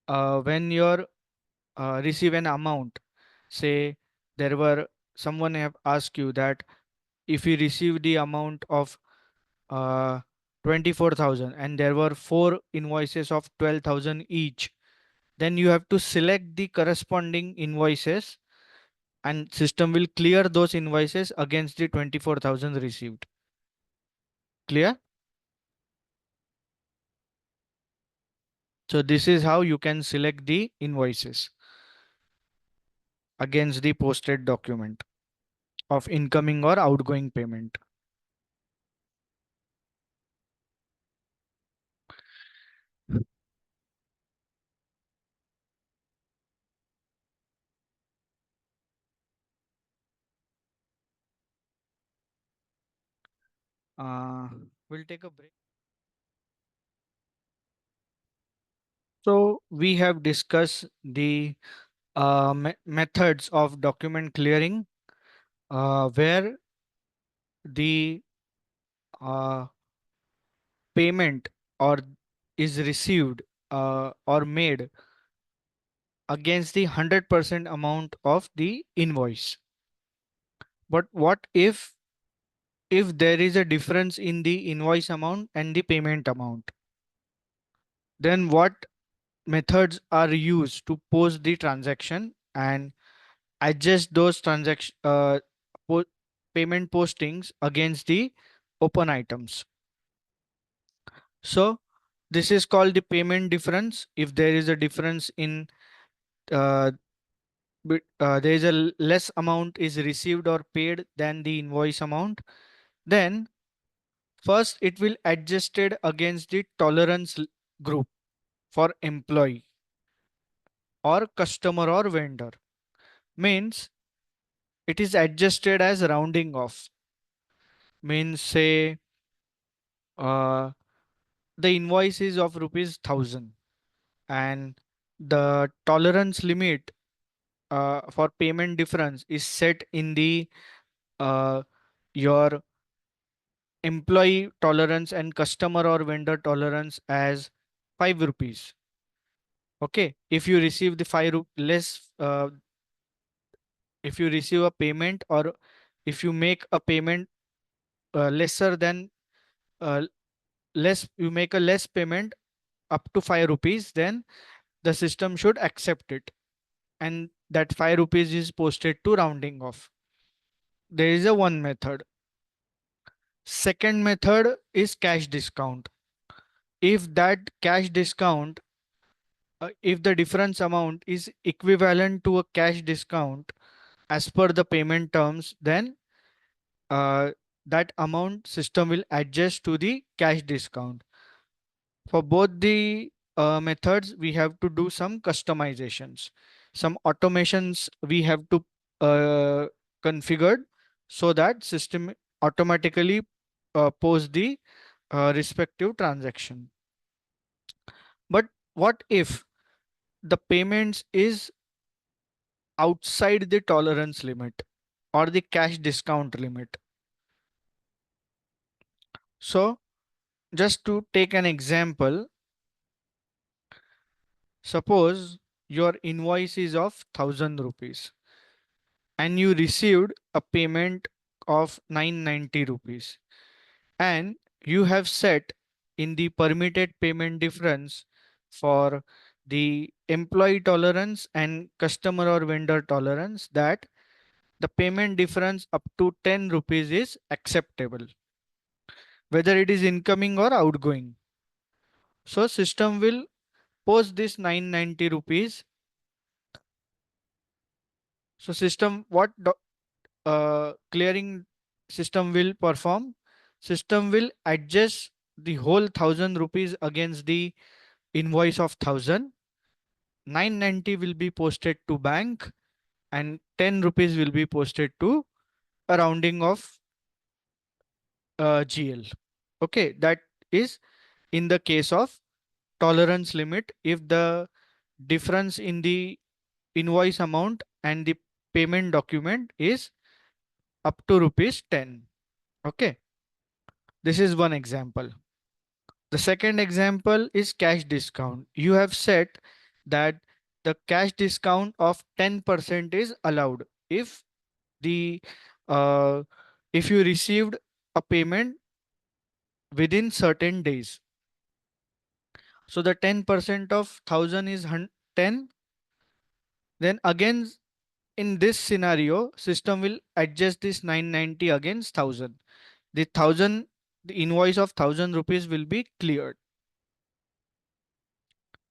S1: when you receive an amount, say there were someone have asked you that if you receive the amount of uh, 24,000 and there were four invoices of 12,000 each, then you have to select the corresponding invoices and system will clear those invoices against the 24,000 received. Clear? So this is how you can select the invoices against the posted document of incoming or outgoing payment. Uh, we'll take a break. So we have discussed the methods of document clearing, where the uh, payment or is received or made against the 100% amount of the invoice. But what if there is a difference in the invoice amount and the payment amount? Then what methods are used to post the transaction and adjust those po- payment postings against the open items? So this is called the payment difference. If there is a difference in uh, there is a less amount is received or paid than the invoice amount, then first it will adjusted against the tolerance group for employee or customer or vendor. means it is adjusted as rounding off. Means say uh, the invoice is of rupees 1000 and the tolerance limit for payment difference is set in the uh, your employee tolerance and customer or vendor tolerance as 5 rupees. Okay, if you receive the 5 less if you receive a payment or if you make a payment lesser than uh, less you make a less payment up to 5 rupees, then the system should accept it and that 5 rupees is posted to rounding off. There is a one method. Second method is cash discount. If that cash discount if the difference amount is equivalent to a cash discount as per the payment terms, then uh, that amount system will adjust to the cash discount. For both the methods, we have to do some customizations, some automations we have to configured so that system automatically post the respective transaction. But what if the payments is outside the tolerance limit or the cash discount limit? So just to take an example, suppose your invoice is of 1000 rupees and you received a payment of 990 rupees and you have set in the permitted payment difference for the employee tolerance and customer or vendor tolerance that the payment difference up to 10 rupees is acceptable, whether it is incoming or outgoing. So system will post this 990 rupees. So system clearing system will perform? System will adjust the whole 1000 rupees against the invoice of 1000. 990 will be posted to bank and 10 rupees will be posted to a rounding of GL. Okay, that is in the case of tolerance limit if the difference in the invoice amount and the payment document is up to rupees 10. Okay, this is one example. The second example is cash discount. You have said that the cash discount of 10% is allowed if the uh, if you received a payment within certain days. So the 10% of 1000 is 10. Then again in this scenario, system will adjust this 990 against 1000. The invoice of 1000 rupees will be cleared.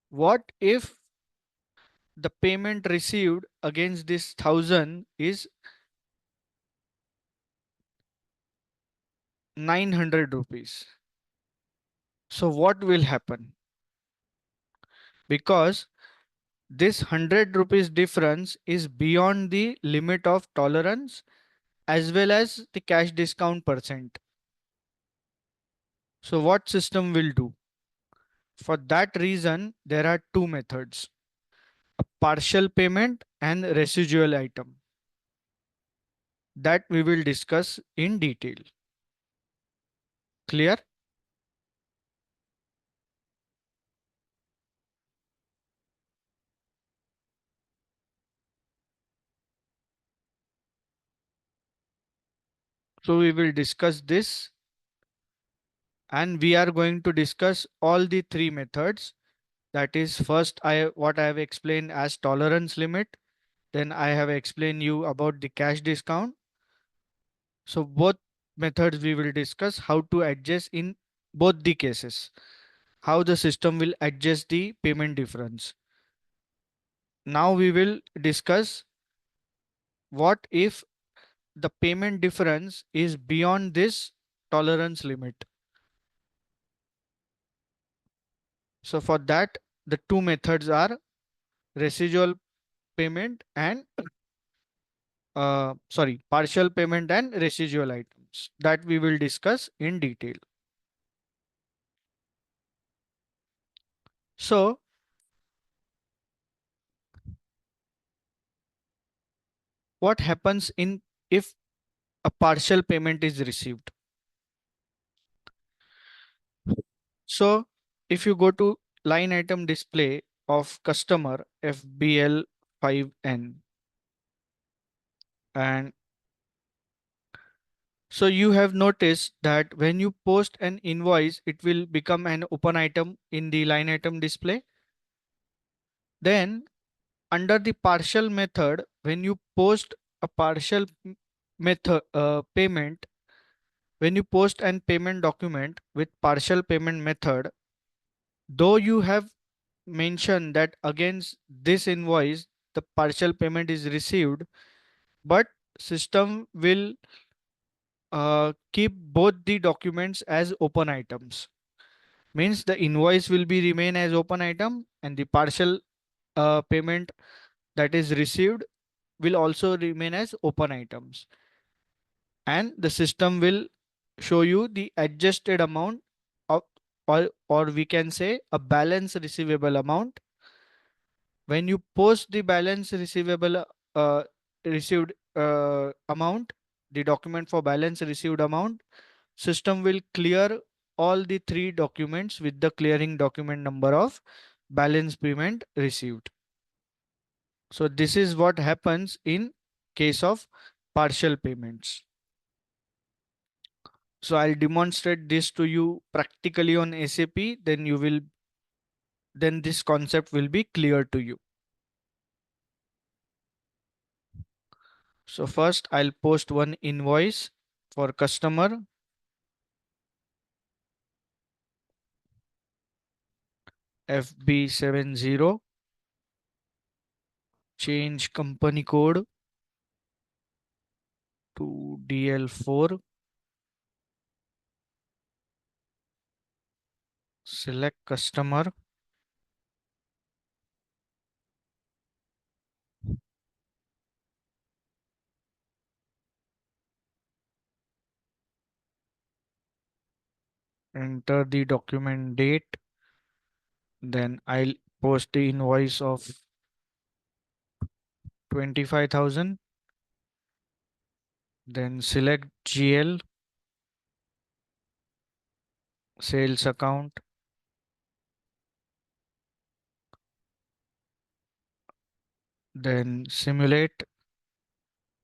S1: What if the payment received against this 1000 is 900 rupees? So what will happen? Because this 100 rupees difference is beyond the limit of tolerance as well as the cash discount percent. So what system will do? For that reason, there are two methods: a partial payment and residual item that we will discuss in detail. Clear? So we will discuss this and we are going to discuss all the three methods. That is first what I have explained as tolerance limit. Then I have explained you about the cash discount. So both methods we will discuss how to adjust in both the cases, how the system will adjust the payment difference. Now we will discuss what if the payment difference is beyond this tolerance limit. So for that, the two methods are residual payment and partial payment and residual items that we will discuss in detail. So what happens in if a partial payment is received? So if you go to line item display of customer FBL5N, and so you have noticed that when you post an invoice, it will become an open item in the line item display. Then under the partial method, when you post a partial method payment, when you post an payment document with partial payment method, though you have mentioned that against this invoice the partial payment is received, but system will keep both the documents as open items. Means the invoice will be remain as open item, and the partial payment that is received will also remain as open items, and the system will show you the adjusted amount of, or we can say a balance receivable amount. When you post the balance receivable received amount, the document for balance received amount, system will clear all the three documents with the clearing document number of balance payment received. So this is what happens in case of partial payments. So I'll demonstrate this to you practically on SAP, then this concept will be clear to you. So first I'll post one invoice for customer FB70, change company code to DL4, select customer, enter the document date, then I'll post the invoice of 25,000, then select GL, sales account, then simulate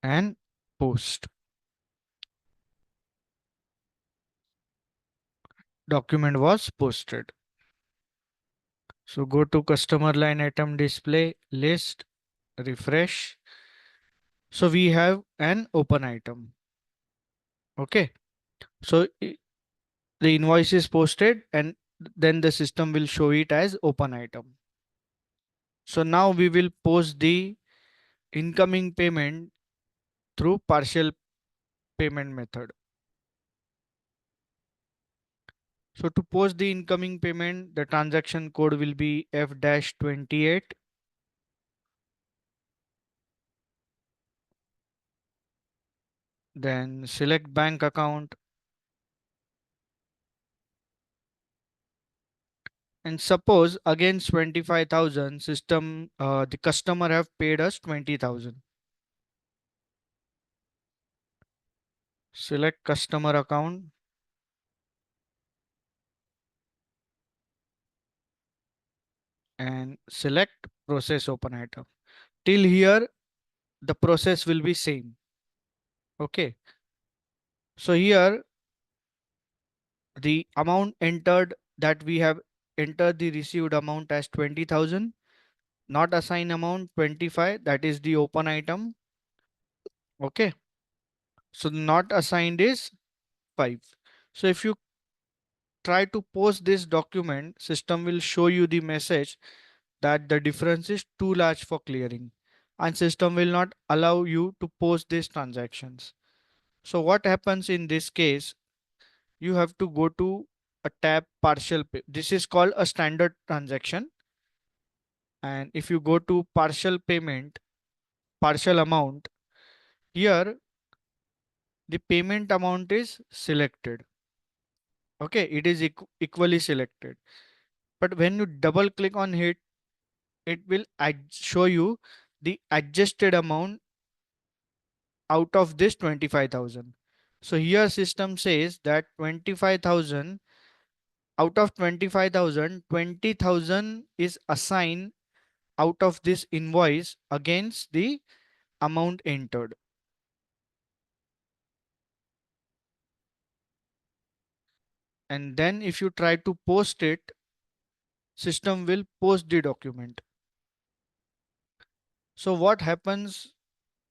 S1: and post. Document was posted. So go to customer line item display list, refresh. So we have an open item. Okay. So the invoice is posted and then the system will show it as open item. So now we will post the incoming payment through partial payment method. So to post the incoming payment, the transaction code will be F-28. Then select bank account. And suppose against 25,000 system, the customer have paid us 20,000. Select customer account. And select process open item. Till here, the process will be same. Okay. So here, the amount entered that we have entered the received amount as 20,000, not assigned amount 25, that is the open item. Okay. So not assigned is 5. So if you try to post this document, system will show you the message that the difference is too large for clearing, and system will not allow you to post these transactions. So what happens in this case? You have to go to a tab partial pay. This is called a standard transaction. And if you go to partial payment, partial amount, here the payment amount is selected. Okay, it is equally selected. But when you double click on it, it will show you the adjusted amount out of this 25,000. So here system says that 25,000, out of 25,000, 20,000 is assigned out of this invoice against the amount entered. And then if you try to post it, system will post the document. So what happens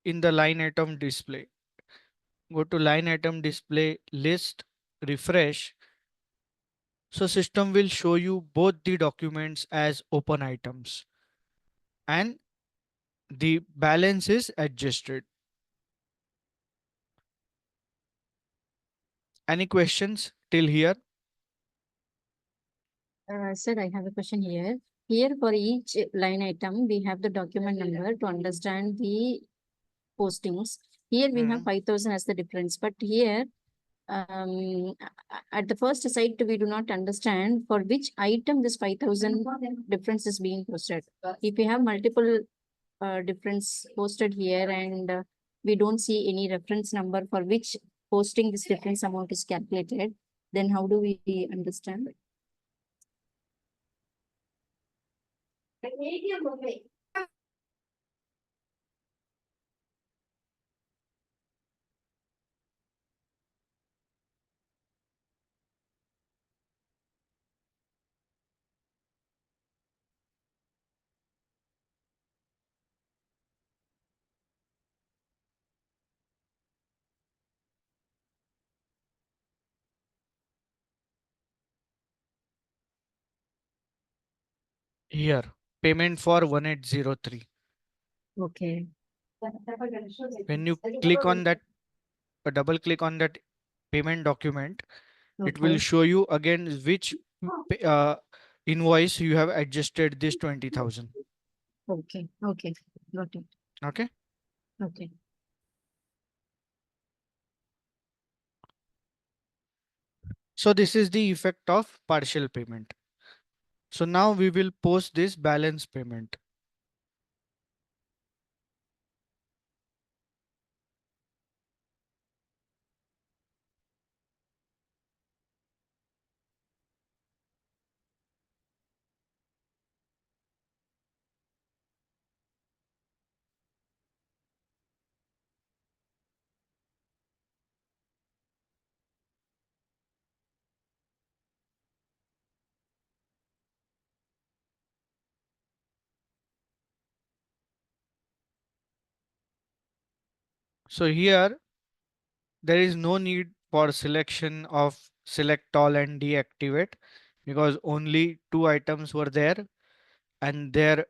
S1: in the line item display? Go to line item display list, refresh. So system will show you both the documents as open items and the balance is adjusted. Any questions till here?
S5: Sir, I have a question here. Here for each line item, we have the document number to understand the postings. Here we have 5,000 as the difference, but here at the first sight, we do not understand for which item this 5,000 difference is being posted. If we have multiple difference posted here and we don't see any reference number for which posting this difference amount is calculated, then how do we understand?
S1: Here, payment for 1803.
S5: Okay.
S1: When you click on that, double click on that payment document, it will
S5: Okay.
S1: show you again which invoice you have adjusted this 20,000.
S5: Okay. Okay. Got it.
S1: Okay.
S5: Okay.
S1: So this is the effect of partial payment. So now we will post this balance payment. So here there is no need for selection of select all and deactivate because only two items were there and their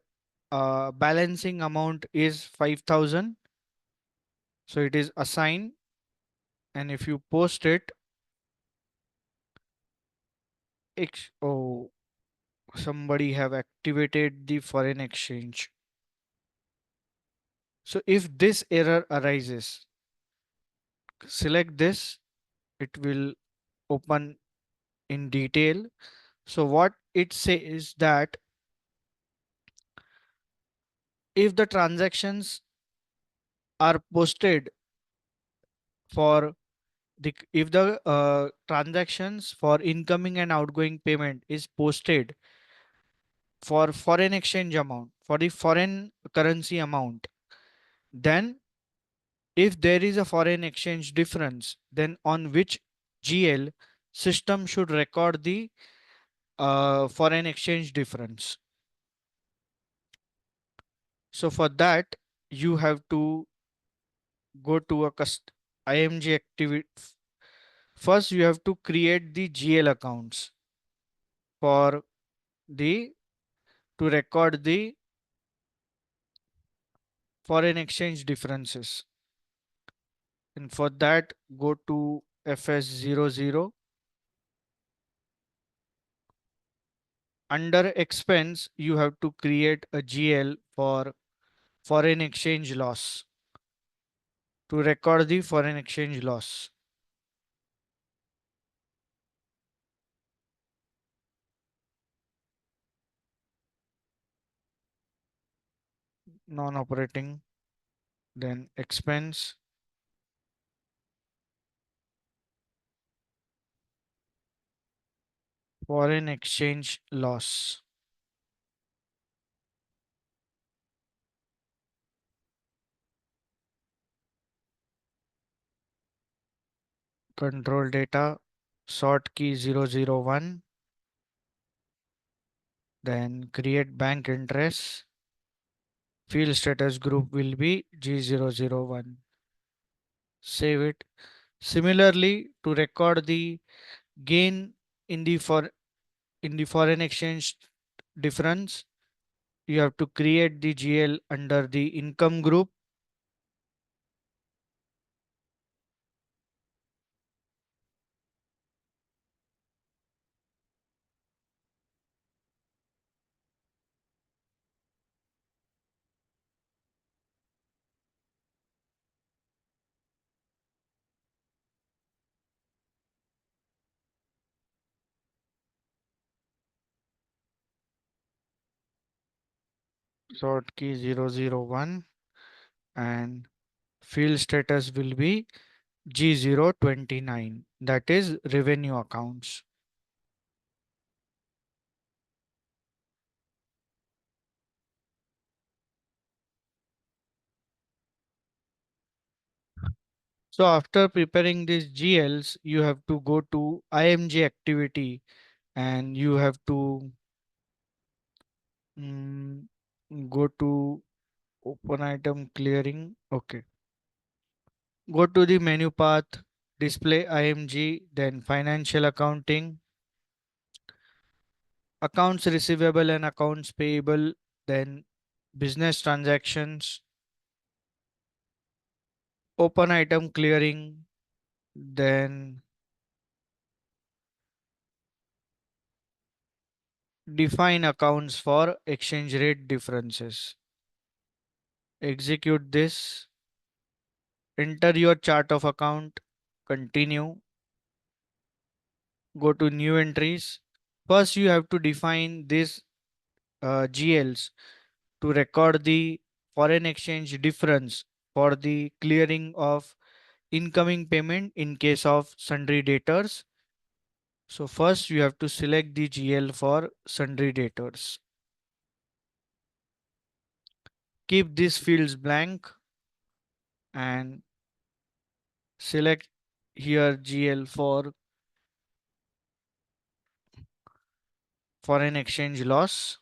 S1: balancing amount is 5,000. So it is assigned, and if you post it, oh, somebody have activated the foreign exchange. So if this error arises, select this, it will open in detail. So what it says that if the transactions are posted for if the transactions for incoming and outgoing payment is posted for foreign exchange amount, for the foreign currency amount, then if there is a foreign exchange difference, then on which GL system should record the foreign exchange difference. So for that, you have to go to a IMG activity. First, you have to create the GL accounts for the to record the foreign exchange differences. And for that, go to FS00. Under expense, you have to create a GL for foreign exchange loss. to record the foreign exchange loss. Non-operating, then expense, foreign exchange loss. Control data, sort key 001, then create bank interest. Field status group will be G001. Save it. Similarly, to record the gain in the foreign exchange difference, you have to create the GL under the income group. Sort key 001 and field status will be G029, that is revenue accounts. So after preparing these GLs, you have to go to IMG activity and you have to mm, go to open item clearing. Okay. Go to the menu path, display IMG, then financial accounting, accounts receivable and accounts payable, then business transactions, open item clearing, then define accounts for exchange rate differences. Execute this, enter your chart of account, continue, go to new entries. First, you have to define these GLs to record the foreign exchange difference for the clearing of incoming payment in case of sundry debtors. So first you have to select the GL for sundry debtors. Keep these fields blank and select here GL for foreign exchange loss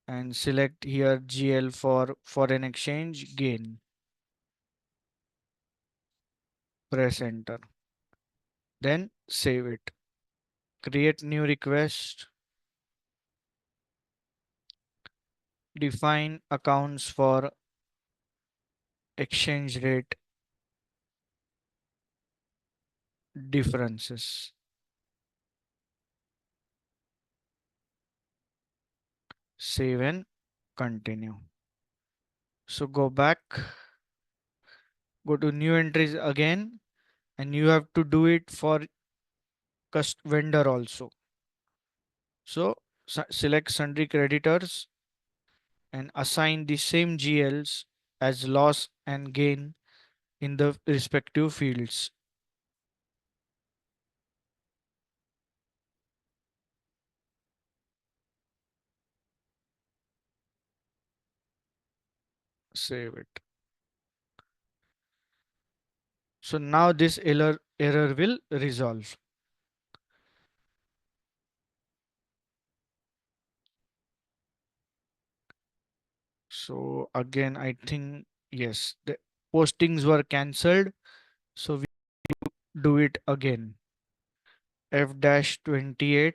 S1: and select here GL for foreign exchange gain. Press enter. Then save it. Create new request. Define accounts for exchange rate differences. Save and continue. So go back, go to new entries again, and you have to do it for vendor also. So select sundry creditors and assign the same GLs as loss and gain in the respective fields. Save it. So now this error will resolve. So again, I think yes, the postings were cancelled. So we do it again. F-28.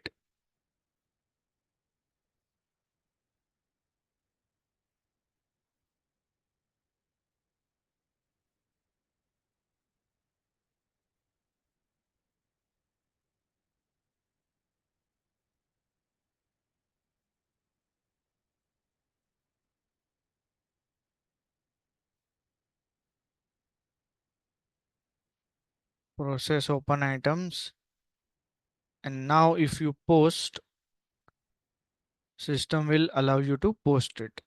S1: process open items, and now if you post, system will allow you to post it.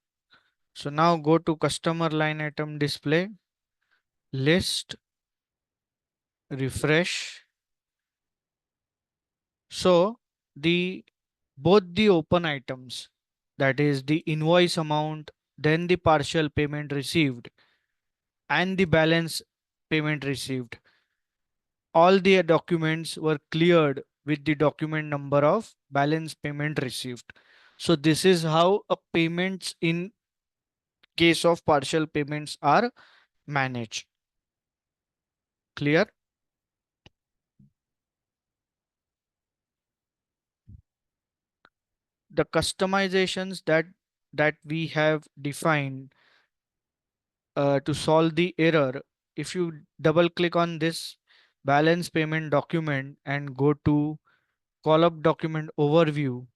S1: So now go to customer line item display, list, refresh. So the both the open items, that is the invoice amount, then the partial payment received and the balance payment received, all the documents were cleared with the document number of balance payment received. So this is how a payments in case of partial payments are managed. Clear? The customizations that we have defined to solve the error, if you double click on this balance payment document and go to call up document overview,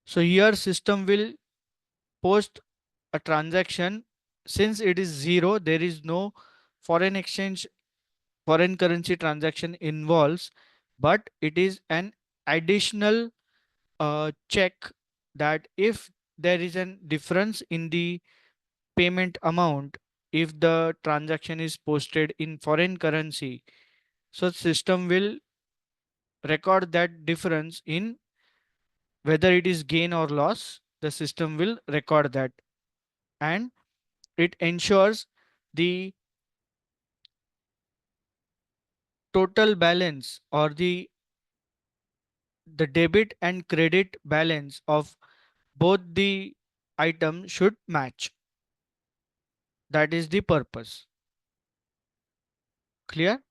S1: so here system will post a transaction. Since it is zero, there is no foreign exchange, foreign currency transaction involves, but it is an additional check that if there is a difference in the payment amount, if the transaction is posted in foreign currency, so system will record that difference in whether it is gain or loss, the system will record that, and it ensures the total balance or the debit and credit balance of both the items should match. That is the purpose. Clear?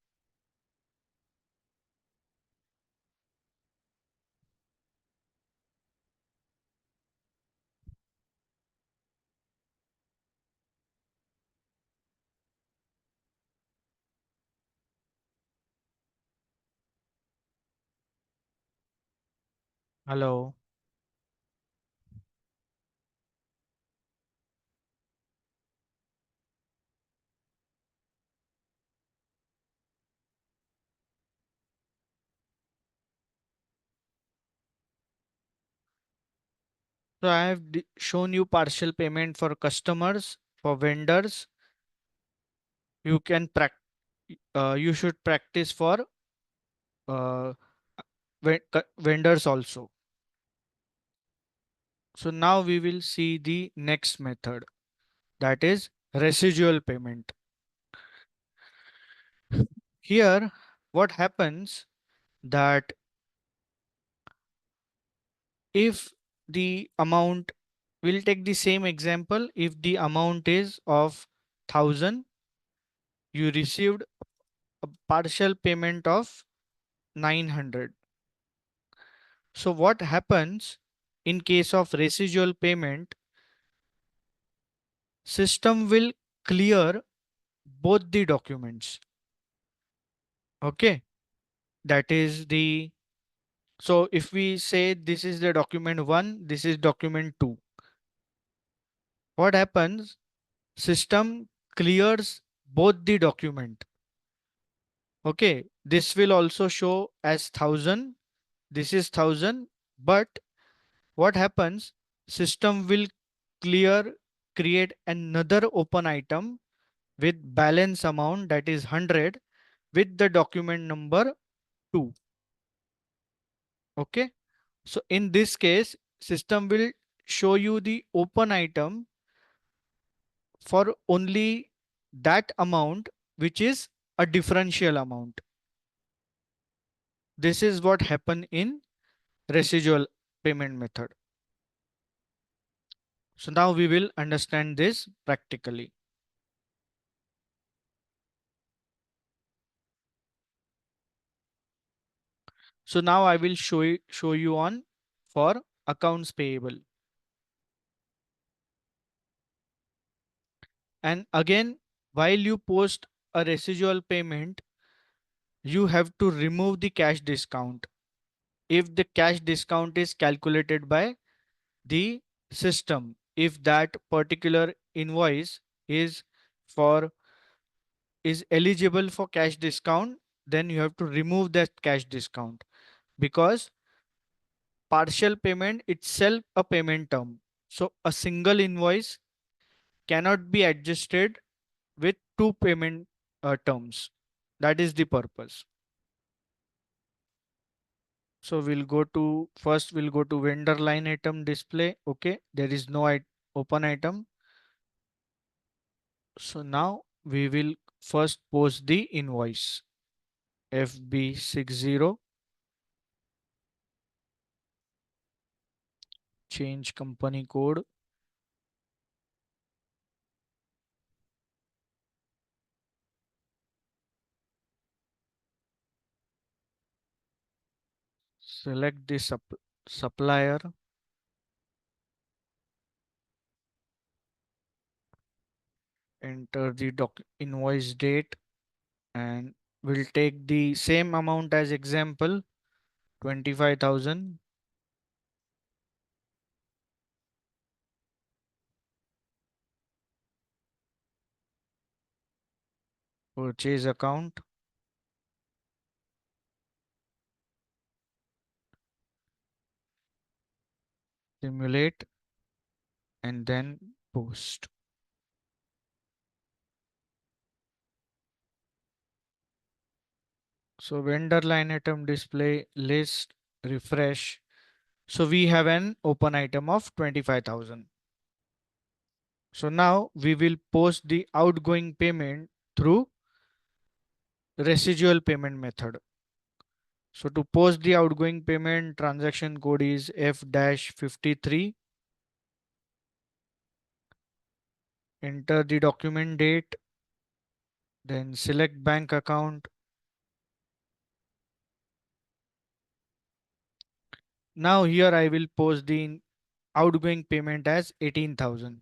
S1: Hello. So I have shown you partial payment for customers, for vendors. You can you should practice for uh, vendors also. So now we will see the next method, that is residual payment. Here, what happens that if the amount, we'll take the same example, if the amount is of 1000, you received a partial payment of 900. So what happens in case of residual payment, system will clear both the documents. Okay, that is the, so if we say this is the document 1, this is document 2, what happens, system clears both the document. Okay, this will also show as 1000, this is 1000, but what happens, system will clear, create another open item with balance amount, that is 100, with the document number 2. Okay, so in this case, system will show you the open item for only that amount which is a differential amount. This is what happened in residual payment method. So now we will understand this practically. So now I will show you on for accounts payable. And again, while you post a residual payment, you have to remove the cash discount if the cash discount is calculated by the system, if that particular invoice is for is eligible for cash discount, then you have to remove that cash discount, because partial payment itself a payment term. So a single invoice cannot be adjusted with two payment terms. That is the purpose. So we'll go to vendor line item display. Okay, there is no open item. So now we will first post the invoice FB60, change company code, select the supplier, enter the invoice date, and we'll take the same amount as example, 25,000. Purchase account, simulate, and then post. So vendor line item display list, refresh. So we have an open item of 25,000. So now we will post the outgoing payment through residual payment method. So to post the outgoing payment, transaction code is F-53. Enter the document date, then select bank account. Now here I will post the outgoing payment as 18,000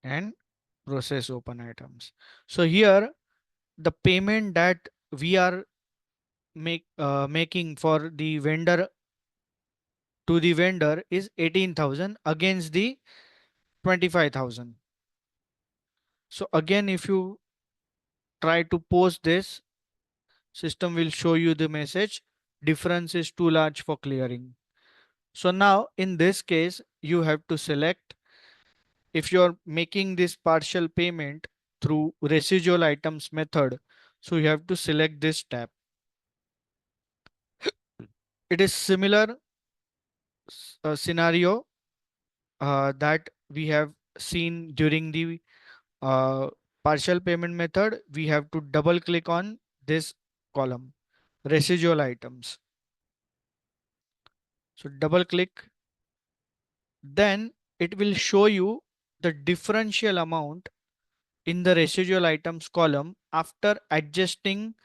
S1: and process open items. So here the payment that we are making for the vendor to the vendor is 18,000 against the 25,000. So again, if you try to post this, system will show you the message difference is too large for clearing. So now in this case, you have to select, if you're making this partial payment through residual items method, so you have to select this tab. It is similar scenario that we have seen during the uh, partial payment method. We have to double click on this column, residual items. So double click, then it will show you the differential amount in the residual items column after adjusting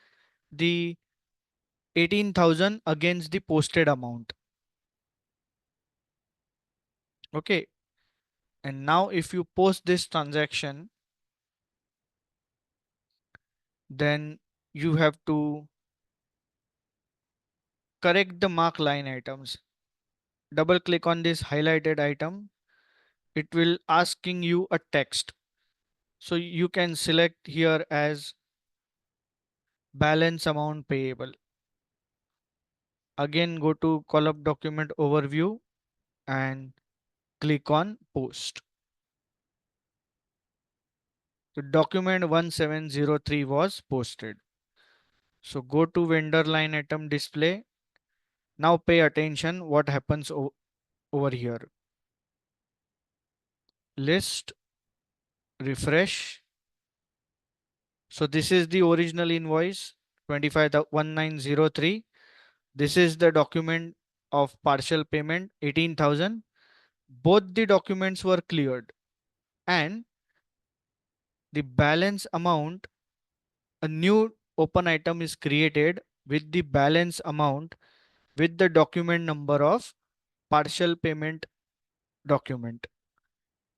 S1: the 18,000 against the posted amount. Okay. And now if you post this transaction, then you have to correct the mark line items. Double click on this highlighted item. It will asking you a text. So you can select here as balance amount payable. Again, go to column document overview and click on post. The document 1703 was posted. So go to vendor line item display. Now pay attention what happens over here. List, refresh. So this is the original invoice 25,1903. This is the document of partial payment 18,000. Both the documents were cleared, and the balance amount, a new open item is created with the balance amount with the document number of partial payment document.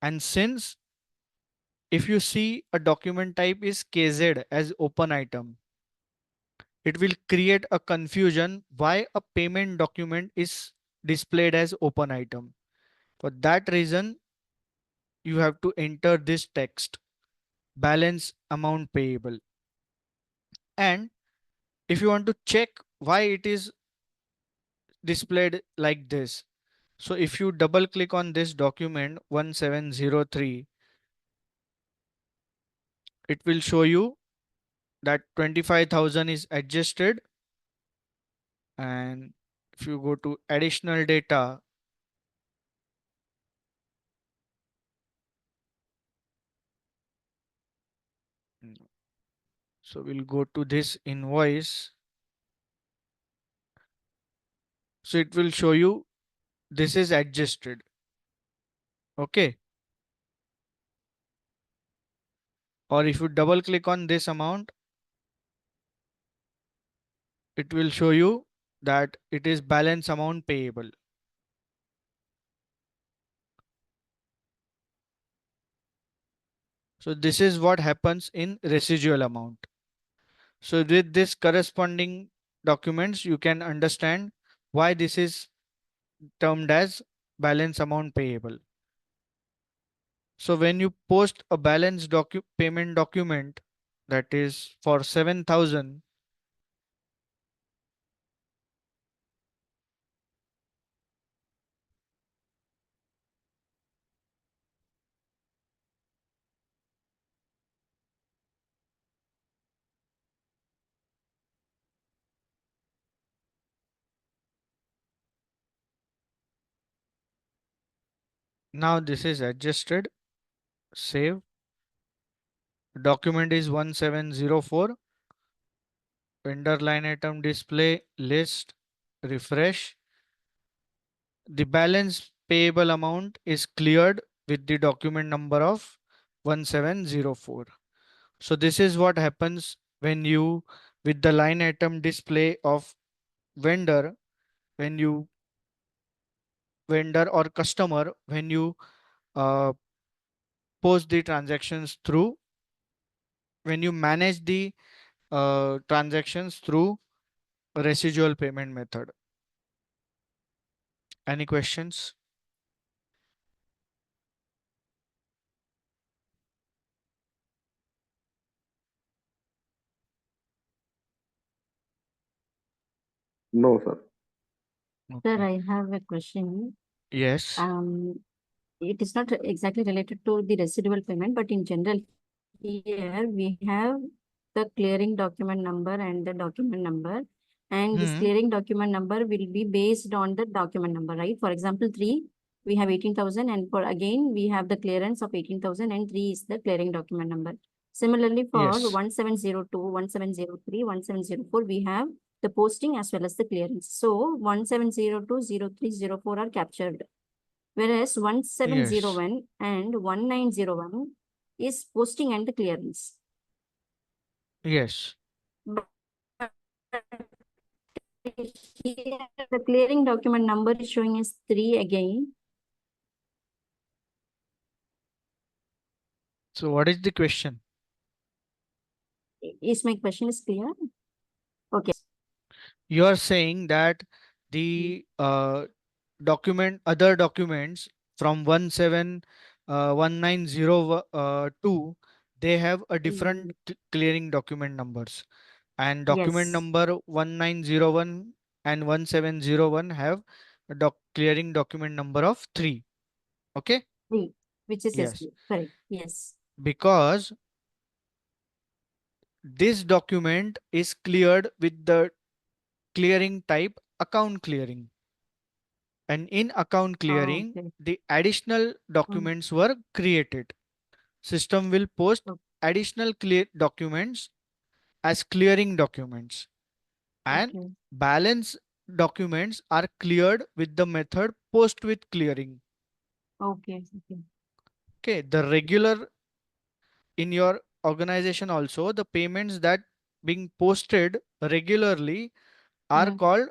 S1: And since if you see a document type is KZ as open item, it will create a confusion why a payment document is displayed as open item. For that reason, you have to enter this text, balance amount payable. And if you want to check why it is displayed like this, so if you double click on this document 1703, it will show you that 25,000 is adjusted. And if you go to additional data, so we'll go to this invoice. So it will show you this is adjusted. Okay. Or if you double click on this amount, it will show you that it is balance amount payable. So this is what happens in residual amount. So with this corresponding documents, you can understand why this is termed as balance amount payable. So when you post a balance payment document that is for 7,000, now this is adjusted, save. Document is 1704, vendor line item display list, refresh. The balance payable amount is cleared with the document number of 1704. So this is what happens when you, with the line item display of vendor, when you, vendor or customer, when you uh, post the transactions through, when you manage the transactions through residual payment method. Any questions?
S6: No, sir.
S5: Sir,
S1: Okay.
S5: I have a question.
S1: Yes.
S5: It is not exactly related to the residual payment, but in general, here we have the clearing document number and the document number. And this
S1: Hmm.
S5: clearing document number will be based on the document number, right? For example, 3, we have 18,000, and for again, we have the clearance of 18,000, and 3 is the clearing document number. Similarly, for
S1: Yes.
S5: 1702, 1703, 1704, we have the posting as well as the clearance. So 1702, 03, 04 are captured. Whereas
S1: Yes.
S5: 1701 and 1901 is posting and the clearance.
S1: Yes.
S5: But here the clearing document number is showing as 3 again.
S1: So what is the question?
S5: Is my question is clear? Okay.
S1: You are saying that the other documents from 17190 they have a different clearing document numbers, and document
S5: Yes,
S1: number 1901 and 1701 have a clearing document number of 3. Okay.
S5: 3, which is
S1: Yes,
S5: SD. Correct. Yes.
S1: because this document is cleared with the clearing type account clearing, and in account
S5: Oh,
S1: clearing
S5: okay.
S1: the additional
S5: Mm,
S1: documents were created. System will post
S5: o-
S1: additional clear documents as clearing documents, and
S5: Okay.
S1: balance documents are cleared with the method post with clearing.
S5: Okay. Okay.
S1: Okay, the regular in your organization also, the payments that being posted regularly are
S5: Yeah.
S1: called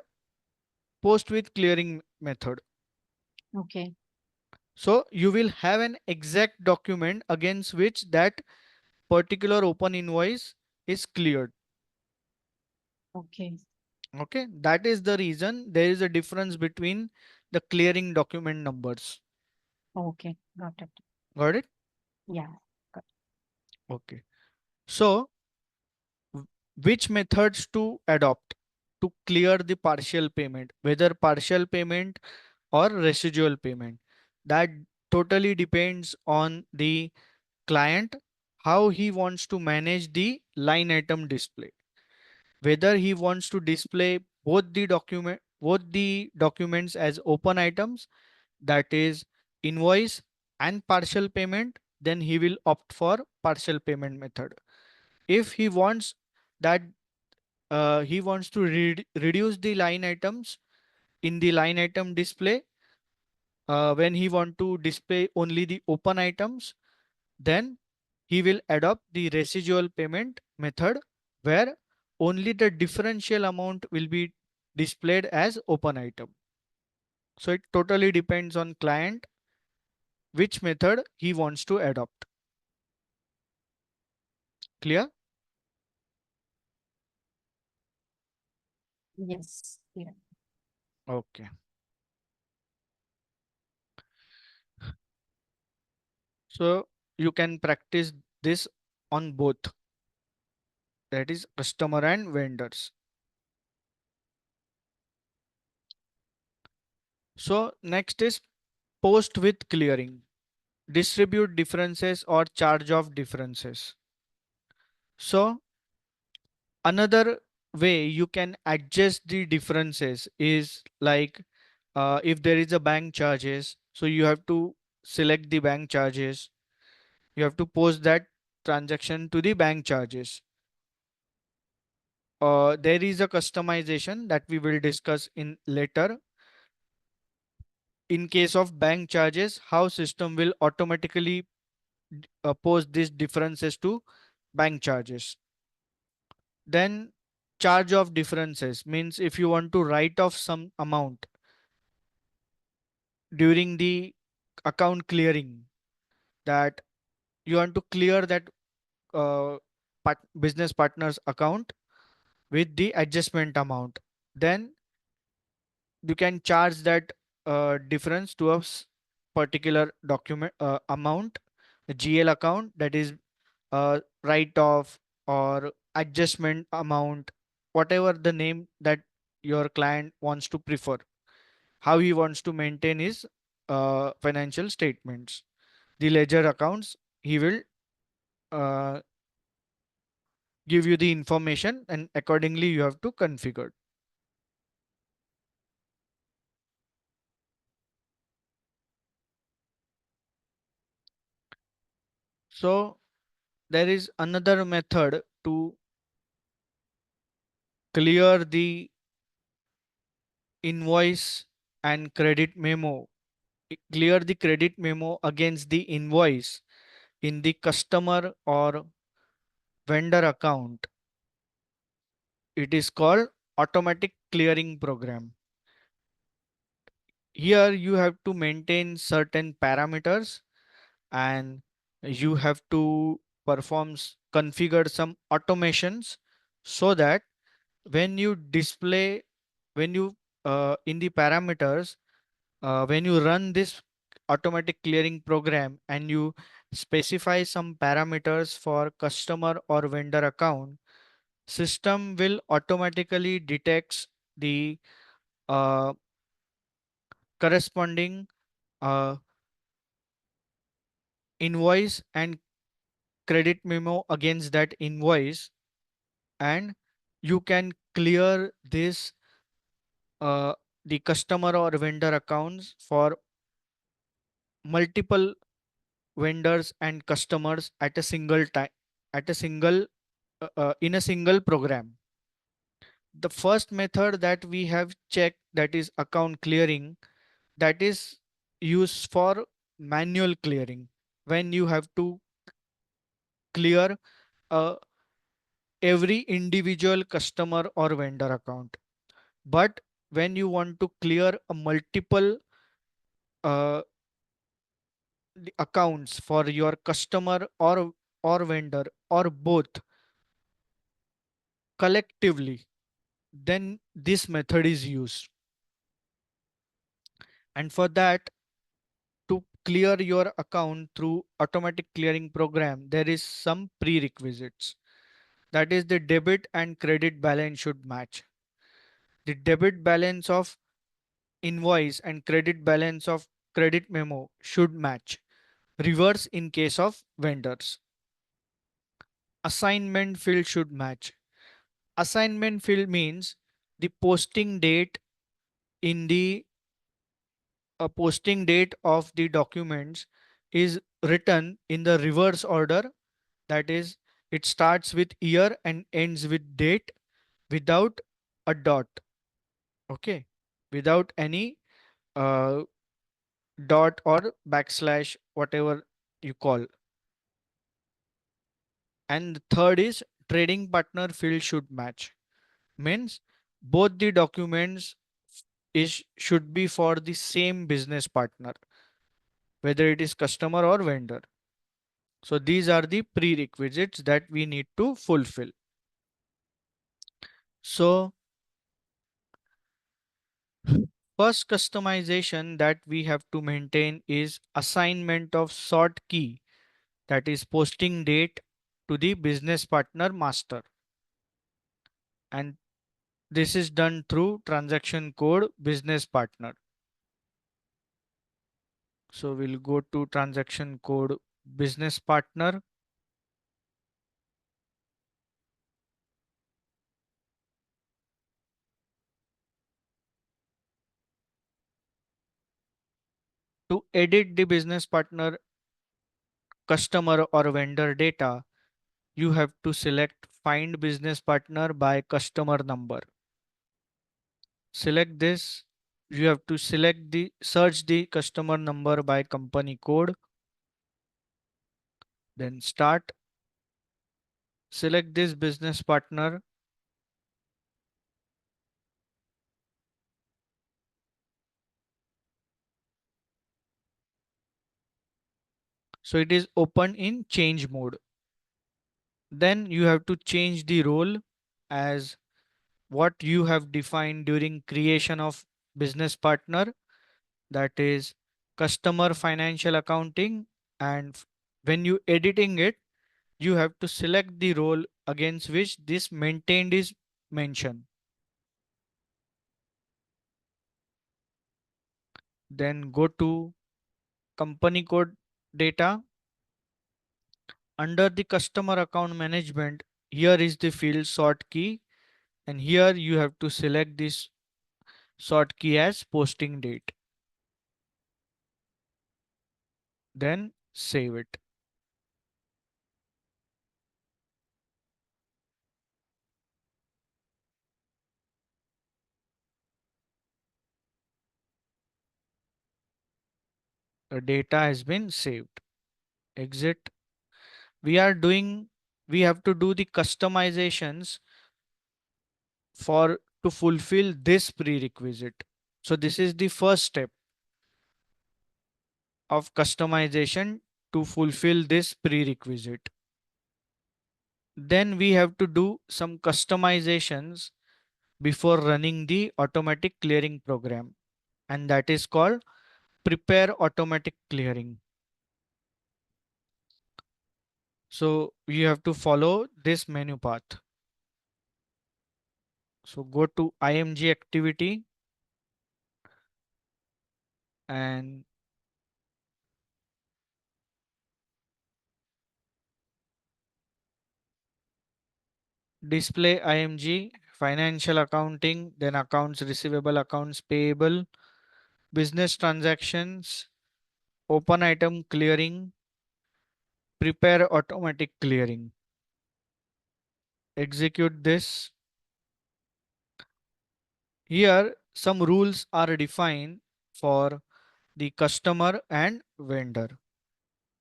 S1: post with clearing method.
S5: Okay.
S1: So you will have an exact document against which that particular open invoice is cleared.
S5: Okay.
S1: Okay, that is the reason there is a difference between the clearing document numbers.
S5: Okay, got it.
S1: Got it?
S5: Yeah. Got
S1: Okay. So w- which methods to adopt to clear the partial payment, whether partial payment or residual payment? That totally depends on the client, how he wants to manage the line item display, whether he wants to display both the documents as open items, that is invoice and partial payment, then he will opt for partial payment method. If he wants that he wants to reduce the line items in the line item display, when he want to display only the open items, then he will adopt the residual payment method, where only the differential amount will be displayed as open item. So it totally depends on client which method he wants to adopt. Clear?
S5: yes. Yeah.
S1: Okay. So you can practice this on both, that is customer and vendors. So next is post with clearing, distribute differences or charge off differences. So another way you can adjust the differences is like, if there is a bank charges, so you have to select the bank charges, you have to post that transaction to the bank charges. There is a customization that we will discuss in later. In case of bank charges, how system will automatically post these differences to bank charges. Then charge of differences means if you want to write off some amount during the account clearing, that you want to clear that uh, business partner's account with the adjustment amount, then you can charge that difference to a particular document amount, a GL account, that is write off or adjustment amount, whatever the name that your client wants to prefer, how he wants to maintain his financial statements, the ledger accounts, he will uh, give you the information and accordingly you have to configure. So there is another method to clear the invoice and credit memo, clear the credit memo against the invoice in the customer or vendor account. It is called automatic clearing program. Here you have to maintain certain parameters and you have to configure some automations, so that when you display, when you in the parameters, when you run this automatic clearing program and you specify some parameters for customer or vendor account, system will automatically detects the uh, corresponding uh, invoice and credit memo against that invoice, and you can clear this the customer or vendor accounts for multiple vendors and customers at a single time, at a single in a single program. The first method that we have checked, that is account clearing, that is used for manual clearing, when you have to clear uh, every individual customer or vendor account. But when you want to clear a multiple uh, the accounts for your customer or vendor or both collectively, then this method is used. And for that, to clear your account through automatic clearing program, there is some prerequisites. That is, the debit and credit balance should match. The debit balance of invoice and credit balance of credit memo should match. Reverse in case of vendors. Assignment field should match. Assignment field means the posting date in the posting date of the documents is written in the reverse order. That is, it starts with year and ends with date without a dot. Okay, without any uh, dot or backslash, whatever you call. And the third is trading partner field should match. Means both the documents is should be for the same business partner, whether it is customer or vendor. So these are the prerequisites that we need to fulfill. So first customization that we have to maintain is assignment of sort key, that is posting date, to the business partner master. And this is done through transaction code business partner. So we'll go to transaction code business partner. To edit the business partner customer or vendor data, you have to select find business partner by customer number. Select this. You have to select the search the customer number by company code. Then start. Select this business partner. So it is open in change mode. Then you have to change the role as what you have defined during creation of business partner, that is customer financial accounting. And when you editing it, you have to select the role against which this maintained is mentioned. Then go to company code data. Under the customer account management, here is the field sort key, and here you have to select this sort key as posting date. Then save it. The data has been saved. Exit. We are doing, we have to do the customizations for to fulfill this prerequisite. So this is the first step of customization to fulfill this prerequisite. Then we have to do some customizations before running the automatic clearing program, and that is called prepare automatic clearing. So you have to follow this menu path. So go to IMG activity and display IMG, financial accounting, then accounts receivable, accounts payable, business transactions, open item clearing, prepare automatic clearing. Execute this. Here some rules are defined for the customer and vendor.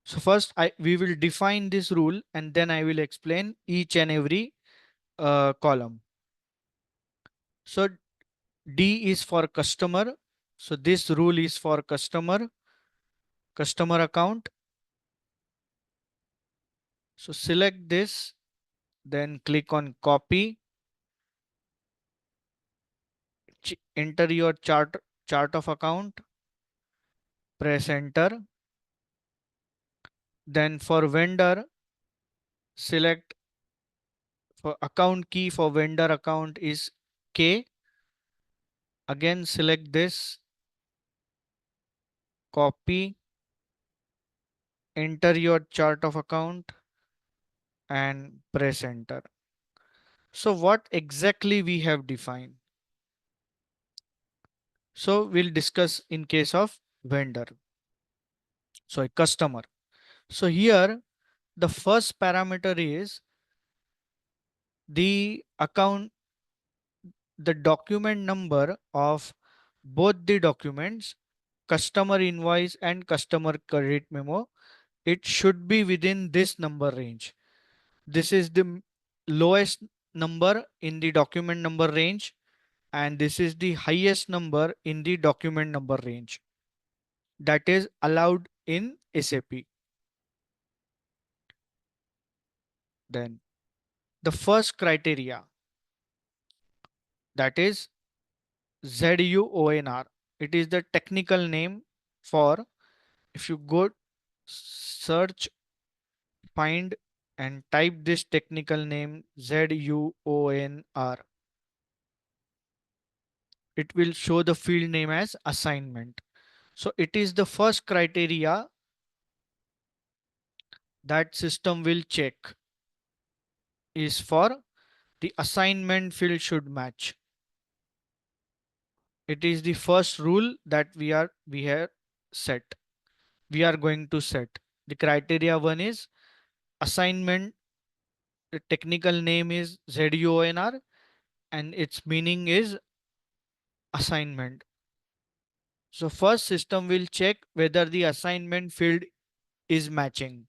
S1: So first we will define this rule and then I will explain each and every column. So D is for customer. So this rule is for customer account. So select this, then click on copy, enter your chart of account, press enter. Then for vendor, select for account key for vendor account is K. Again select this, copy, enter your chart of account and press enter. So what exactly we have defined? So we'll discuss in case of vendor. So a customer. So here the first parameter is the account, the document number of both the documents, customer invoice and customer credit memo. It should be within this number range. This is the lowest number in the document number range, and this is the highest number in the document number range that is allowed in SAP. Then the first criteria, that is ZUONR. It is the technical name for, if you go search, find and type this technical name ZUONR, it will show the field name as assignment. So it is the first criteria that system will check, is for the assignment field should match. It is the first rule that we have set. We are going to set. The criteria one is assignment. The technical name is ZUONR and its meaning is assignment. So first system will check whether the assignment field is matching.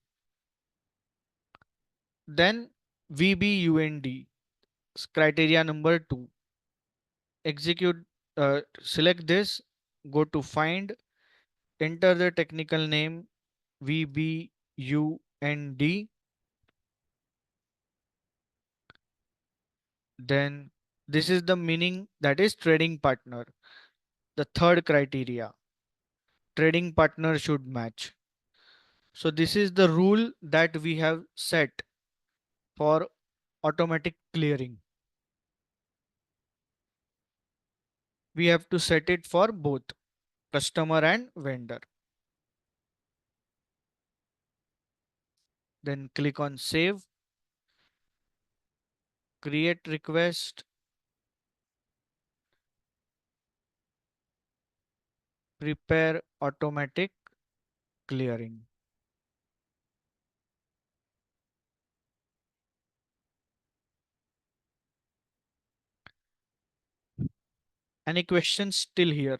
S1: Then VBUND, criteria number 2. Execute, select this, go to find, enter the technical name VBUND. Then this is the meaning, that is trading partner. The third criteria, trading partner should match. So this is the rule that we have set for automatic clearing. We have to set it for both customer and vendor. Then click on save, create request, prepare automatic clearing. Any questions still here?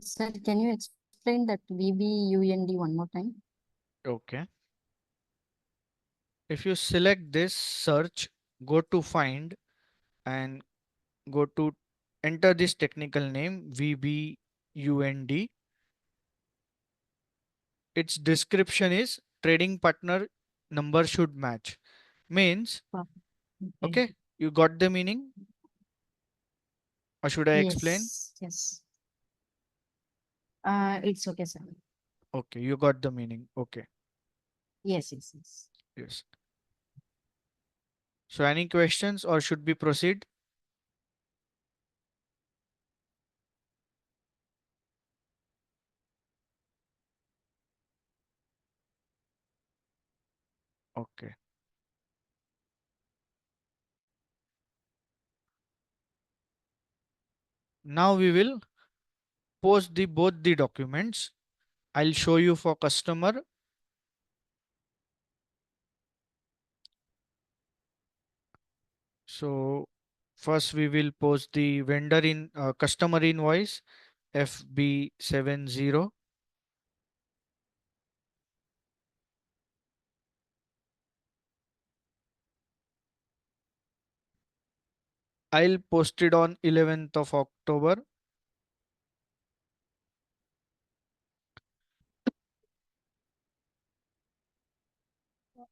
S5: Sir, can you explain that VBUND one more time?
S1: Okay. If you select this search, go to find and go to enter this technical name VBUND. Its description is trading partner number should match. Means, okay, you got the meaning? Or should I explain?
S5: Yes. It's okay, sir.
S1: Okay, you got the meaning. Okay,
S5: Yes.
S1: yes. So any questions or should we proceed? Okay. Now we will post the both the documents. I'll show you for customer. So first we will post the vendor in customer invoice FB70. I'll post it on 11th of October.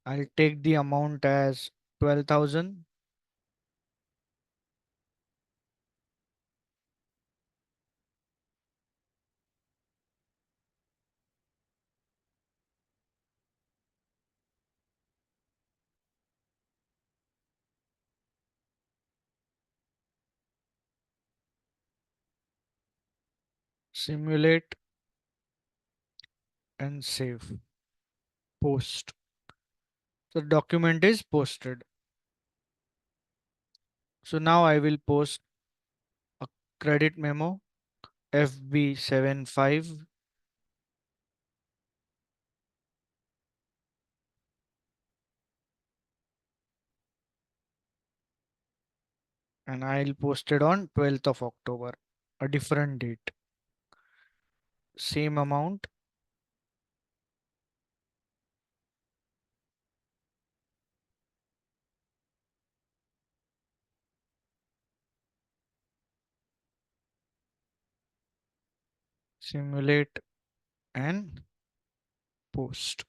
S1: I'll take the amount as 12,000. Simulate and save. Post. The document is posted. So now I will post a credit memo FB75, and I'll post it on 12th of October, a different date. Same amount, simulate and post.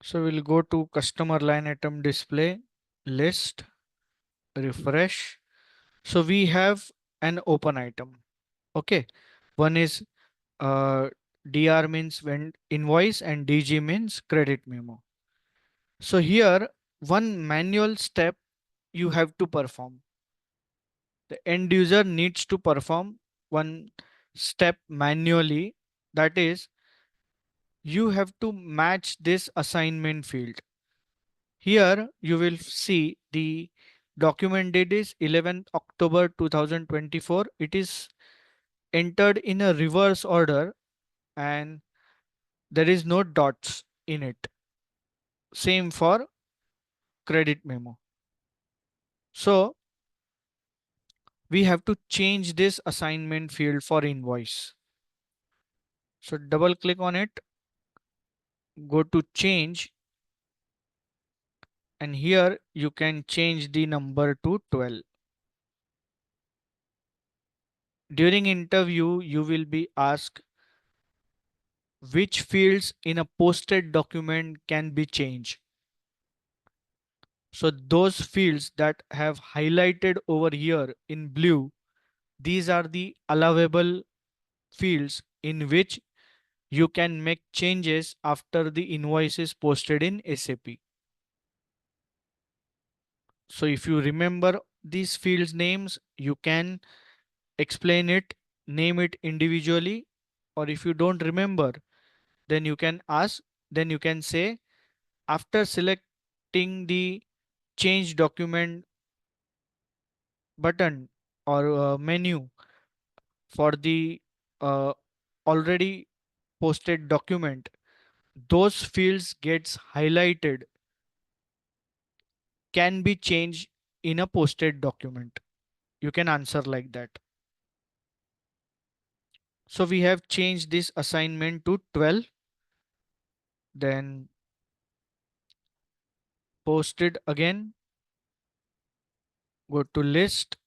S1: So we'll go to customer line item display, list, refresh. So we have an open item. Okay. One is uh, DR means when invoice and DG means credit memo. So here one manual step you have to perform. The end user needs to perform one step manually. That is, you have to match this assignment field. Here you will see the document date is 11th October 2024. It is entered in a reverse order and there is no dots in it. Same for credit memo. So we have to change this assignment field for invoice. So double click on it, go to change, and here you can change the number to 12. During interview, you will be asked which fields in a posted document can be changed. So those fields that have highlighted over here in blue, these are the allowable fields in which you can make changes after the invoice is posted in SAP. So if you remember these fields names, you can explain it, name it individually, or if you don't remember, then you can ask, then you can say after selecting the change document button or menu for the uh, already posted document, those fields gets highlighted can be changed in a posted document. You can answer like that. So we have changed this assignment to 12, then posted again, go to list,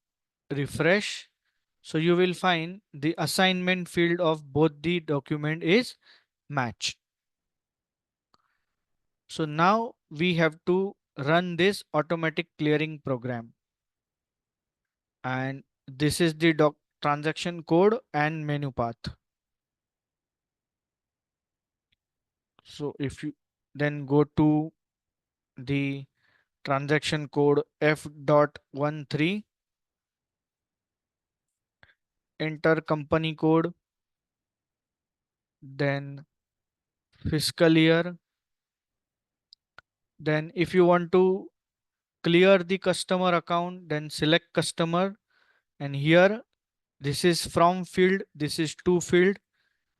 S1: refresh. So you will find the assignment field of both the document is matched. So now we have to run this automatic clearing program. And this is the transaction code and menu path. So if you then go to the transaction code F.13, enter company code, then fiscal year. Then if you want to clear the customer account, then select customer, and here this is from field, this is to field.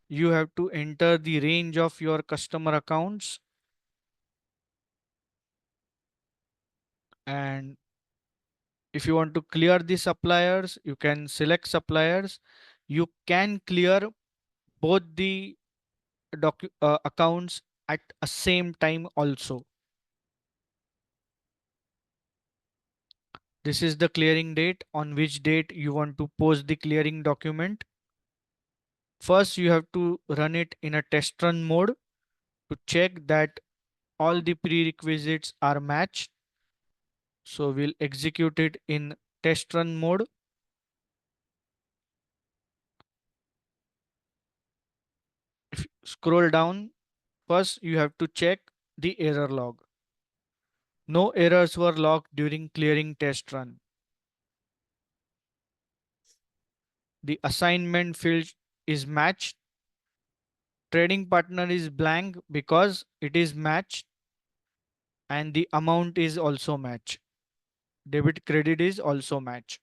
S1: You have to enter the range of your customer accounts, and if you want to clear the suppliers, you can select suppliers. You can clear both the accounts at a same time also. This is the clearing date, on which date you want to post the clearing document. First, you have to run it in a test run mode to check that all the prerequisites are matched. So we'll execute it in test run mode. If you scroll down, first you have to check the error log. No errors were logged during clearing test run. The assignment field is matched. Trading partner is blank because it is matched, and the amount is also matched. Debit credit is also matched.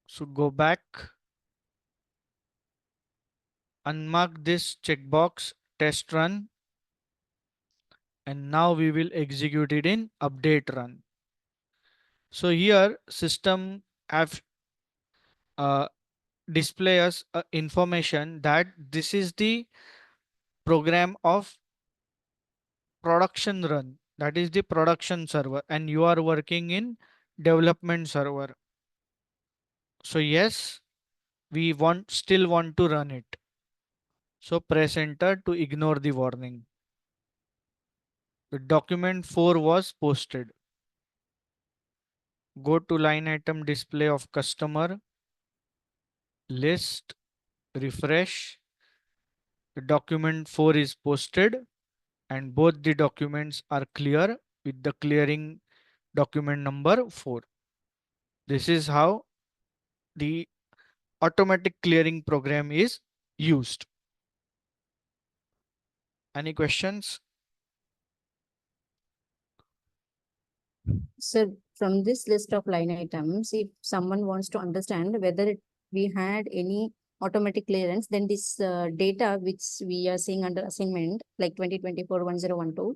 S1: So go back, unmark this checkbox, test run, and now we will execute it in update run. So here system have uh, display us information that this is the program of production run, that is the production server, and you are working in development server. So yes, we still want to run it. So press enter to ignore the warning. The document 4 was posted. Go to line item display of customer list, refresh. The document 4 is posted and both the documents are clear with the clearing document number 4. This is how the automatic clearing program is used. Any questions?
S5: So from this list of line items, if someone wants to understand whether we had any automatic clearance, then this data which we are seeing under assignment, like 2024-1012,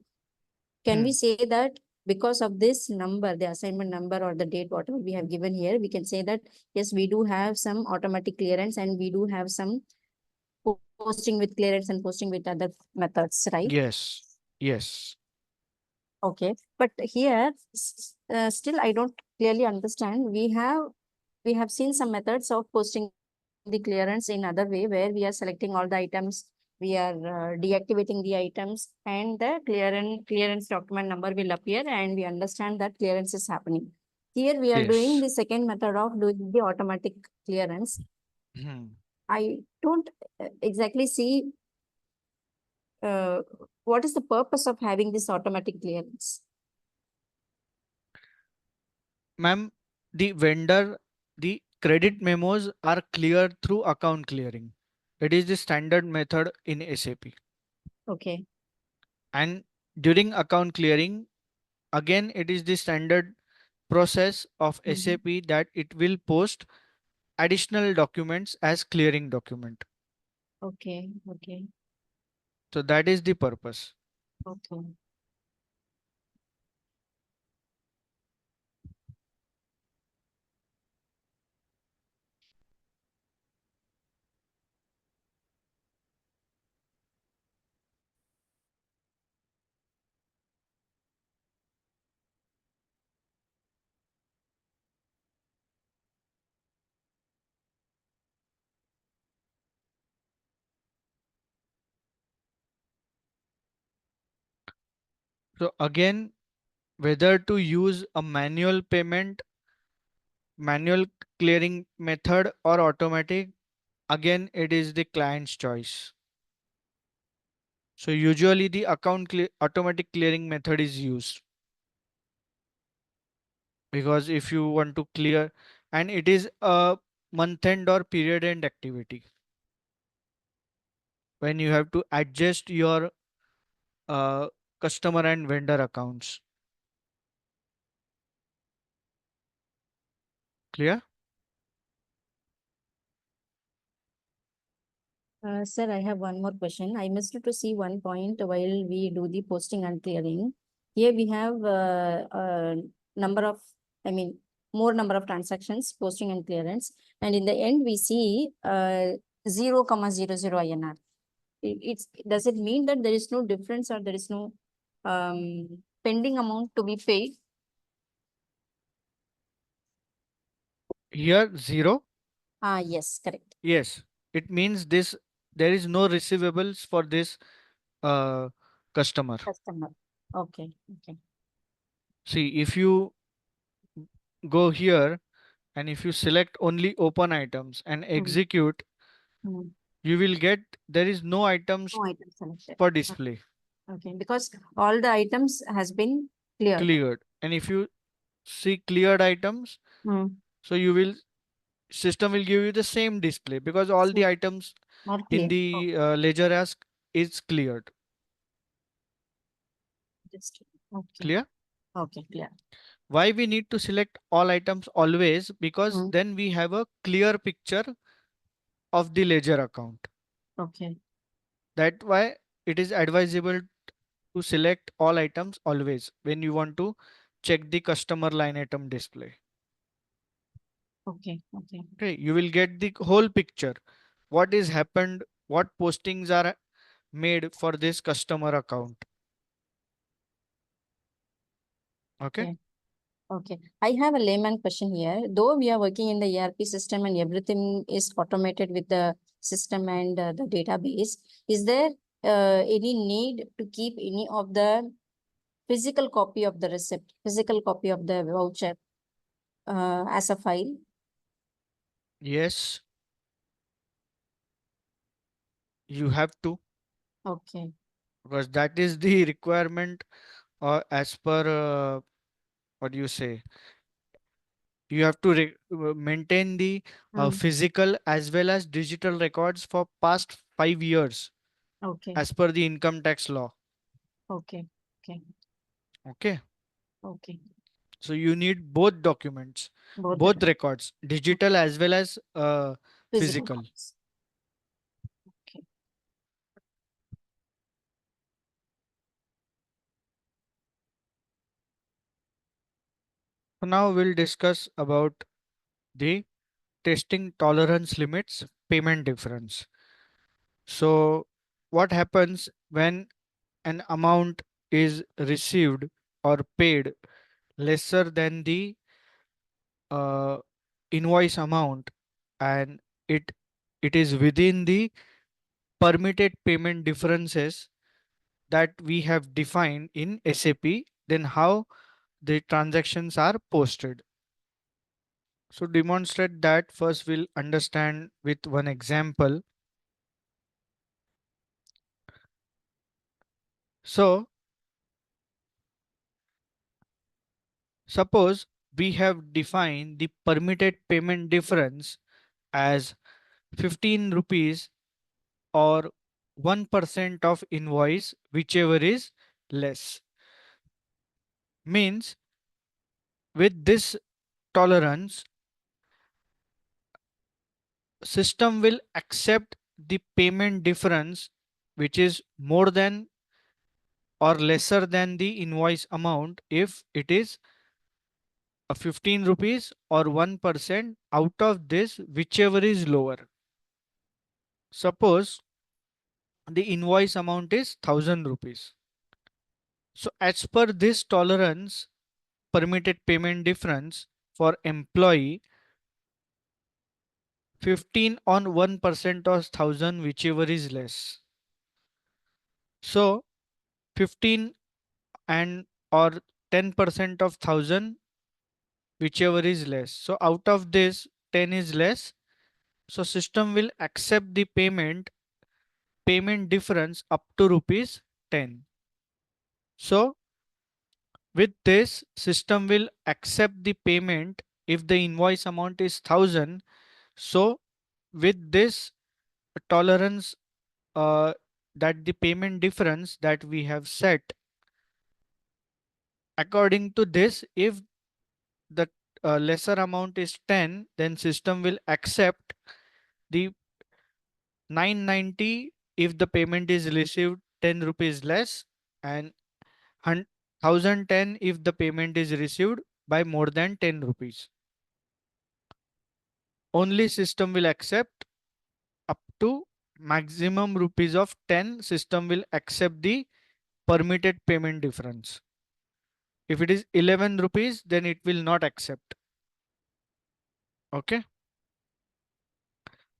S5: can we say that because of this number, the assignment number or the date, whatever we have given here, we can say that, yes, we do have some automatic clearance and we do have some posting with clearance and posting with other methods, right?
S1: Yes. Yes.
S5: Okay, but here still I don't clearly understand. We have seen some methods of posting the clearance in other way where we are selecting all the items, we are deactivating the items, and the clearance document number will appear, and we understand that clearance is happening. Here we are doing
S1: Yes.
S5: the second method of doing the automatic clearance. I don't exactly see what is the purpose of having this automatic clearance.
S1: Ma'am, the vendor, the credit memos are cleared through account clearing. It is the standard method in SAP.
S5: Okay.
S1: And during account clearing, again, it is the standard process of SAP that it will post additional documents as clearing document.
S5: Okay. Okay.
S1: So that is the purpose.
S5: Okay.
S1: So again, whether to use a manual clearing method or automatic, again, it is the client's choice. So usually the automatic clearing method is used because if you want to clear, and it is a month end or period end activity when you have to adjust your uh, customer and vendor accounts. Clear?
S5: Sir, I have one more question. I missed to see one point while we do the posting and clearing. Here we have number of, I mean, more number of transactions, posting and clearance. And in the end, we see 0,00 INR. Does it mean that there is no difference or there is no pending amount to be paid?
S1: Here 0.
S5: Yes, correct.
S1: Yes, it means this there is no receivables for this uh, customer.
S5: Customer. Okay, okay.
S1: See, if you go here and if you select only open items and execute,
S5: Hmm.
S1: you will get there is no items
S5: No item selected.
S1: for display
S5: Okay, because all the items has been cleared.
S1: cleared. And if you see cleared items,
S5: Hmm.
S1: so you will system will give you the same display because all the
S5: Same.
S1: items
S5: Not
S1: in
S5: clear.
S1: the ledger as is cleared.
S5: Just okay.
S1: Clear?
S5: Okay, clear.
S1: Why we need to select all items always? Because
S5: Hmm.
S1: then we have a clear picture of the ledger account.
S5: Okay.
S1: That why it is advisable to select all items always when you want to check the customer line item display.
S5: Okay. Okay.
S1: Okay, you will get the whole picture. What is happened, what postings are made for this customer account. Okay.
S5: Okay. Okay. I have a layman question here. Though we are working in the ERP system and everything is automated with the system and the database, is there any need to keep any of the physical copy of the receipt, physical copy of the voucher as a file?
S1: Yes, you have to,
S5: Okay.
S1: because that is the requirement as per what do you say? You have to maintain the
S5: Mm.
S1: physical as well as digital records for past 5 years
S5: Okay.
S1: as per the income tax law.
S5: Okay. Okay.
S1: Okay.
S5: Okay.
S1: So you need both documents,
S5: Both the
S1: both records, digital as well as
S5: physical
S1: physical.
S5: copies. Okay.
S1: So now we'll discuss about the testing tolerance limits, payment difference. So what happens when an amount is received or paid lesser than the uh, invoice amount and it it is within the permitted payment differences that we have defined in SAP, then how the transactions are posted. So demonstrate that first we'll understand with one example. So suppose we have defined the permitted payment difference as 15 rupees or 1% of invoice, whichever is less. Means with this tolerance, system will accept the payment difference which is more than or lesser than the invoice amount if it is a 15 rupees or 1% out of this whichever is lower. Suppose the invoice amount is 1000 rupees. So as per this tolerance permitted payment difference for employee, 15 on 1% of 1000 whichever is less. So 15 and or 10% of 1000 whichever is less. So out of this 10 is less. So system will accept the payment difference up to rupees 10. So with this system will accept the payment if the invoice amount is 1000. So with this tolerance that the payment difference that we have set, according to this, if the lesser amount is 10, then system will accept the 990 if the payment is received 10 rupees less, and 1010 if the payment is received by more than 10 rupees. Only system will accept up to maximum rupees of 10. System will accept the permitted payment difference. If it is 11 rupees, then it will not accept. Okay.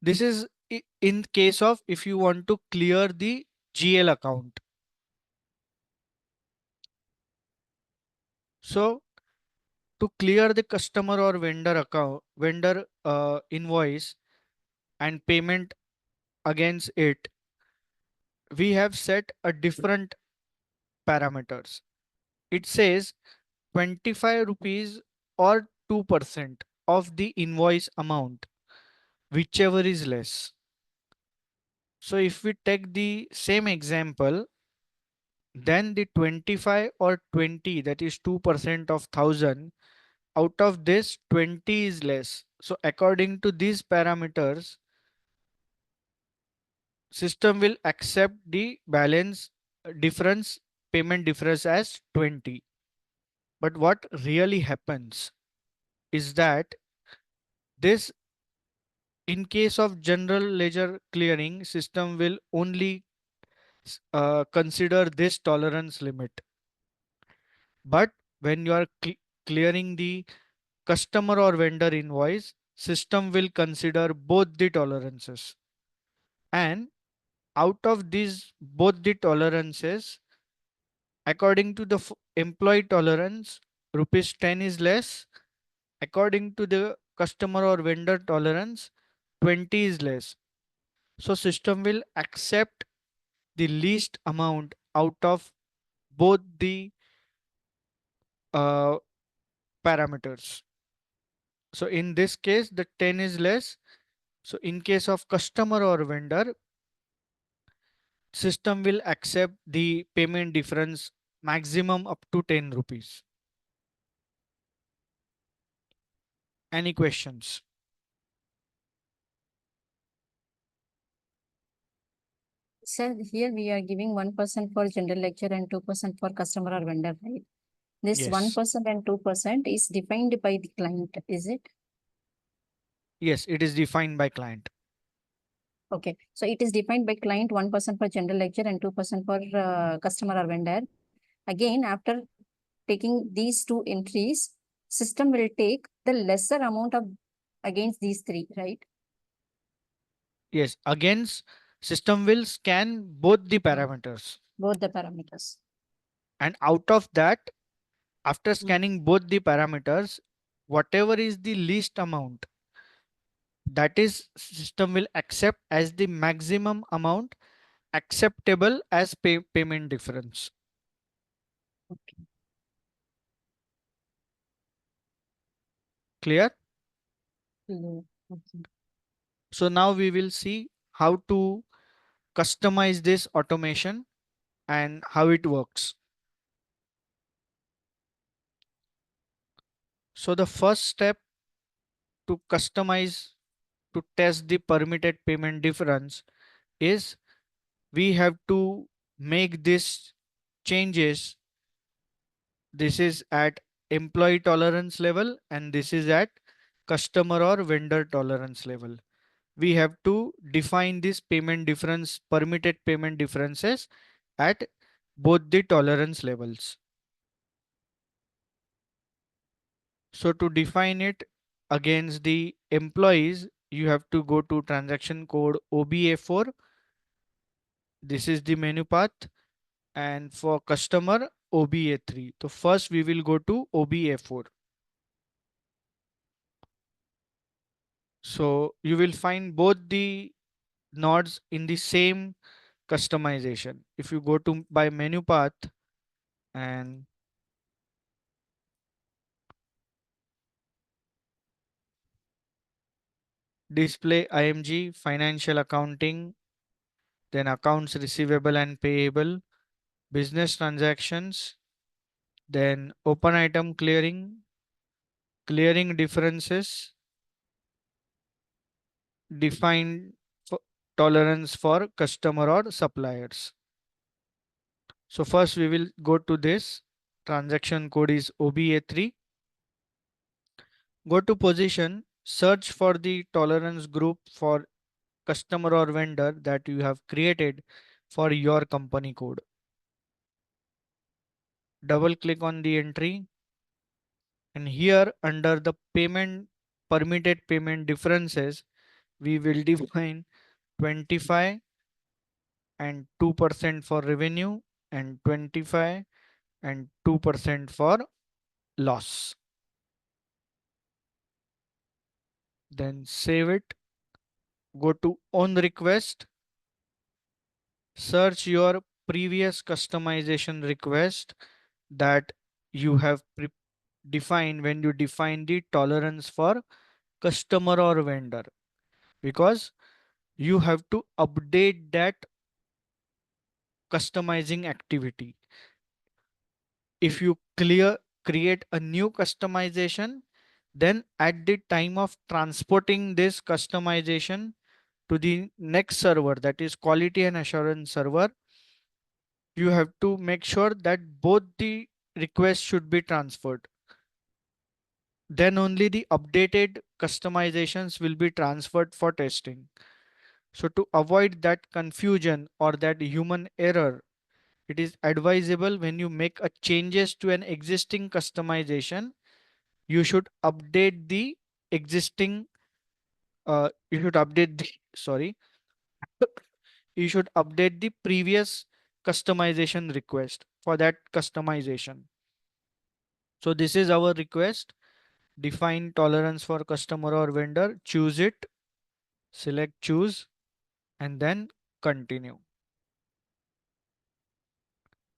S1: This is in case of if you want to clear the GL account. So to clear the customer or vendor account, vendor invoice and payment against it, we have set a different parameters. It says 25 rupees or 2% of the invoice amount, whichever is less. So if we take the same example, then the 25 or 20, that is 2% of 1000, out of this 20 is less. So according to these parameters, system will accept the balance difference, payment difference as 20. But what really happens is that this, in case of general ledger clearing, system will only consider this tolerance limit. But when you are clearing the customer or vendor invoice, system will consider both the tolerances. And out of these both the tolerances, according to the employee tolerance, rupees 10 is less. According to the customer or vendor tolerance, 20 is less. So system will accept the least amount out of both the uh, parameters. So in this case, the 10 is less. So in case of customer or vendor, system will accept the payment difference maximum up to 10 rupees. Any questions?
S5: Sir, here we are giving 1% for general lecture and 2% for customer or vendor, right? This
S1: Yes.
S5: 1% and 2% is defined by the client, is it?
S1: Yes, it is defined by client.
S5: Okay, so it is defined by client 1% for general lecture and 2% for customer or vendor. Again, after taking these two entries, system will take the lesser amount of against these three, right?
S1: Yes, against system will scan both the parameters.
S5: Both the parameters.
S1: And out of that, after scanning both the parameters, whatever is the least amount, that is system will accept as the maximum amount acceptable as payment difference.
S5: Okay.
S1: Clear?
S5: Clear. Okay.
S1: So now we will see how to customize this automation and how it works. So the first step to customize, to test the permitted payment difference, is we have to make this changes. This is at employee tolerance level and this is at customer or vendor tolerance level. We have to define this payment difference, permitted payment differences at both the tolerance levels. So to define it against the employees, you have to go to transaction code OBA4. This is the menu path. And for customer, OBA3. So first we will go to OBA4. So you will find both the nodes in the same customization. If you go to by menu path and display IMG, financial accounting, then accounts receivable and payable, business transactions, then open item clearing, clearing differences, defined tolerance for customer or suppliers. So first we will go to this. Transaction code is OBA3. Go to position, search for the tolerance group for customer or vendor that you have created for your company code. Double click on the entry and here under the payment permitted payment differences, we will define 25 and 2% for revenue and 25 and 2% for loss. Then save it, go to on request, search your previous customization request that you have defined when you define the tolerance for customer or vendor, because you have to update that customizing activity. If you create a new customization, then at the time of transporting this customization to the next server, that is quality and assurance server, you have to make sure that both the requests should be transferred. Then only the updated customizations will be transferred for testing. So to avoid that confusion or that human error, it is advisable when you make a changes to an existing customization, you should update the existing you should update the sorry you should update the previous customization request for that customization. So this is our request. Define tolerance for customer or vendor, choose it, select choose, and then continue.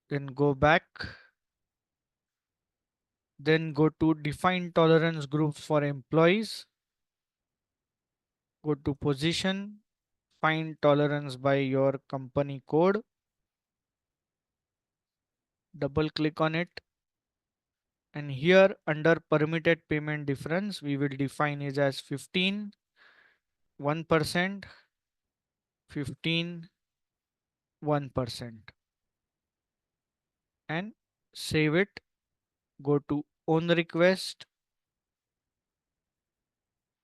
S1: Then go back, then go to define tolerance groups for employees, go to position, find tolerance by your company code, double click on it, and here under permitted payment difference we will define it as 15, 1%, 15, 1%, and save it. Go to on request,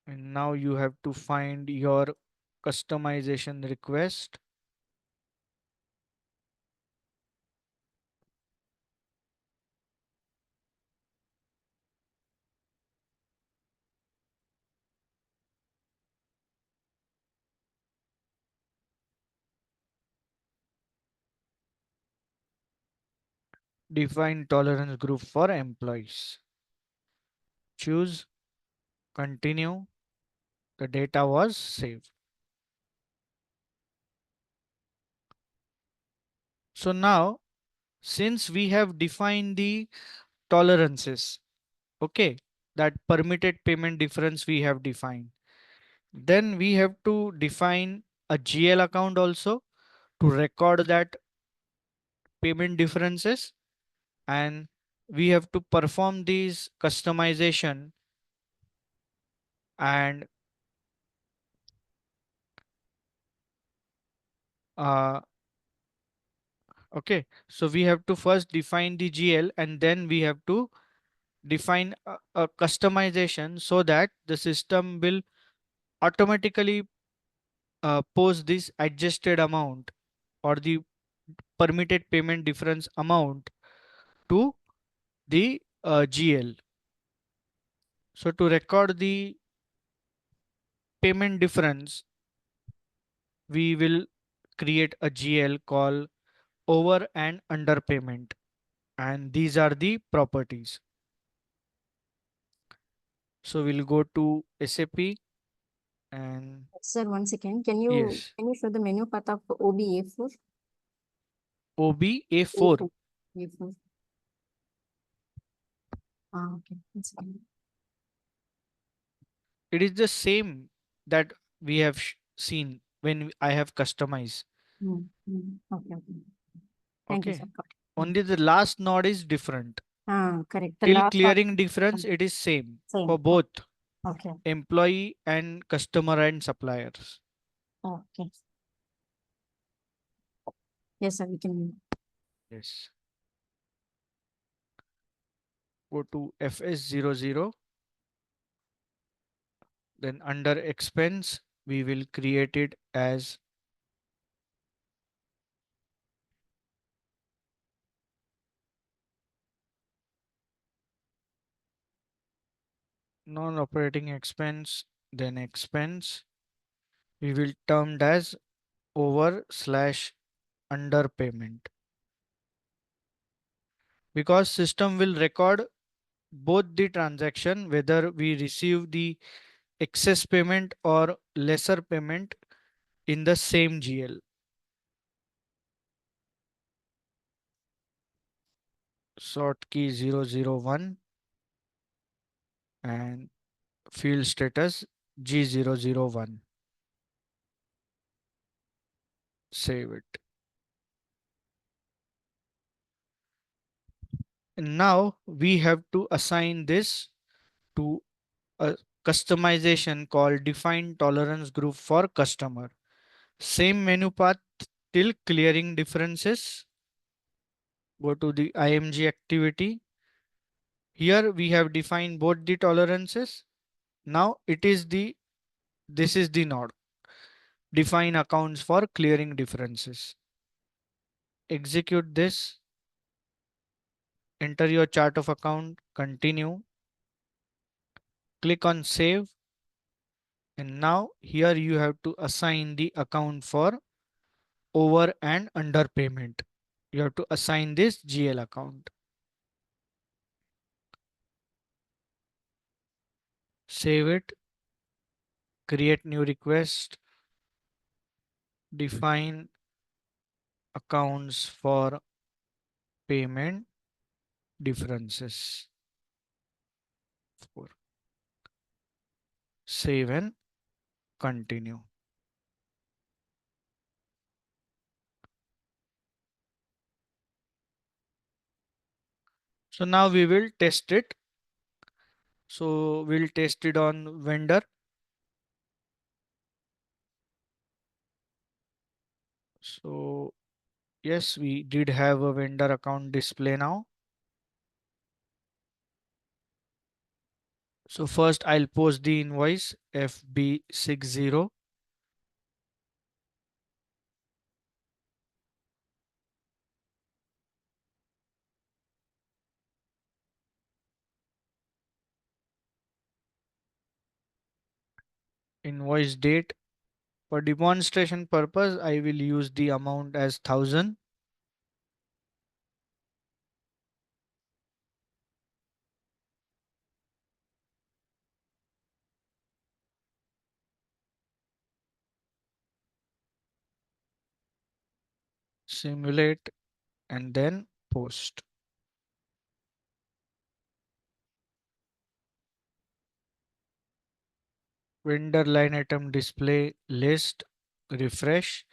S1: and now you have to find your customization request. Define tolerance group for employees, choose, continue. The data was saved. So now, since we have defined the tolerances, okay, that permitted payment difference we have defined, then we have to define a GL account also to record that payment differences, and we have to perform these customization. And uh, okay, so we have to first define the GL and then we have to define a customization so that the system will automatically post this adjusted amount or the permitted payment difference amount to the GL. So to record the payment difference, we will create a GL called over and under payment, and these are the properties. So we'll go to SAP and
S5: Sir, one second.
S1: yes,
S5: Can you show the menu path of OBA4?
S1: OBA4.
S5: A4. Ah, okay. One second.
S1: It is the same that we have seen when I have customized.
S5: Okay, okay. Thank you,
S1: Okay.
S5: sir. Got it.
S1: Only the last node is different.
S5: Correct. The
S1: Till
S5: last part.
S1: clearing difference, it is same
S5: Same.
S1: for both
S5: Okay.
S1: employee and customer and suppliers.
S5: Okay. Yes, sir. We can.
S1: Yes. Go to FS00. Then under expense, we will create it as non-operating expense, then expense. we will termed as over/underpayment, because system will record both the transaction, whether we receive the excess payment or lesser payment in the same GL. Sort key 001 and field status G001. Save it. And now we have to assign this to a customization called define tolerance group for customer. Same menu path till clearing differences. Go to the IMG activity. Here we have defined both the tolerances. Now this is the node. Define accounts for clearing differences. Execute this. Enter your chart of account. Continue. Click on save. And now here you have to assign the account for over and under payment. You have to assign this GL account. Save it. Create new request. Define accounts for payment differences. Save and continue. So now we will test it. So we'll test it on vendor. So yes, we did have a vendor account display now. So first I'll post the invoice FB60. Invoice date. For demonstration purpose, I will use the amount as 1000. Simulate and then post. Vendor line item display list, refresh.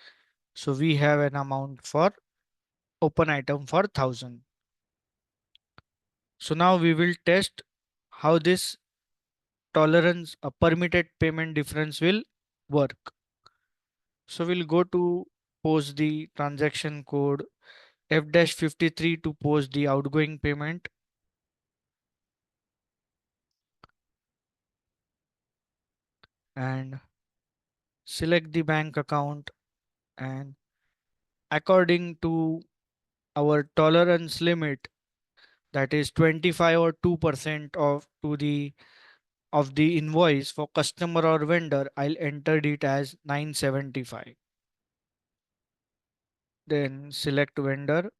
S1: So we have an amount for open item for 1000. So now we will test how this tolerance, a permitted payment difference will work. So we'll go to post the transaction code F-53 to post the outgoing payment. And select the bank account, and according to our tolerance limit, that is 25 or 2% of the invoice for customer or vendor, I'll enter it as 975. Then select vendor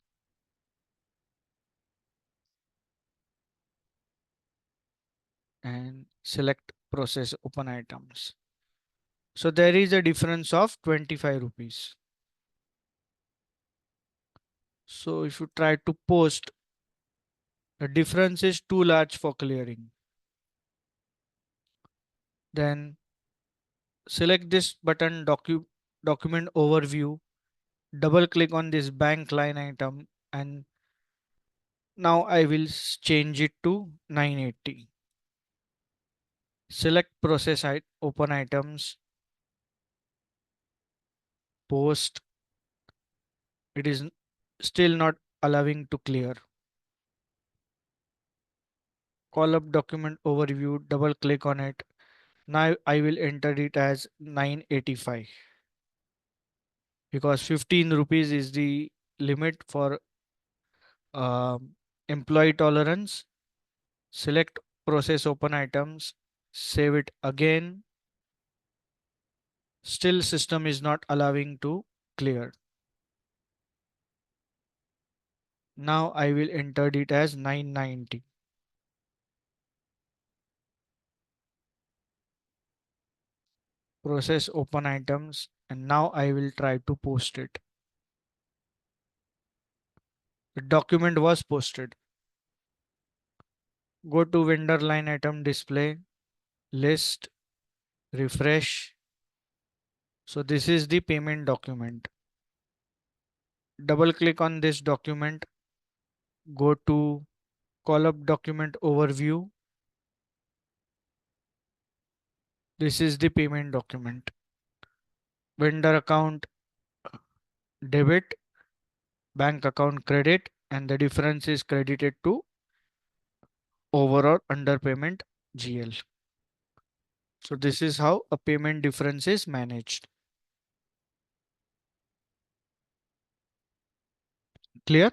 S1: and select process open items. So there is a difference of 25 rupees. So if you try to post, the difference is too large for clearing. Then select this button document overview, double click on this bank line item, and now I will change it to 980. Select process open items, post. It is still not allowing to clear. Call up document overview, double click on it. Now I will enter it as 985 because 15 rupees is the limit for employee tolerance. Select process open items, save it again. Still system is not allowing to clear. Now I will enter it as 990. Process open items, and now I will try to post it. The document was posted. Go to vendor line item display, list, refresh. So this is the payment document. Double click on this document, go to call up document overview. This is the payment document. Vendor account debit, bank account credit, and the difference is credited to overall underpayment GL. So this is how a payment difference is managed. Clear?